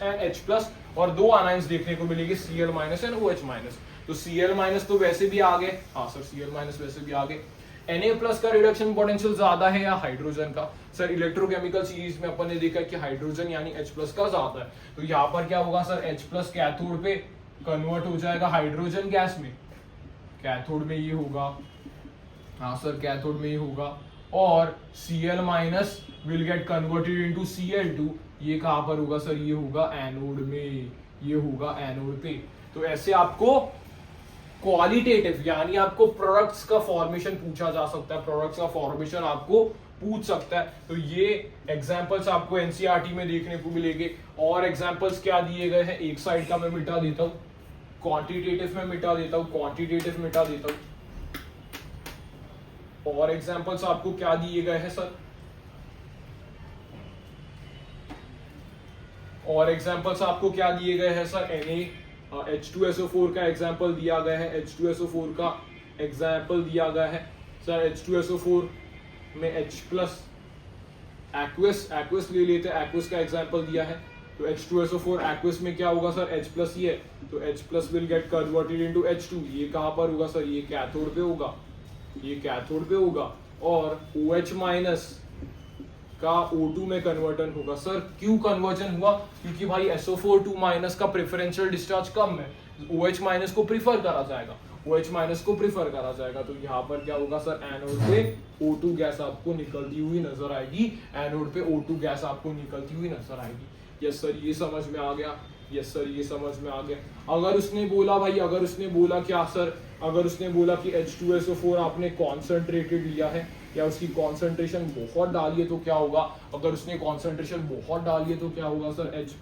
N H plus, और दो आनायंस देखने को मिलेंगे Cl minus and OH minus. तो Cl माइनस तो वैसे भी आ गए, हाँ सर Cl माइनस वैसे भी आ गए। Na प्लस का रिडक्शन पोटेंशियल ज्यादा है या हाइड्रोजन का? सर इलेक्ट्रोकेमिकल सीरीज में अपन ने देखा कि हाइड्रोजन यानी H प्लस का ज्यादा है, तो यहाँ पर क्या होगा सर? H प्लस कैथोड पे कन्वर्ट हो जाएगा हाइड्रोजन गैस में, कैथोड में ये होगा, हाँ सर कैथोड में ये होगा, और Cl minus will get converted into Cl2, ये कहाँ पर होगा सर? ये होगा एनोड में, ये होगा एनोड पे। तो ऐसे आपको क्वालिटेटिव यानी आपको प्रोडक्ट्स का फॉर्मेशन पूछा जा सकता है, प्रोडक्ट्स का फॉर्मेशन आपको पूछ सकता है। तो ये एग्जांपल्स आपको एनसीईआरटी में देखने को मिलेंगे। और एग्जांपल्स क्या दिए गए हैं, एक साइड का मैं मिटा देता हूँ, क्वांटिटेटिव में मिटा देता हूँ, क्वांटिटेटिव मिटा देता हूँ। और एग्जांपल्स आपको क्या दिए गए हैं सर? और एग्जांपल्स आपको क्या दिए गए हैं सर? H2SO4 का एग्जांपल दिया गया है, H2SO4 का एग्जांपल दिया गया है सर। H2SO4 में H प्लस एक्वस ले लेते हैं, एक्वस का एग्जांपल दिया है। तो H2SO4 एक्वस में क्या होगा सर? H प्लस ही है, तो H plus will get converted into H2, ये कहाँ पर होगा सर? ये कैथोड पे होगा, ये कैथोड पे होगा, और OH माइनस का O2 में कन्वर्जन होगा। सर क्यों कन्वर्जन हुआ? क्योंकि भाई SO4 2 माइनस का प्रेफरेंशियल डिस्चार्ज कम है, OH माइनस को प्रीफर करा जाएगा, OH माइनस को प्रीफर करा जाएगा। तो यहाँ पर क्या होगा सर? एनोड पे O2 गैस आपको निकलती हुई नजर आएगी, एनोड पे O2 गैस आपको निकलती हुई नजर आएगी। यस सर ये समझ में आ गया, यस सर ये समझ में आ गया। अगर उसने बोला भाई, अगर उसने बोला क्या सर? अगर उसने बोला कि H2SO4 आपने कॉन्सेंट्रेटेड लिया है या उसकी कॉन्सेंट्रेशन बहुत डाली है तो क्या होगा? अगर उसने कॉन्सेंट्रेशन बहुत डाली है तो क्या होगा सर? H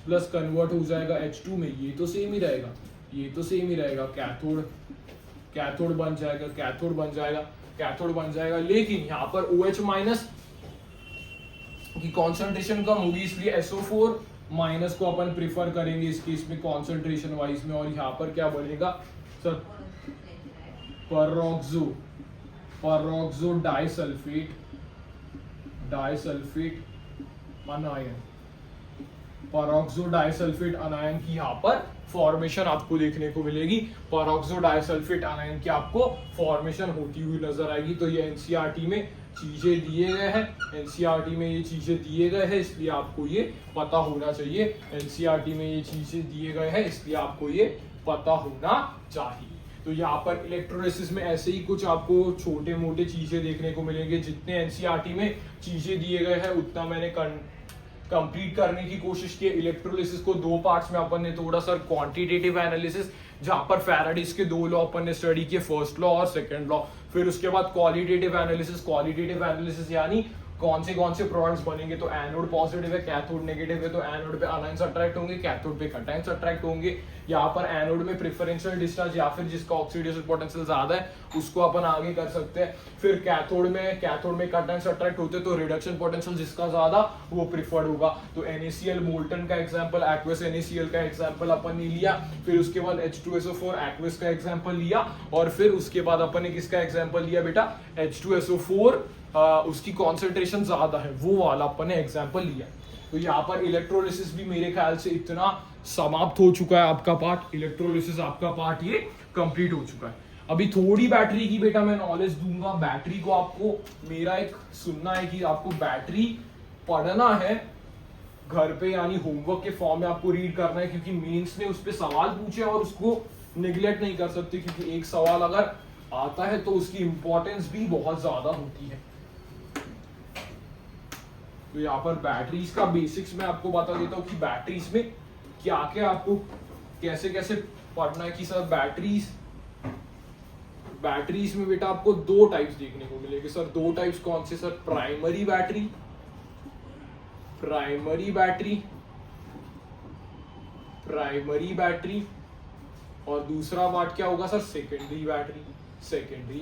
प्लस कन्वर्ट हो जाएगा H2 में, ये तो सेम ही रहेगा, ये तो सेम ही रहेगा, कैथोड बन जाएगा, कैथोड बन जाएगा, कैथोड बन जाएगा। लेकिन यहाँ पर OH माइनस की कॉन्सेंट्रेशन कम होगी, इसलिए SO4 माइनस को अपन प्रीफर करेंगे इस केस में कॉन्सेंट्रेशन वाइज में। और यहाँ पर क्या बनेगा sir? Peroxo disulphate anion, peroxo disulphate anion की यहाँ पर फॉर्मेशन आपको देखने को मिलेगी। परऑक्सो डाइसल्फेट अनायन की आपको फॉर्मेशन होती हुई नजर आएगी। तो ये एनसीईआरटी में चीजें दिए गए हैं, एनसीईआरटी में ये चीजें दिए गए हैं, इसलिए आपको ये पता होना चाहिए। एनसीईआरटी में ये चीजें दिए गए हैं, इसलिए आपको ये पता होना चाहिए। तो यहाँ पर इलेक्ट्रोलिसिस में ऐसे ही कुछ आपको छोटे मोटे चीजें देखने को मिलेंगे। जितने एनसीईआरटी में चीजें दिए गए हैं उतना मैंने कंप्लीट करने की कोशिश की। इलेक्ट्रोलिसिस को दो पार्ट्स में अपन ने तोड़ा सर, क्वांटिटेटिव एनालिसिस जहां पर फैराडेज के दो लॉ अपन ने स्टडी किए, फर्स्ट लॉ और सेकंड लॉ। फिर उसके बाद क्वालिटेटिव एनालिसिस, क्वालिटेटिव एनालिसिस यानी कौन से प्रोडक्ट्स बनेंगे। तो एनोड पॉजिटिव है, कैथोड नेगेटिव है, तो एनोड पे आनायंस अट्रैक्ट होंगे, कैथोड पे कैटायंस अट्रैक्ट होंगे। यहाँ पर एनोड में प्रेफरेंशियल डिस्चार्ज या फिर जिसका ऑक्सीडेशन पोटेंशियल ज्यादा है उसको अपन आगे कर सकते हैं। फिर कैथोड में कैटायंस अट्रैक्ट होते हैं, तो रिडक्शन पोटेंशियल जिसका ज्यादा वो प्रिफर्ड होगा। तो NaCl मोल्टन का एग्जांपल, एक्वस NaCl का एग्जांपल अपन ने लिया। फिर उसके बाद H2SO4 एक्वस का एग्जांपल लिया, और फिर उसके बाद अपन ने किसका एग्जांपल लिया बेटा, H2SO4 उसकी कॉन्सेंट्रेशन ज्यादा है वो वाला अपन ने एग्जांपल लिया। तो यहाँ पर इलेक्ट्रोलिसिस भी मेरे ख्याल से इतना समाप्त हो चुका है आपका पार्ट, इलेक्ट्रोलिसिस आपका पार्ट ये कंप्लीट हो चुका है। अभी थोड़ी बैटरी की बेटा मैं नॉलेज दूंगा। बैटरी को आपको मेरा एक सुनना है कि आपको बैटरी पढ़ना है घर पे, यानी होमवर्क के फॉर्म में आपको रीड करना है, क्योंकि मेंस ने उस पर सवाल पूछे और उसको निगलेक्ट नहीं कर सकते, क्योंकि एक सवाल अगर आता है तो उसकी इंपॉर्टेंस भी बहुत ज्यादा होती है। तो यहाँ पर बैटरीज का बेसिक्स मैं आपको बता देता हूँ कि बैटरीज में क्या क्या आपको कैसे कैसे पढ़ना है। कि सर बैटरीज में बेटा आपको दो टाइप्स देखने को मिलेंगे। सर दो टाइप्स कौन से सर, प्राइमरी बैटरी और दूसरा पार्ट क्या होगा सर, सेकेंडरी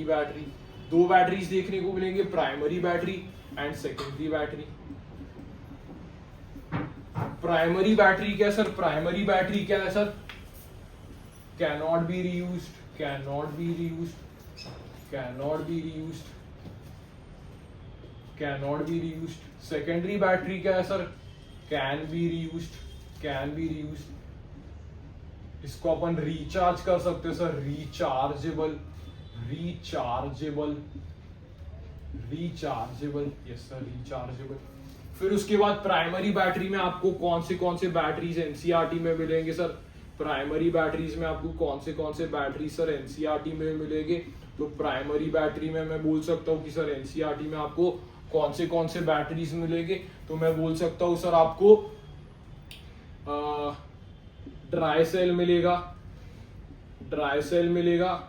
बैटरी। दो बैटरीज देखने को मिलेंगे, primary battery and secondary battery. Primary battery क्या है सर, प्राइमरी बैटरी क्या है sir, cannot be reused. Secondary battery क्या है सर, कैन बी रीयूज्ड। इसको अपन रिचार्ज कर सकते हैं sir, rechargeable, yes sir, rechargeable. फिर उसके बाद प्राइमरी बैटरी में आपको कौन से बैटरीज एनसीईआरटी में मिलेंगे सर, प्राइमरी बैटरीज में आपको कौन से बैटरी सर एनसीईआरटी में मिलेंगे। तो प्राइमरी बैटरी में मैं बोल सकता हूँ कि सर एनसीईआरटी में आपको कौन से बैटरीज मिलेंगे। तो मैं बोल सकता हूँ सर आपको ड्राई सेल मिलेगा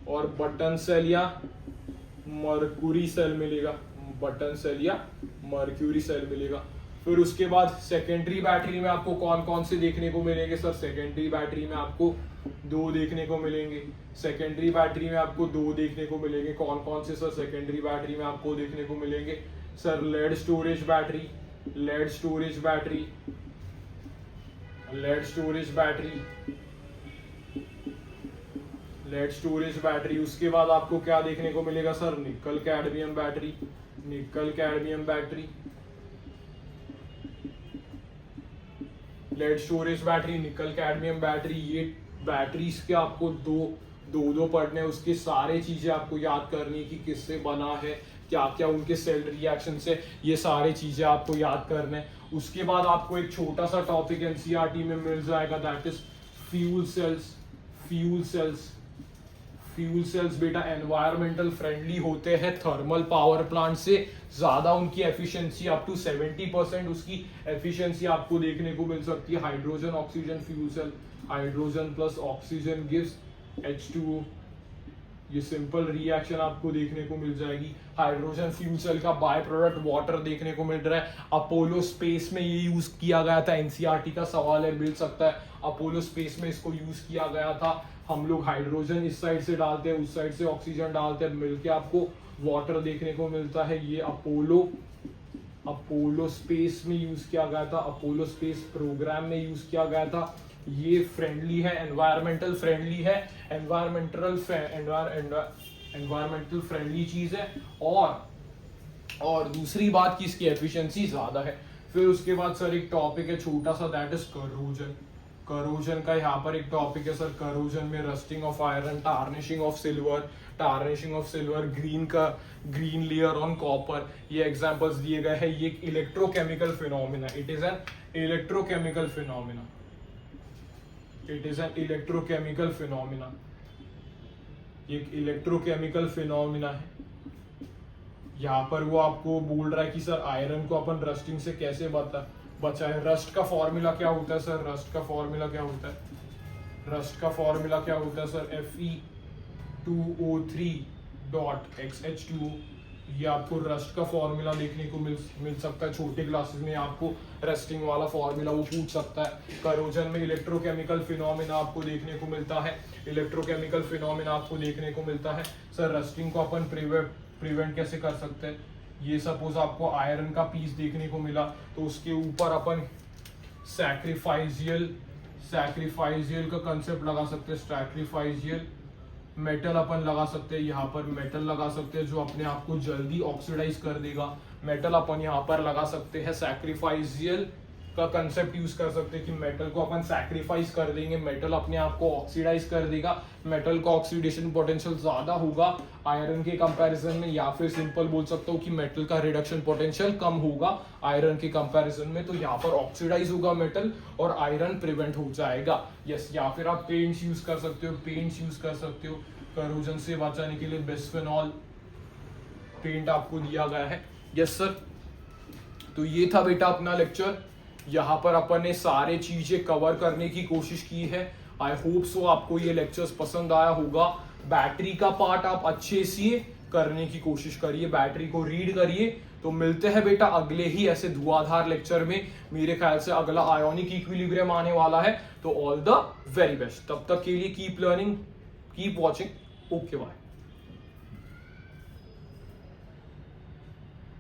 और बटन सेल या मर्क्यूरी सेल मिलेगा। फिर उसके बाद सेकेंडरी बैटरी में आपको कौन से देखने को मिलेंगे सर, सेकेंडरी बैटरी में आपको दो देखने को मिलेंगे। कौन से सर सेकेंडरी बैटरी में आपको देखने को मिलेंगे सर, लेड स्टोरेज बैटरी। उसके बाद आपको क्या देखने को मिलेगा sir, nickel cadmium battery. Lead storage battery, nickel cadmium battery, ये बैटरीज के आपको दो पढ़ने, उसके सारे चीजें आपको याद करनी कि किससे बना है, क्या क्या उनके सेल रिएक्शन से, ये सारे चीजें आपको याद करने। उसके बाद आपको एक छोटा सा टॉपिक एनसीईआरटी में मिल जाएगा, दैट इज फ्यूल सेल्स बेटा एनवायरमेंटल फ्रेंडली होते हैं थर्मल पावर प्लांट से ज्यादा। उनकी एफिशिएंसी अप टू 70% उसकी एफिशिएंसी आपको देखने को मिल सकती है। Hydrogen oxygen fuel cell, hydrogen plus oxygen gives H2O, ये सिंपल रिएक्शन आपको देखने को मिल जाएगी। हाइड्रोजन फ्यूल सेल का बाय प्रोडक्ट वाटर देखने को मिल रहा है। अपोलो स्पेस में ये यूज किया गया था, एनसीईआरटी का सवाल है, मिल सकता है। अपोलो स्पेस में इसको यूज किया गया था। हम लोग हाइड्रोजन इस साइड से डालते हैं, उस साइड से ऑक्सीजन डालते हैं, मिलके आपको वाटर देखने को मिलता है। ये अपोलो स्पेस में यूज किया गया था, अपोलो स्पेस प्रोग्राम में यूज किया गया था। ये फ्रेंडली है, एनवायरमेंटल फ्रेंडली चीज है। और दूसरी बात कि इसकी एफिशिएंसी ज्यादा है। फिर उसके बाद सर एक टॉपिक है छोटा सा, दैट इज करोजन। करोजन का यहाँ पर एक टॉपिक है सर, करोजन में rusting of iron, tarnishing of silver, green layer on copper, ये एग्जांपल्स दिए गए हैं। ये एक electrochemical phenomena, it is an electrochemical phenomena, it is an electrochemical phenomena, एक इलेक्ट्रोकेमिकल फिनोमिना है। यहाँ पर वो आपको बोल रहा है कि सर आयरन को अपन रस्टिंग से कैसे बचाए। रस्ट का फॉर्मूला क्या होता है सर, रस्ट का फॉर्मूला क्या होता है, रस्ट का फॉर्मूला क्या होता है सर, Fe2O3.XH2O। ये आपको रस्ट का फॉर्मूला देखने को मिल सकता है छोटे क्लासेस में, आपको रस्टिंग वाला फॉर्मूला वो पूछ सकता है। करोजन में इलेक्ट्रोकेमिकल फिनोमिना आपको देखने को मिलता है, इलेक्ट्रोकेमिकल फिनोमिना आपको देखने को मिलता है। सर रस्टिंग को अपन प्रिवेंट कैसे कर सकते हैं, ये सपोज आपको आयरन का पीस देखने को मिला तो उसके ऊपर अपन सैक्रिफाइजियल का कंसेप्ट लगा सकते हैं, सैक्रिफाइजियल मेटल अपन लगा सकते हैं, यहाँ पर मेटल लगा सकते हैं जो अपने आप को जल्दी ऑक्सीडाइज कर देगा। मेटल अपन यहाँ पर लगा सकते हैं, सैक्रिफाइजियल का कंसेप्ट यूज कर सकते हैं कि मेटल को अपन सैक्रिफाइस कर देंगे, मेटल अपने आप को ऑक्सीडाइज कर देगा, मेटल का ऑक्सीडेशन पोटेंशियल ज्यादा होगा आयरन के कंपैरिजन में, या फिर सिंपल बोल सकता हूँ कि मेटल का रिडक्शन पोटेंशियल कम होगा आयरन के कंपैरिजन में, तो यहाँ पर ऑक्सीडाइज होगा मेटल और आयरन प्रिवेंट हो जाएगा। यस, या फिर आप पेंट्स यूज कर सकते हो, करोजन से बचाने के लिए बिस्फेनॉल पेंट आपको दिया गया है। यस सर, तो ये था बेटा अपना लेक्चर। यहाँ पर अपन ने सारे चीजें कवर करने की कोशिश की है। आई होप सो आपको ये लेक्चर्स पसंद आया होगा। बैटरी का पार्ट आप अच्छे से करने की कोशिश करिए, बैटरी को रीड करिए। तो मिलते हैं बेटा अगले ही ऐसे धुआंधार लेक्चर में। मेरे ख्याल से अगला आयोनिक इक्विलिब्रियम आने वाला है, तो ऑल द वेरी बेस्ट। तब तक के लिए keep learning, keep watching. Okay bye.